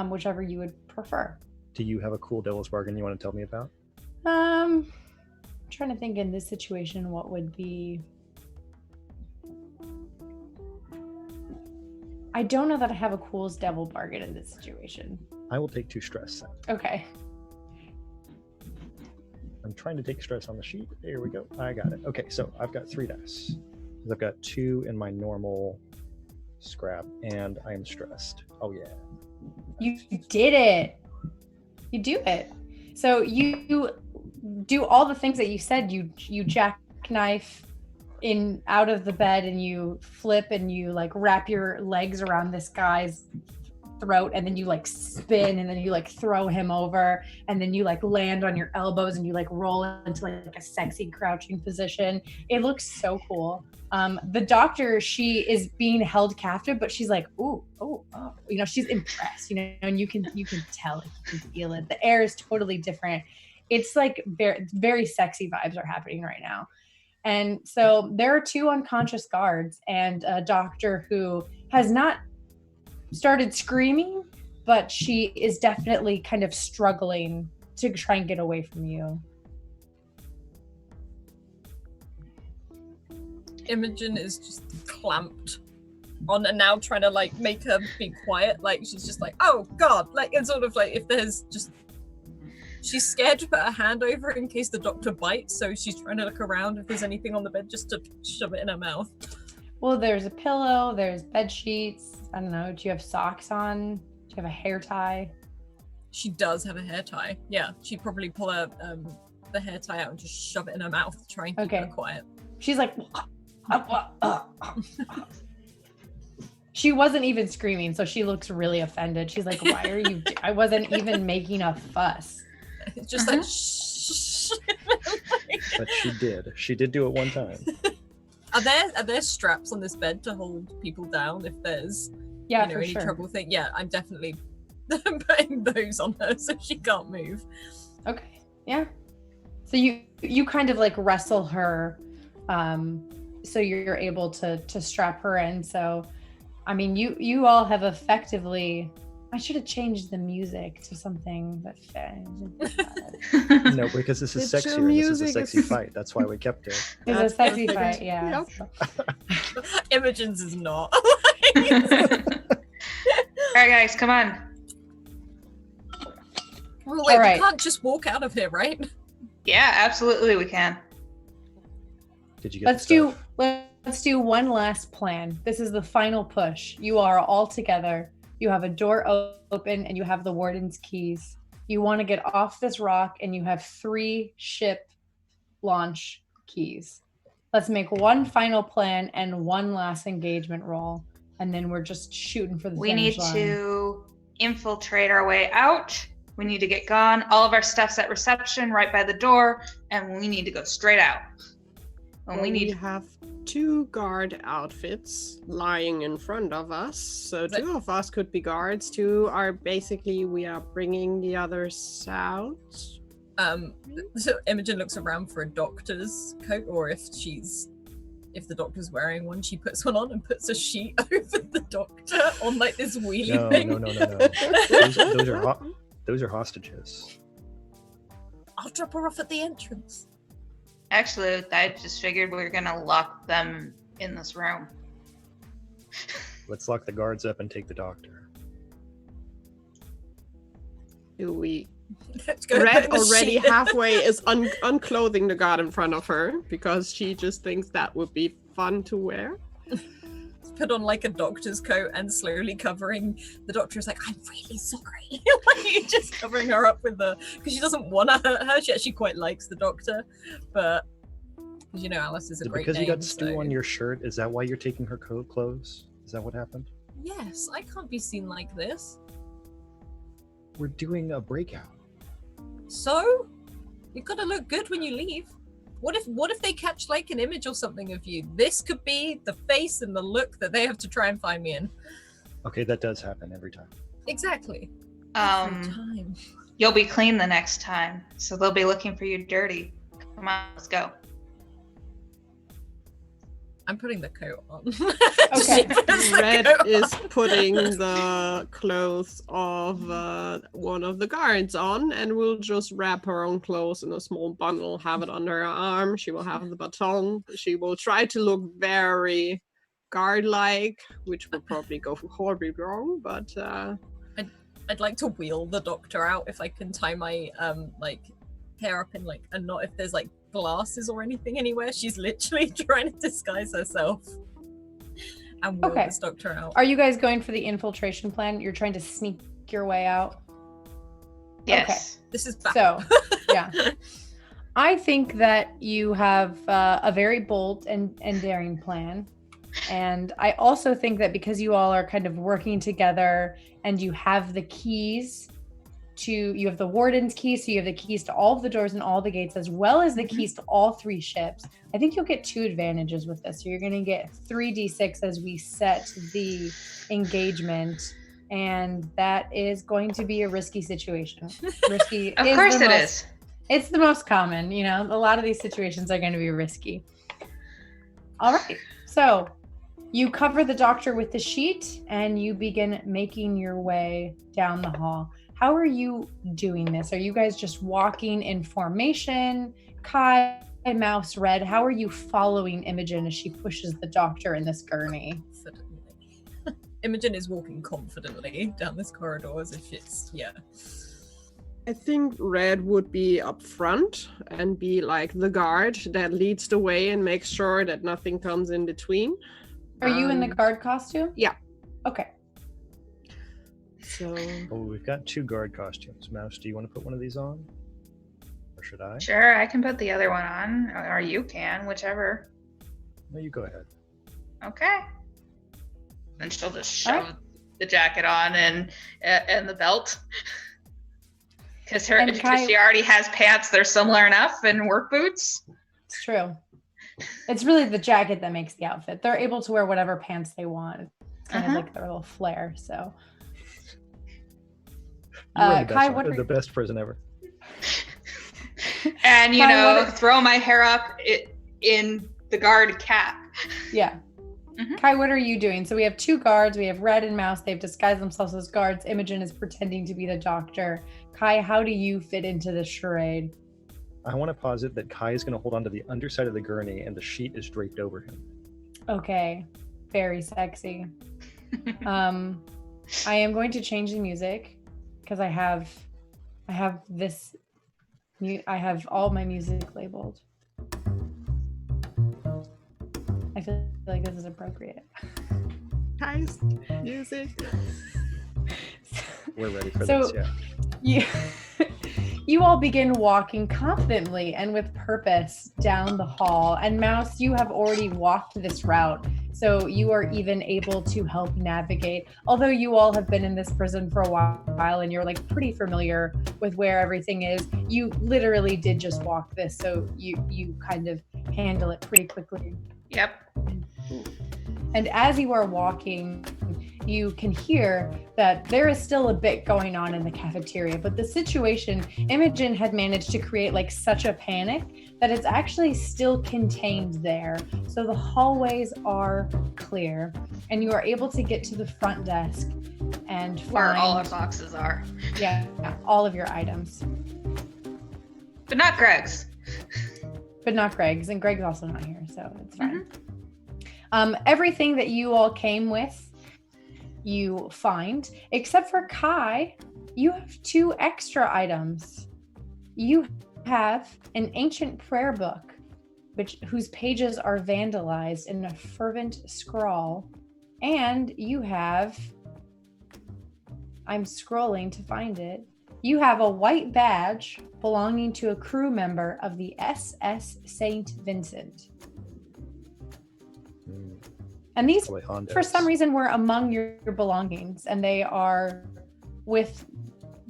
whichever you would prefer. Do you have a cool devil's bargain you want to tell me about? I'm trying to think in this situation what would be. I don't know that I have a coolest devil bargain in this situation. I will take 2 stress then. Okay. I'm trying to take stress on the sheet. There we go. I got it. Okay, so I've got 3 dice. I've got 2 in my normal scrap, and I am stressed. Oh yeah. You did it. You do it. So you do all the things that you said. You jackknife in out of the bed, and you flip, and you like wrap your legs around this guy's throat, and then you like spin, and then you like throw him over, and then you like land on your elbows, and you like roll into like a sexy crouching position. It looks so cool. The doctor, she is being held captive, but she's like, ooh, oh, you know, she's impressed, you know, and you can tell it, you can feel it. The air is totally different. It's like very, very sexy vibes are happening right now. And so there are 2 unconscious guards and a doctor who has not started screaming, but she is definitely kind of struggling to try and get away from you. Imogen is just clamped on and now trying to like make her be quiet. Like she's just like, oh god, like it's sort of like if there's just she's scared to put her hand over in case the doctor bites, so she's trying to look around if there's anything on the bed just to shove it in her mouth. Well, there's a pillow, there's bed sheets. I don't know, do you have socks on? Do you have a hair tie? She does have a hair tie. Yeah, she'd probably pull her the hair tie out and just shove it in her mouth to try and keep her quiet. She's like she wasn't even screaming, so she looks really offended. She's like, why are you I wasn't even making a fuss. It's just like shh. But she did do it one time. Are there straps on this bed to hold people down if there's any trouble thing? Yeah, I'm definitely putting those on her so she can't move. Okay. Yeah. So you kind of like wrestle her, so you're able to strap her in. So, I mean, you all have effectively. I should have changed the music to something that fit. No, because this is sexier. This is a sexy fight. That's why we kept it. It's a sexy fight, yeah. Yep. Imogen's is not. All right, guys, come on. Well, wait, we can't just walk out of here, right? Yeah, absolutely, we can. Did you get Let's do one last plan. This is the final push. You are all together. You have a door open and you have the warden's keys. You want to get off this rock and you have 3 ship launch keys. Let's make one final plan and one last engagement roll, and then we're just shooting for the finish line. We need to infiltrate our way out. We need to get gone. All of our stuff's at reception right by the door, and we need to go straight out. And we have 2 guard outfits lying in front of us. So 2 of us could be guards. 2 are basically, we are bringing the others out. So Imogen looks around for a doctor's coat, or if the doctor's wearing one, she puts one on and puts a sheet over the doctor on like this wheelie thing. No. Those are hostages. I'll drop her off at the entrance. Actually, I just figured we were gonna lock them in this room. Let's lock the guards up and take the doctor. Do we? Red Red already halfway is unclothing the guard in front of her because she just thinks that would be fun to wear. Put on like a doctor's coat and slowly covering the doctor is like, I'm really sorry. Like just covering her up with because she doesn't want to hurt her. She actually quite likes the doctor, but you know Alice is a great because name, you got stew on your shirt. Is that why you're taking her clothes? Is that what happened? Yes, I can't be seen like this. We're doing a breakout. So you've got to look good when you leave. What if they catch like an image or something of you? This could be the face and the look that they have to try and find me in. Okay, that does happen every time. Exactly. Every time. You'll be clean the next time, so they'll be looking for you dirty. Come on, let's go. I'm putting the coat on. Okay. Red is putting the clothes of one of the guards on, and will just wrap her own clothes in a small bundle, have it under her arm. She will have the baton. She will try to look very guard-like, which will probably go horribly wrong, but... I'd like to wheel the doctor out if I can tie my hair up in like a knot, if there's like glasses or anything anywhere. She's literally trying to disguise herself and wheel this doctor out. Are you guys going for the infiltration plan? You're trying to sneak your way out? Yes. Okay. This is bad. So, yeah. I think that you have a very bold and daring plan. And I also think that because you all are kind of working together and you have the keys you have the warden's keys, so you have the keys to all of the doors and all the gates, as well as the keys to all 3 ships. I think you'll get 2 advantages with this. So you're going to get 3d6 as we set the engagement, and that is going to be a risky situation. Risky. Of course it is. It's the most common, you know, a lot of these situations are going to be risky. All right. So you cover the doctor with the sheet and you begin making your way down the hall. How are you doing this? Are you guys just walking in formation? Kai, Mouse, Red, how are you following Imogen as she pushes the doctor in this gurney? Imogen is walking confidently down this corridor as if it's, I think Red would be up front and be like the guard that leads the way and makes sure that nothing comes in between. Are you in the guard costume? Yeah. Okay. So... Oh, we've got 2 guard costumes. Mouse, do you want to put one of these on? Or should I? Sure, I can put the other one on, or you can, whichever. No, you go ahead. Okay. Then she'll just shove the jacket on and the belt. Because she already has pants that are similar enough and work boots. It's true. It's really the jacket that makes the outfit. They're able to wear whatever pants they want. It's kind of like their little flair, so... Kai, the best person ever. And Kai, throw my hair up in the guard cap. Yeah. Mm-hmm. Kai, what are you doing? So we have 2 guards. We have Red and Mouse. They've disguised themselves as guards. Imogen is pretending to be the doctor. Kai, how do you fit into the charade? I want to posit that Kai is going to hold on to the underside of the gurney and the sheet is draped over him. Okay. Very sexy. I am going to change the music. Because I have this, I have all my music labeled. I feel like this is appropriate. Nice music. We're ready for So- this, yeah. You all begin walking confidently and with purpose down the hall. And Mouse, you have already walked this route, so you are even able to help navigate. Although you all have been in this prison for a while and you're like pretty familiar with where everything is, you literally did just walk this, so you kind of handle it pretty quickly. Yep. And as you are walking, you can hear that there is still a bit going on in the cafeteria, but the situation, Imogen had managed to create like such a panic that it's actually still contained there. So the hallways are clear and you are able to get to the front desk and find Where all our boxes are. yeah, all of your items. But not Greg's. But not Greg's, and Greg's also not here, so it's fine. Everything that you all came with, you find, except for Kai. You have 2 extra items. You have an ancient prayer book, whose pages are vandalized in a fervent scrawl, and you have, I'm scrolling to find it, you have a white badge belonging to a crew member of the SS Saint Vincent. And these, for some reason, were among your belongings, and they are with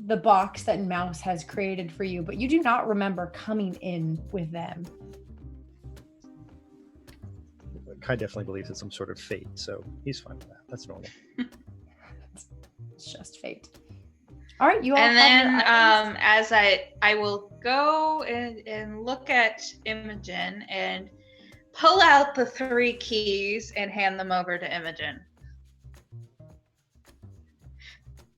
the box that Mouse has created for you, but you do not remember coming in with them. Kai definitely believes it's some sort of fate, so he's fine with that. That's normal. It's just fate. All right, you all And have then your items. as I will go and look at Imogen and pull out the 3 keys and hand them over to Imogen.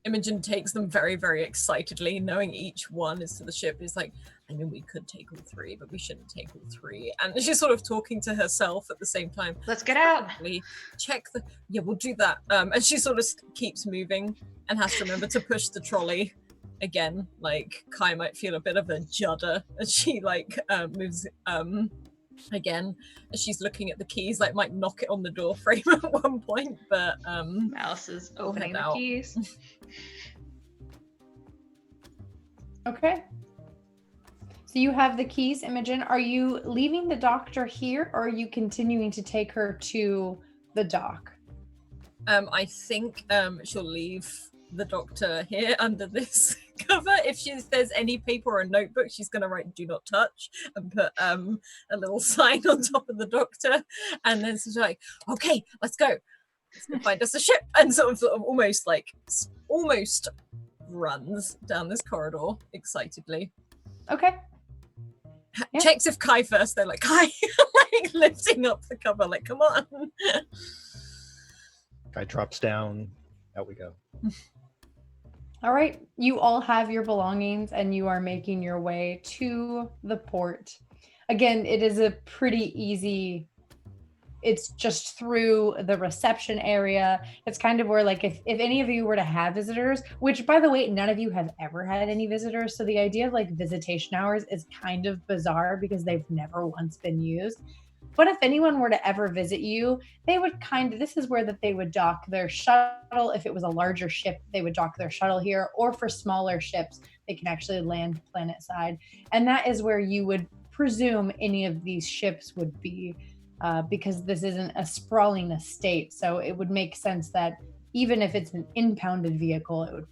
Imogen takes them very, very excitedly, knowing each one is to the ship. Is like, I mean, we could take all 3, but we shouldn't take all 3. And she's sort of talking to herself at the same time. Let's get out. Check the. Yeah, we'll do that. And she sort of keeps moving and has to remember to push the trolley again. Like Kai might feel a bit of a judder as she like moves again as she's looking at the keys. Like might knock it on the door frame at one point, but Mouse is opening the keys. Okay. So you have the keys, Imogen. Are you leaving the doctor here, or are you continuing to take her to the dock? I think she'll leave the doctor here under this cover. If there's any paper or a notebook, she's going to write "Do not touch" and put a little sign on top of the doctor, and then she's like, "Okay, let's go find us a ship," and sort of almost runs down this corridor excitedly. Okay. Yeah. Checks if Kai first. They're like, Kai, like lifting up the cover, like, come on. Kai drops down. Out we go. All right. You all have your belongings and you are making your way to the port. Again, it is a pretty easy, it's just through the reception area. It's kind of where like if any of you were to have visitors, which by the way, none of you have ever had any visitors. So the idea of like visitation hours is kind of bizarre because they've never once been used. But if anyone were to ever visit you, they would this is where that they would dock their shuttle. If it was a larger ship, they would dock their shuttle here, or for smaller ships, they can actually land planet side. And that is where you would presume any of these ships would be, because this isn't a sprawling estate. So it would make sense that even if it's an impounded vehicle, it would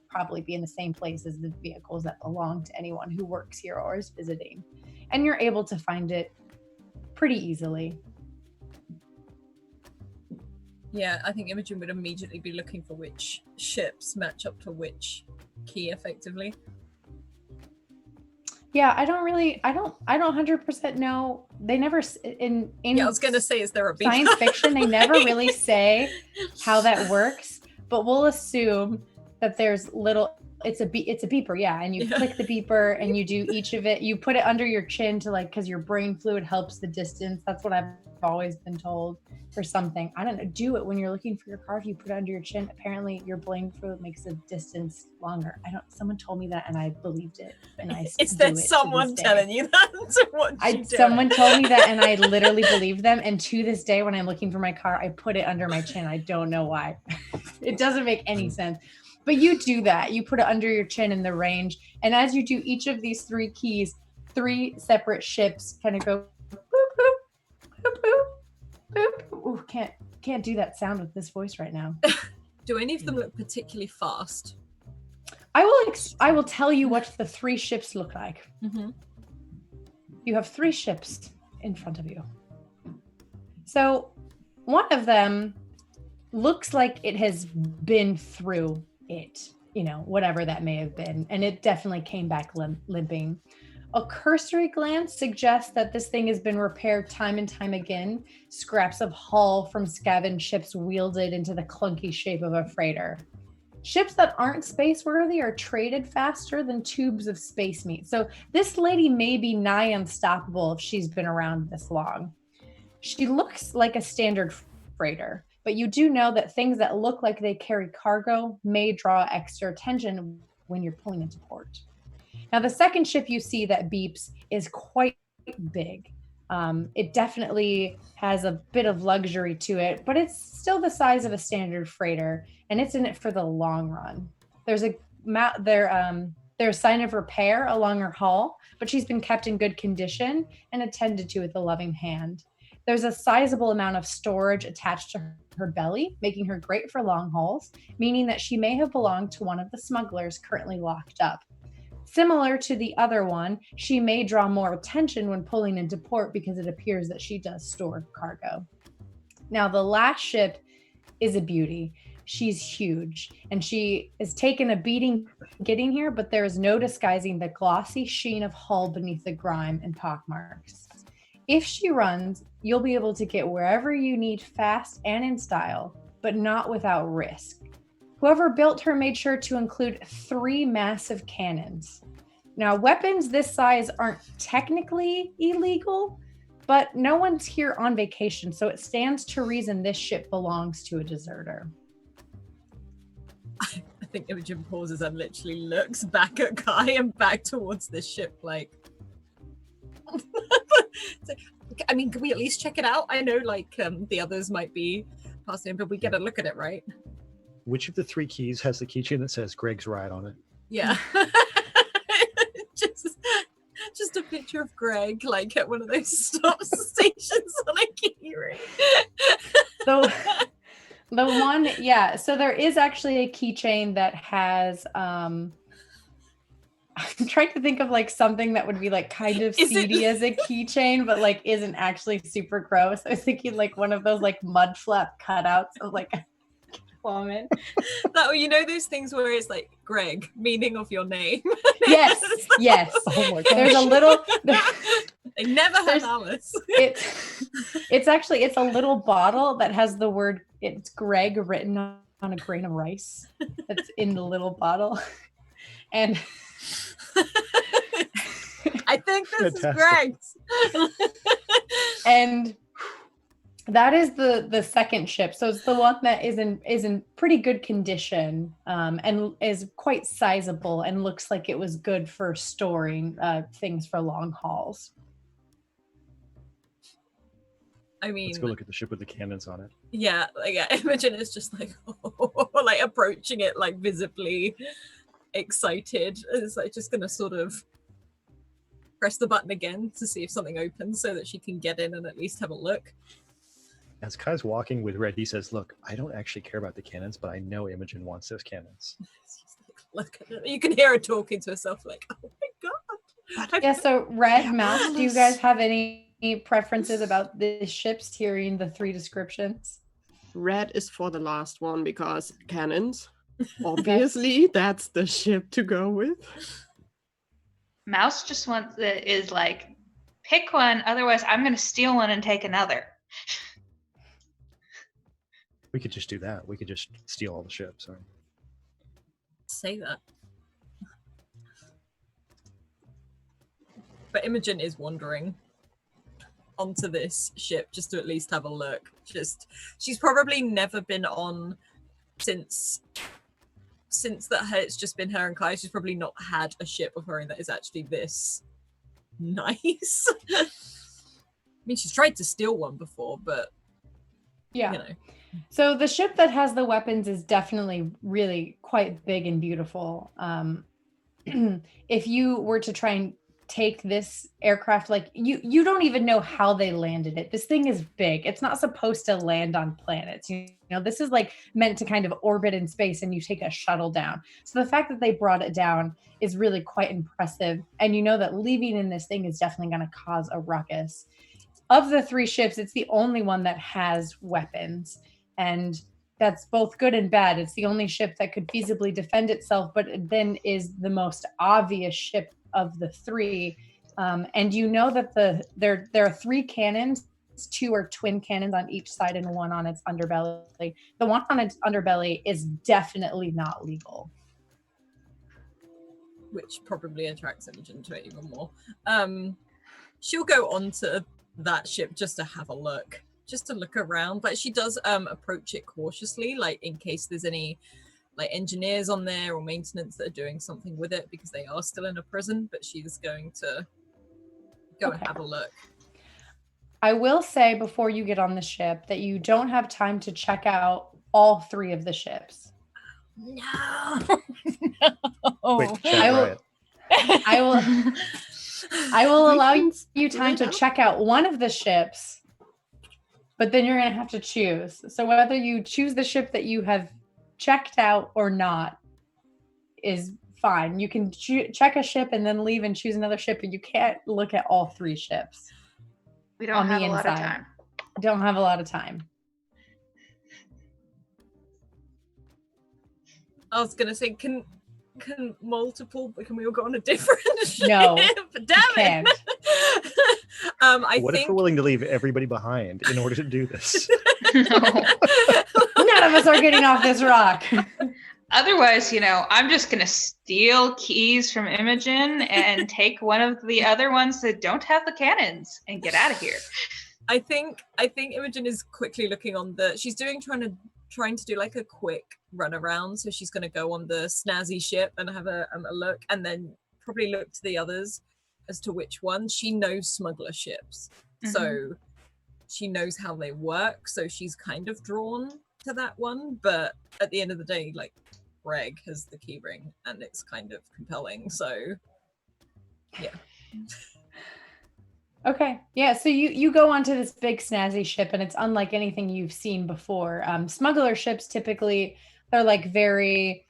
probably be in the same place as the vehicles that belong to anyone who works here or is visiting. And you're able to find it pretty easily. Yeah, I think Imogen would immediately be looking for which ships match up to which key effectively. Yeah, I don't 100% know. They never in Yeah, I was gonna say, is there a science fiction? They never really say how that works, but we'll assume that there's little. It's a beeper, yeah, and you click the beeper and you do each of it. You put it under your chin to like, because your brain fluid helps the distance. That's what I've always been told for something. I don't know. Do it when you're looking for your car. If you put it under your chin, apparently your brain fluid makes the distance longer. Someone told me that and I believed it. And is there someone telling you that? Someone told me that and I literally believed them. And to this day, when I'm looking for my car, I put it under my chin. I don't know why. It doesn't make any sense. But you do that. You put it under your chin in the range. And as you do each of these 3 keys, 3 separate ships kind of go boop, boop, boop, boop, boop. Ooh, can't do that sound with this voice right now. Do any of them look particularly fast? I will tell you what the 3 ships look like. Mm-hmm. You have 3 ships in front of you. So one of them looks like it has been through it, whatever that may have been. And it definitely came back limping. A cursory glance suggests that this thing has been repaired time and time again. Scraps of hull from scavenged ships wielded into the clunky shape of a freighter. Ships that aren't space-worthy are traded faster than tubes of space meat. So this lady may be nigh unstoppable if she's been around this long. She looks like a standard freighter, but you do know that things that look like they carry cargo may draw extra attention when you're pulling into port. Now, the second ship you see that beeps is quite big. It definitely has a bit of luxury to it, but it's still the size of a standard freighter, and it's in it for the long run. There's a sign of repair along her hull, but she's been kept in good condition and attended to with a loving hand. There's a sizable amount of storage attached to her belly, making her great for long hauls, meaning that she may have belonged to one of the smugglers currently locked up. Similar to the other one, she may draw more attention when pulling into port because it appears that she does store cargo. Now, the last ship is a beauty. She's huge, and she is taken a beating getting here, but there is no disguising the glossy sheen of hull beneath the grime and pockmarks. If she runs, you'll be able to get wherever you need fast and in style, but not without risk. Whoever built her made sure to include 3 massive cannons. Now, weapons this size aren't technically illegal, but no one's here on vacation, so it stands to reason this ship belongs to a deserter. I think Imogen pauses and literally looks back at Kai and back towards this ship, like... I mean, can we at least check it out? I know, the others might be passing, but we get a look at it, right? Which of the 3 keys has the keychain that says Greeg's ride on it? Yeah. just a picture of Greeg, at one of those stop stations on a key ring. So the one, yeah. So there is actually a keychain that has. I'm trying to think of something that would be kind of seedy as a keychain, but isn't actually super gross. I was thinking one of those mud flap cutouts of a woman. Those things where it's Greeg, meaning of your name. Yes. Oh my gosh. There's a little. They never have Alice. It's a little bottle that has the word it's Greeg written on a grain of rice. That's in the little bottle, and. I think this Fantastic. is Greeg's. And that is the second ship. So it's the one that is in pretty good condition, and is quite sizable and looks like it was good for storing things for long hauls. I mean, let's go look at the ship with the cannons on it. Yeah, Imogen is just approaching it visibly excited. It's just gonna sort of press the button again to see if something opens so that she can get in and at least have a look. As Kai's walking with Red, he says, "Look, I don't actually care about the cannons, but I know Imogen wants those cannons." Look at it. You can hear her talking to herself oh my god. Yeah, so Red, Mouse, do you guys have any preferences about the ships hearing the 3 descriptions? Red is for the last one because cannons. Obviously, that's the ship to go with. Mouse just pick one, otherwise I'm going to steal one and take another. We could just do that. We could just steal all the ships. Right? Say that. But Imogen is wandering onto this ship just to at least have a look. She's probably never been on since that it's just been her and Kai. She's probably not had a ship of her own that is actually this nice. I mean, she's tried to steal one before, but yeah. So the ship that has the weapons is definitely really quite big and beautiful. If you were to try and take this aircraft, like you don't even know how they landed it. This thing is big. It's not supposed to land on planets. You know, this is like meant to kind of orbit in space and you take a shuttle down. So the fact that they brought it down is really quite impressive. And you know that leaving in this thing is definitely going to cause a ruckus. Of the 3 ships, it's the only one that has weapons. And that's both good and bad. It's the only ship that could feasibly defend itself, but then is the most obvious ship of the 3. And you know that there are 3 cannons. 2 are twin cannons on each side and 1 on its underbelly. The one on its underbelly is definitely not legal. Which probably attracts Imogen to it even more. She'll go onto that ship just to have a look. Just to look around, but she does approach it cautiously, like in case there's any like engineers on there or maintenance that are doing something with it, because they are still in a prison, but she's going to go and have a look. I will say before you get on the ship that you don't have time to check out all 3 of the ships. No. Wait, chat I will allow you time to check out one of the ships, but then you're going to have to choose. So whether you choose the ship that you have checked out or not is fine. You can check a ship and then leave and choose another ship, and you can't look at all 3 ships. We don't have a lot of time. Don't have a lot of time. I was going to say, can we all go on a different ship? No. Damn it. What if we're willing to leave everybody behind in order to do this? None of us are getting off this rock. Otherwise, I'm just going to steal keys from Imogen and take one of the other ones that don't have the cannons and get out of here. I think Imogen is quickly looking on she's trying to do like a quick run around. So she's going to go on the snazzy ship and have a look, and then probably look to the others as to which one. She knows smuggler ships, so she knows how they work, so she's kind of drawn to that one. But at the end of the day, like, Greeeg has the key ring and it's kind of compelling, so yeah. Okay, yeah, so you go onto this big snazzy ship and it's unlike anything you've seen before. Smuggler ships typically, they're like very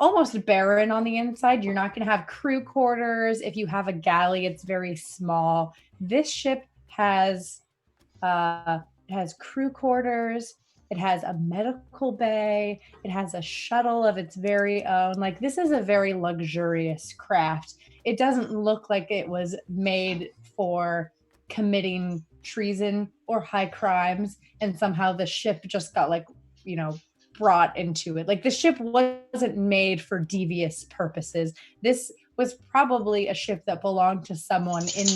almost barren on the inside. You're not going to have crew quarters. If you have a galley, it's very small. This ship has crew quarters. It has a medical bay. It has a shuttle of its very own. Like, this is a very luxurious craft. It doesn't look like it was made for committing treason or high crimes, and somehow the ship just got brought into it. Like, the ship wasn't made for devious purposes. This was probably a ship that belonged to someone in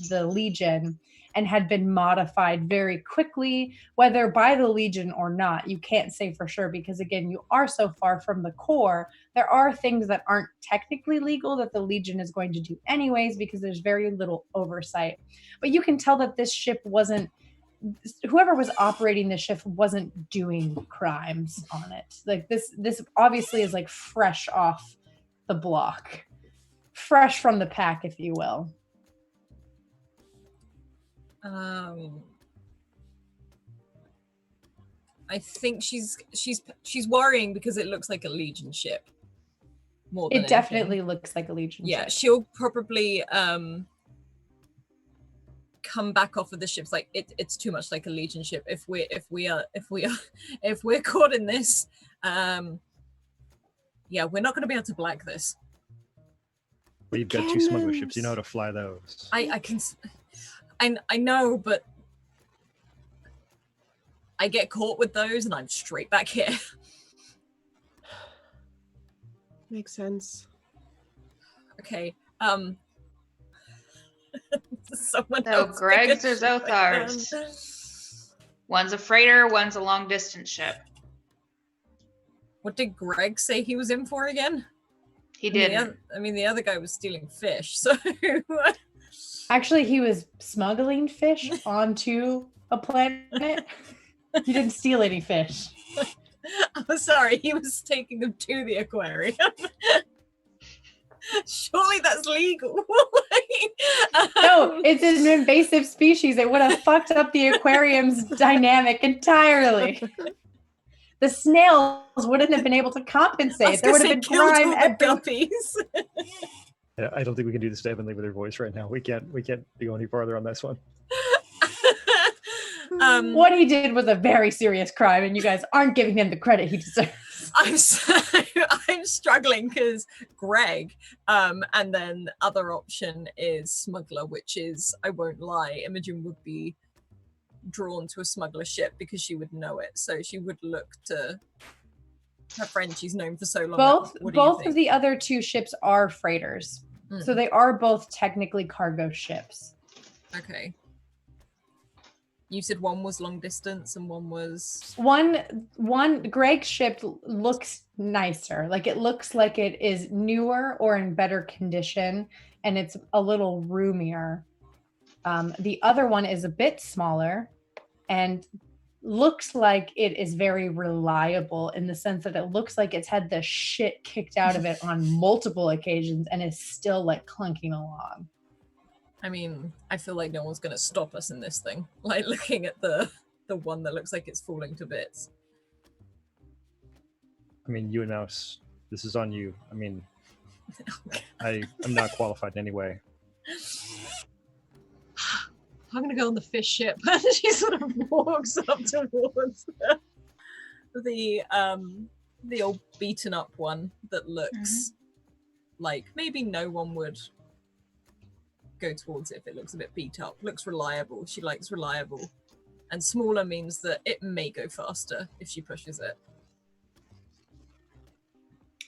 the Legion and had been modified very quickly, whether by the Legion or not. You can't say for sure, because again, you are so far from the core. There are things that aren't technically legal that the Legion is going to do anyways, because there's very little oversight. But you can tell that this ship whoever was operating the ship wasn't doing crimes on it. Like, this obviously is like fresh off the block, fresh from the pack, if you will. I think she's worrying because it looks like a Legion ship. More than it definitely looks like a Legion ship. Yeah, she'll probably come back off of the ships like it's too much like a Legion ship. If we're caught in this, we're not going to be able to black this. Well, you've got 2 smuggler ships. You know how to fly those. I know, but I get caught with those and I'm straight back here. Makes sense. Okay. Someone So else Greeeg's or Zothar's? One's a freighter, one's a long distance ship. What did Greeeg say he was in for again? He did. The other guy was stealing fish, so actually he was smuggling fish onto a planet. You didn't steal any fish. I'm sorry, he was taking them to the aquarium. Surely that's legal. No, it's an invasive species. It would have fucked up the aquarium's dynamic entirely. The snails wouldn't have been able to compensate. There would have been crime the guppies. Yeah, I don't think we can do this to Heavenly with her voice right now. We can't go any farther on this one. What he did was a very serious crime, and you guys aren't giving him the credit he deserves. I'm struggling because Greeeg, and then other option is smuggler, which is, I won't lie, Imogen would be drawn to a smuggler ship because she would know it, so she would look to her friend she's known for so long. Both of the other two ships are freighters, so they are both technically cargo ships. Okay. You said one was long distance and one was... One Greeg's ship looks nicer. Like it looks like it is newer or in better condition, and it's a little roomier. The other one is a bit smaller and looks like it is very reliable in the sense that it looks like it's had the shit kicked out of it on multiple occasions and is still like clunking along. I mean, I feel like no one's going to stop us in this thing. Like looking at the one that looks like it's falling to bits. I mean, you and Mouse, this is on you. I mean, I'm not qualified in any way. I'm going to go on the fish ship. And she sort of walks up towards the old beaten up one that looks like maybe no one would go towards it if it looks a bit beat up. Looks reliable. She likes reliable. And smaller means that it may go faster if she pushes it.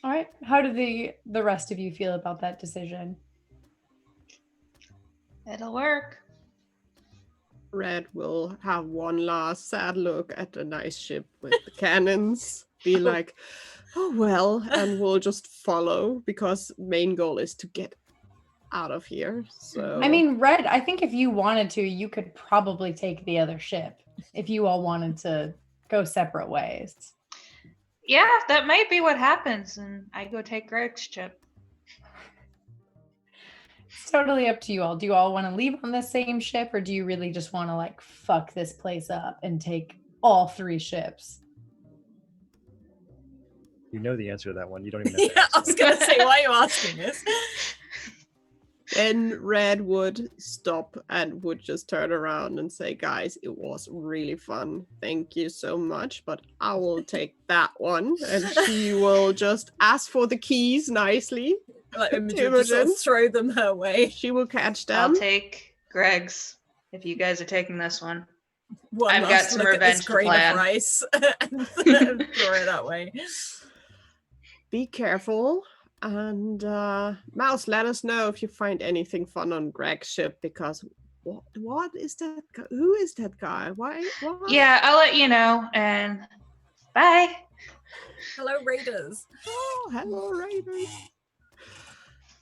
All right. How do the rest of you feel about that decision? It'll work. Red will have one last sad look at the nice ship with the cannons, be like, oh well, and we'll just follow because main goal is to get out of here. So I mean, Red, I think if you wanted to, you could probably take the other ship if you all wanted to go separate ways. Yeah, that might be what happens, and I go take Greg's ship. It's totally up to you all. Do you all want to leave on the same ship, or do you really just want to like fuck this place up and take all three ships? You know the answer to that one. You don't even have to Yeah, ask I was going to say, why are you asking this? then Red would stop and would just turn around and say, guys, it was really fun. Thank you so much, but I will take that one. And she will just ask for the keys nicely. Like Imogen just sort of throw them her way. She will catch them. I'll take Greg's if you guys are taking this one. One I've got last some look at revenge this to grain plan. of rice and throw it that way. Be careful. And Mouse, let us know if you find anything fun on Greg's ship, because what is that guy? Who is that guy? Why? Yeah, I'll let you know, and bye. Hello, Raiders. Oh, hello, Raiders.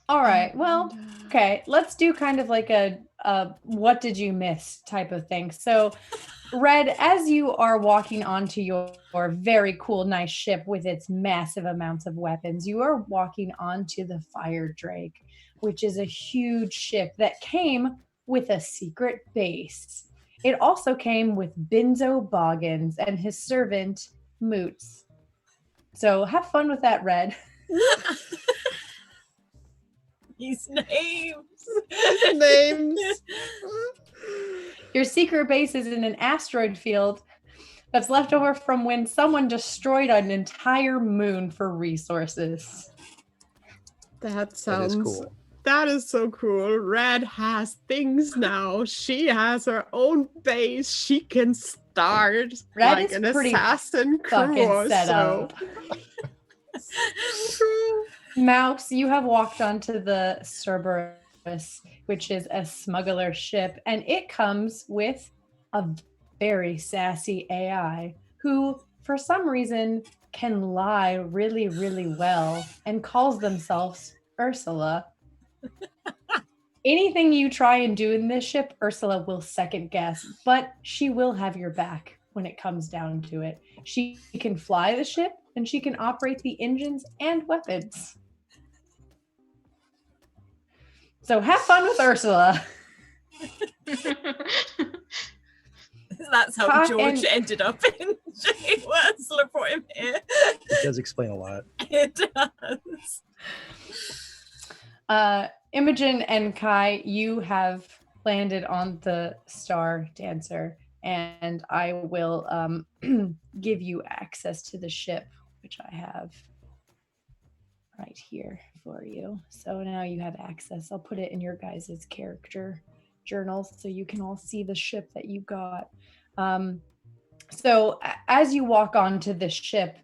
All right. Well, okay. Let's do kind of like a what did you miss type of thing. So, Red, as you are walking onto your very cool, nice ship with its massive amounts of weapons, you are walking onto the Fire Drake, which is a huge ship that came with a secret base. It also came with Benzo Boggins and his servant, Moots. So have fun with that, Red. These names. Your secret base is in an asteroid field that's left over from when someone destroyed an entire moon for resources. That sounds cool. That is so cool. Red has things now. She has her own base. She can start Red like is an pretty assassin fucking crew. set up. Mouse, you have walked onto the Cerberus, which is a smuggler ship, and it comes with a very sassy AI who, for some reason, can lie really, really well and calls themselves Ursula. Anything you try and do in this ship, Ursula will second guess, but she will have your back when it comes down to it. She can fly the ship and she can operate the engines and weapons. So have fun with Ursula. That's how George ended up in jail. Ursula brought him here. It does explain a lot. It does. Imogen and Kai, you have landed on the Star Dancer, and I will give you access to the ship, which I have right here for you. So now you have access. I'll put it in your guys' character journals so you can all see the ship that you got. So as you walk onto this ship,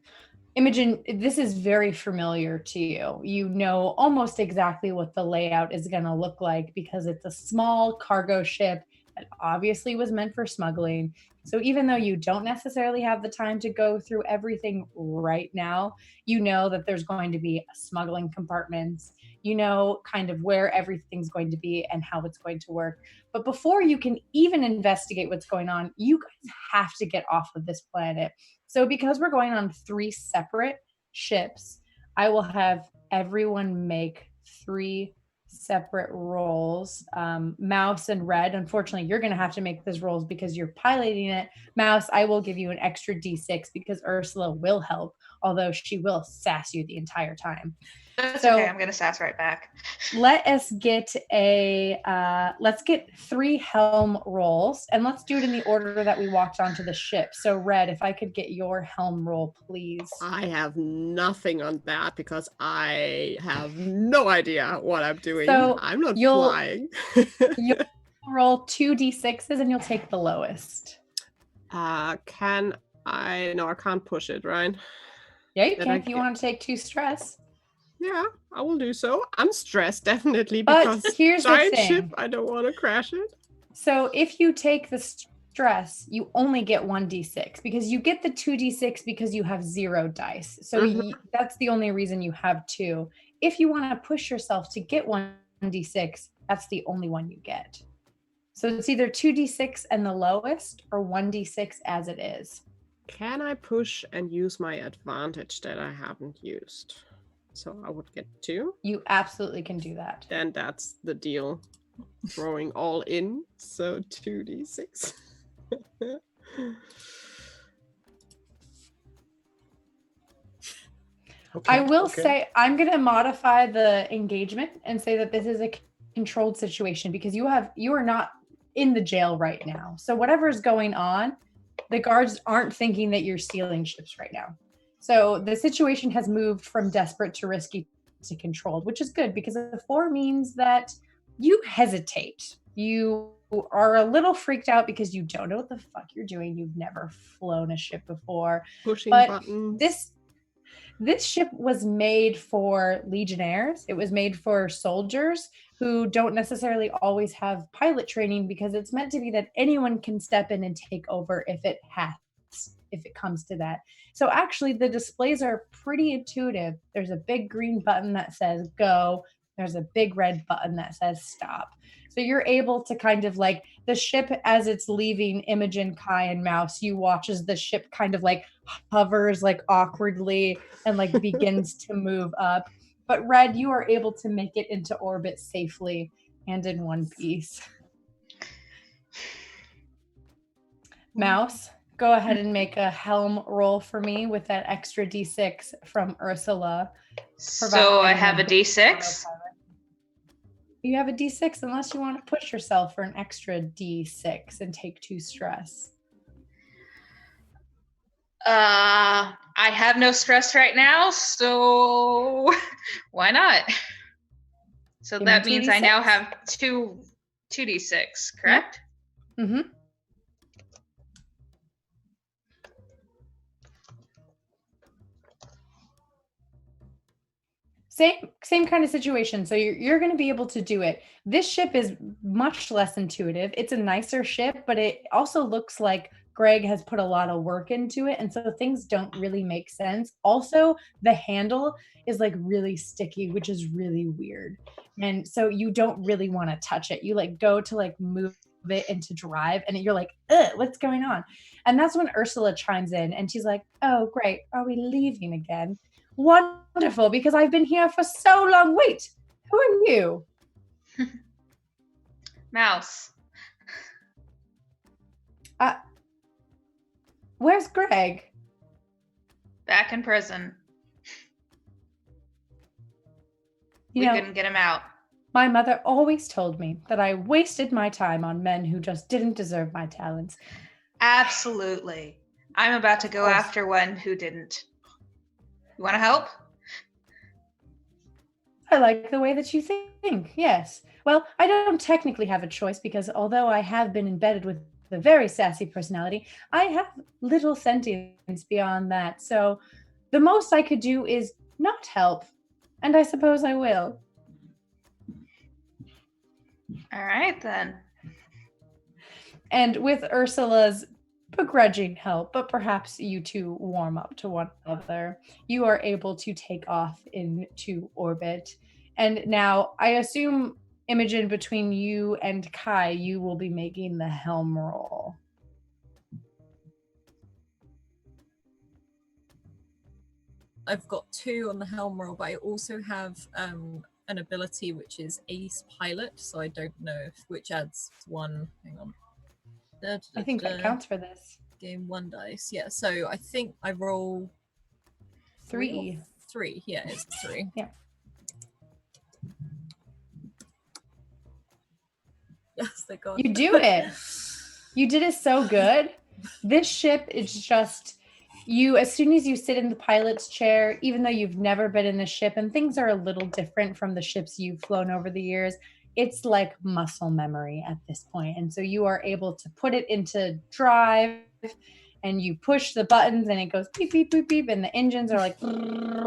Imogen, this is very familiar to you. You know almost exactly what the layout is going to look like because it's a small cargo ship that obviously was meant for smuggling. So even though you don't necessarily have the time to go through everything right now, you know that there's going to be smuggling compartments. You know kind of where everything's going to be and how it's going to work. But before you can even investigate what's going on, you guys have to get off of this planet. So because we're going on 3 separate ships, I will have everyone make 3 separate rolls. Mouse and Red, unfortunately, you're going to have to make those rolls because you're piloting it. Mouse, I will give you an extra D6 because Ursula will help, although she will sass you the entire time. That's okay. I'm going to sass right back. Let's get 3 helm rolls, and let's do it in the order that we walked onto the ship. So Red, if I could get your helm roll, please. I have nothing on that because I have no idea what I'm doing. So I'm not flying. You'll roll 2 D6s and you'll take the lowest. Can I? No, I can't push it, right? Yeah, you can if you want to take 2 stress. Yeah, I will do so. I'm stressed, definitely, but because here's giant the thing. ship, I don't want to crash it. So if you take the stress, you only get 1 D6 because you get the 2 D6 because you have 0 dice. So that's the only reason you have 2. If you want to push yourself to get 1 D6, that's the only one you get. So it's either 2 D6 and the lowest or 1 D6 as it is. Can I push and use my advantage that I haven't used? So I would get 2. You absolutely can do that. Then that's the deal. Throwing all in. So 2d6. I will say I'm going to modify the engagement and say that this is a controlled situation because you are not in the jail right now. So whatever's going on, the guards aren't thinking that you're stealing ships right now. So the situation has moved from desperate to risky to controlled, which is good because a 4 means that you hesitate. You are a little freaked out because you don't know what the fuck you're doing. You've never flown a ship before. Pushing but buttons. This ship was made for legionnaires. It was made for soldiers who don't necessarily always have pilot training because it's meant to be that anyone can step in and take over if it comes to that. So actually the displays are pretty intuitive. There's a big green button that says go. There's a big red button that says stop. So you're able to kind of like the ship as it's leaving Imogen, Kai, and Mouse, you watch as the ship kind of like hovers like awkwardly and like begins to move up. But Red, you are able to make it into orbit safely and in one piece. Mouse, go ahead and make a helm roll for me with that extra D6 from Ursula. So I have a D6? You have a D6 unless you want to push yourself for an extra D6 and take 2 stress. I have no stress right now, so why not? So that means I now have 2d6, correct? Mm-hmm. Same kind of situation. So you're going to be able to do it. This ship is much less intuitive. It's a nicer ship, but it also looks like Greeeg has put a lot of work into it. And so things don't really make sense. Also, the handle is like really sticky, which is really weird. And so you don't really want to touch it. You like go to like move it into drive, and you're like, ugh, what's going on? And that's when Ursula chimes in, and she's like, oh, great, are we leaving again? Wonderful, because I've been here for so long. Wait, who are you? Mouse. Where's Greeeg? Back in prison. You We know, couldn't get him out. my mother always told me that I wasted my time on men who just didn't deserve my talents. Absolutely. I'm about to go course. after one who didn't. You want to help? I like the way that you think, yes. Well, I don't technically have a choice because although I have been embedded with a very sassy personality, I have little sentience beyond that. So the most I could do is not help. And I suppose I will. All right, then. And with Ursula's begrudging help, but perhaps you two warm up to one another, you are able to take off into orbit. And now I assume, Imogen, between you and Kai, you will be making the helm roll. I've got 2 on the helm roll, but I also have an ability which is Ace Pilot, so I don't know which adds 1. Hang on. I think that counts for this. Game 1 dice. Yeah, so I think I roll 3. 3. Yeah, it's 3. Yeah. Yes, they got You do it. You did it so good. This ship is just you, as soon as you sit in the pilot's chair, even though you've never been in the ship and things are a little different from the ships you've flown over the years, it's like muscle memory at this point. And so you are able to put it into drive and you push the buttons and it goes beep, beep, beep, beep. And the engines are like,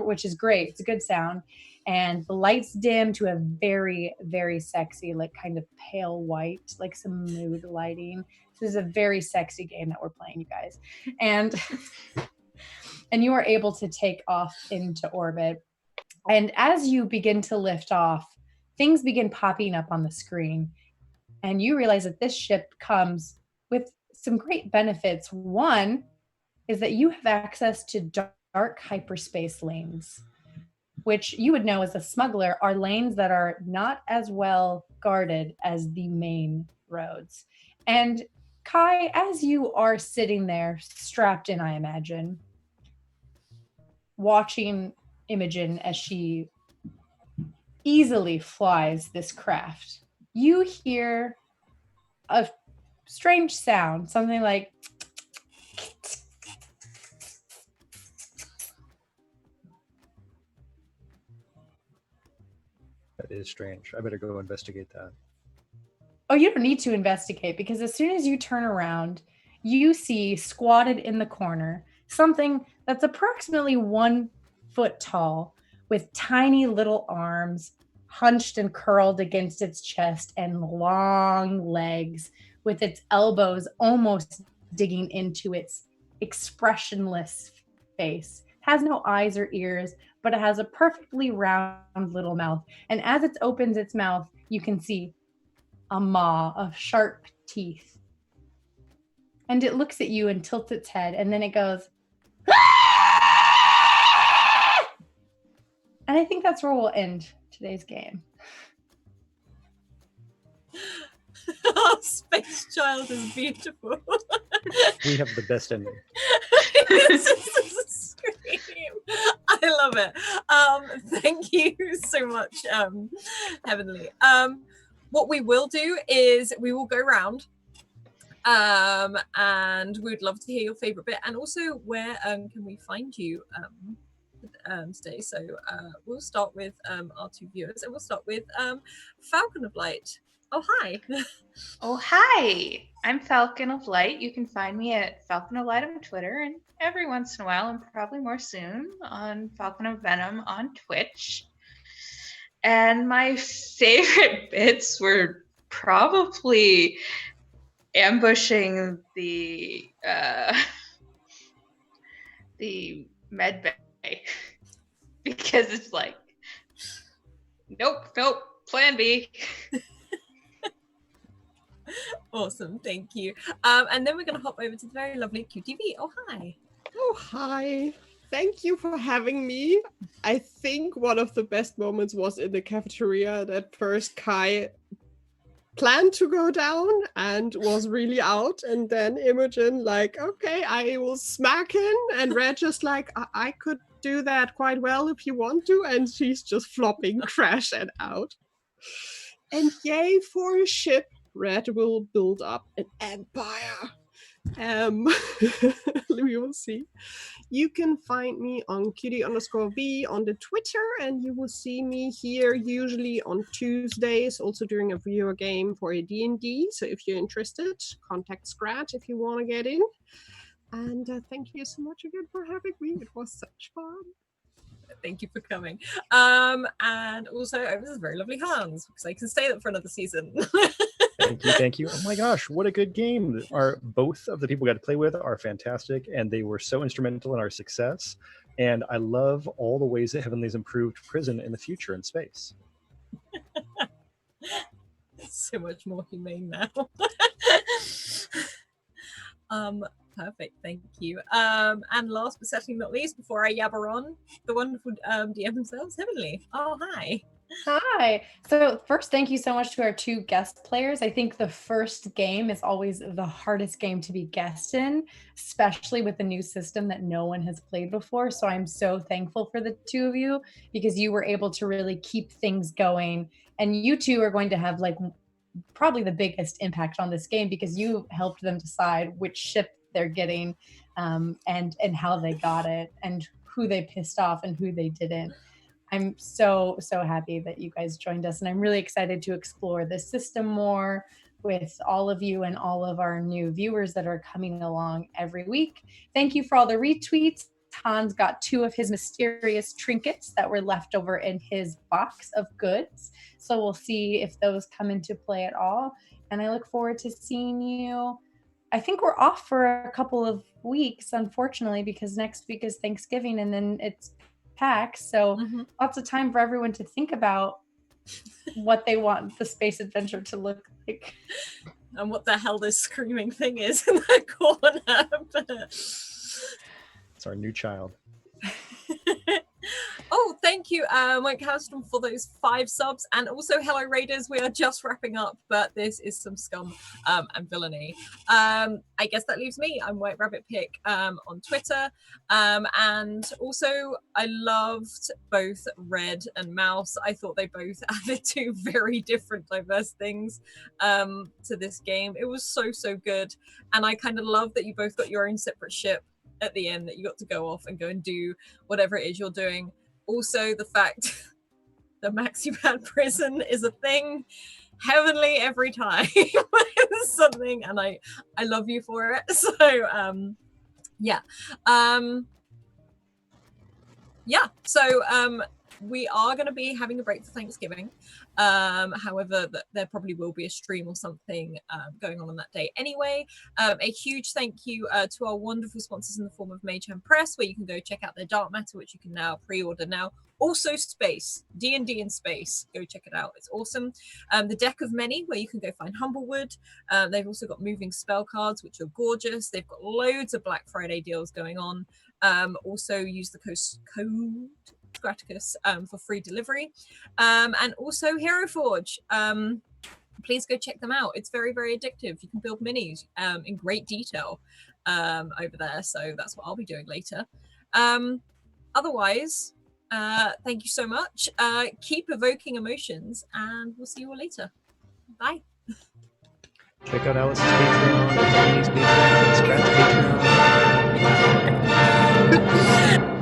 which is great. It's a good sound. And the lights dim to a very, very sexy, like kind of pale white, like some mood lighting. This is a very sexy game that we're playing, you guys. And you are able to take off into orbit. And as you begin to lift off, things begin popping up on the screen. And you realize that this ship comes with some great benefits. One is that you have access to dark hyperspace lanes, which you would know as a smuggler are lanes that are not as well guarded as the main roads. And Kai, as you are sitting there, strapped in, I imagine, watching Imogen as she easily flies this craft, you hear a strange sound, something like That is strange. I better go investigate that. Oh, you don't need to investigate because as soon as you turn around, you see squatted in the corner something that's approximately 1 foot tall with tiny little arms hunched and curled against its chest and long legs with its elbows almost digging into its expressionless face. It has no eyes or ears, but it has a perfectly round little mouth. And as it opens its mouth, you can see a maw of sharp teeth. And it looks at you and tilts its head, and then it goes, "Ah!" And I think that's where we'll end today's game. Space Child is beautiful. We have the best ending. This is a scream. I love it. Thank you so much, Heavenly. What we will do is we will go around and we'd love to hear your favorite bit and also where can we find you today. So we'll start with our 2 viewers and we'll start with Falcon of Light. Oh, hi. Oh, hi. I'm Falcon of Light. You can find me at Falcon of Light on Twitter and every once in a while, and probably more soon, on Falcon of Venom on Twitch. And my favorite bits were probably ambushing the med bay because it's like, nope, plan B. Awesome, thank you. And then we're going to hop over to the very lovely QTV. Oh, hi. Oh, hi. Thank you for having me. I think one of the best moments was in the cafeteria that first Kai planned to go down and was really out, and then Imogen like, okay, I will smack him, and Red just like, I could do that quite well if you want to, and she's just flopping, crash and out. And yay for a ship, Red will build up an empire. We will see. You can find me on cutie_v on the Twitter, and you will see me here usually on Tuesdays, also during a viewer game for a D&D. So if you're interested, contact Scrat if you want to get in. And thank you so much again for having me. It was such fun. Thank you for coming. And also, this is very lovely Hans, because I can stay there for another season. Thank you. Oh my gosh, what a good game. Both of the people we got to play with are fantastic, and they were so instrumental in our success. And I love all the ways that Heavenly's improved prison in the future in space. So much more humane now. Perfect, thank you. And last but certainly not least, before I yabber on, the wonderful DM themselves, Heavenly. Oh, hi. Hi. So first, thank you so much to our 2 guest players. I think the first game is always the hardest game to be guest in, especially with a new system that no one has played before. So I'm so thankful for the 2 of you, because you were able to really keep things going. And you 2 are going to have like probably the biggest impact on this game, because you helped them decide which ship they're getting, and how they got it, and who they pissed off and who they didn't. I'm so happy that you guys joined us, and I'm really excited to explore this system more with all of you and all of our new viewers that are coming along every week. Thank you for all the retweets. Hans got 2 of his mysterious trinkets that were left over in his box of goods. So we'll see if those come into play at all. And I look forward to seeing you. I think we're off for a couple of weeks, unfortunately, because next week is Thanksgiving and then it's PAX. So lots of time for everyone to think about what they want the space adventure to look like. And what the hell this screaming thing is in the corner. It's our new child. Oh, thank you, Mike Houston, for those 5 subs. And also, hello, Raiders. We are just wrapping up, but this is some scum and villainy. I guess that leaves me. I'm White Rabbit Pick on Twitter. And also, I loved both Red and Mouse. I thought they both added 2 very different, diverse things to this game. It was so good. And I kind of love that you both got your own separate ship at the end, that you got to go off and go and do whatever it is you're doing. Also, the fact that Maxipad prison is a thing, Heavenly every time. It's something, and I love you for it. So yeah. So we are going to be having a break for Thanksgiving. However, there probably will be a stream or something going on that day anyway. A huge thank you to our wonderful sponsors in the form of Mayhem Press, where you can go check out their Dark Matter, which you can now pre-order now. Also Space, D&D in Space, go check it out, it's awesome. The Deck of Many, where you can go find Humblewood. They've also got moving spell cards, which are gorgeous. They've got loads of Black Friday deals going on. Also use the code Scratticus for free delivery, and also Hero Forge. Please go check them out. It's very addictive. You can build minis in great detail over there, so that's what I'll be doing later. Otherwise, thank you so much. Keep evoking emotions, and we'll see you all later. Bye. Check out Alice's Patreon, and Danny's Patreon, and Scrat's Patreon.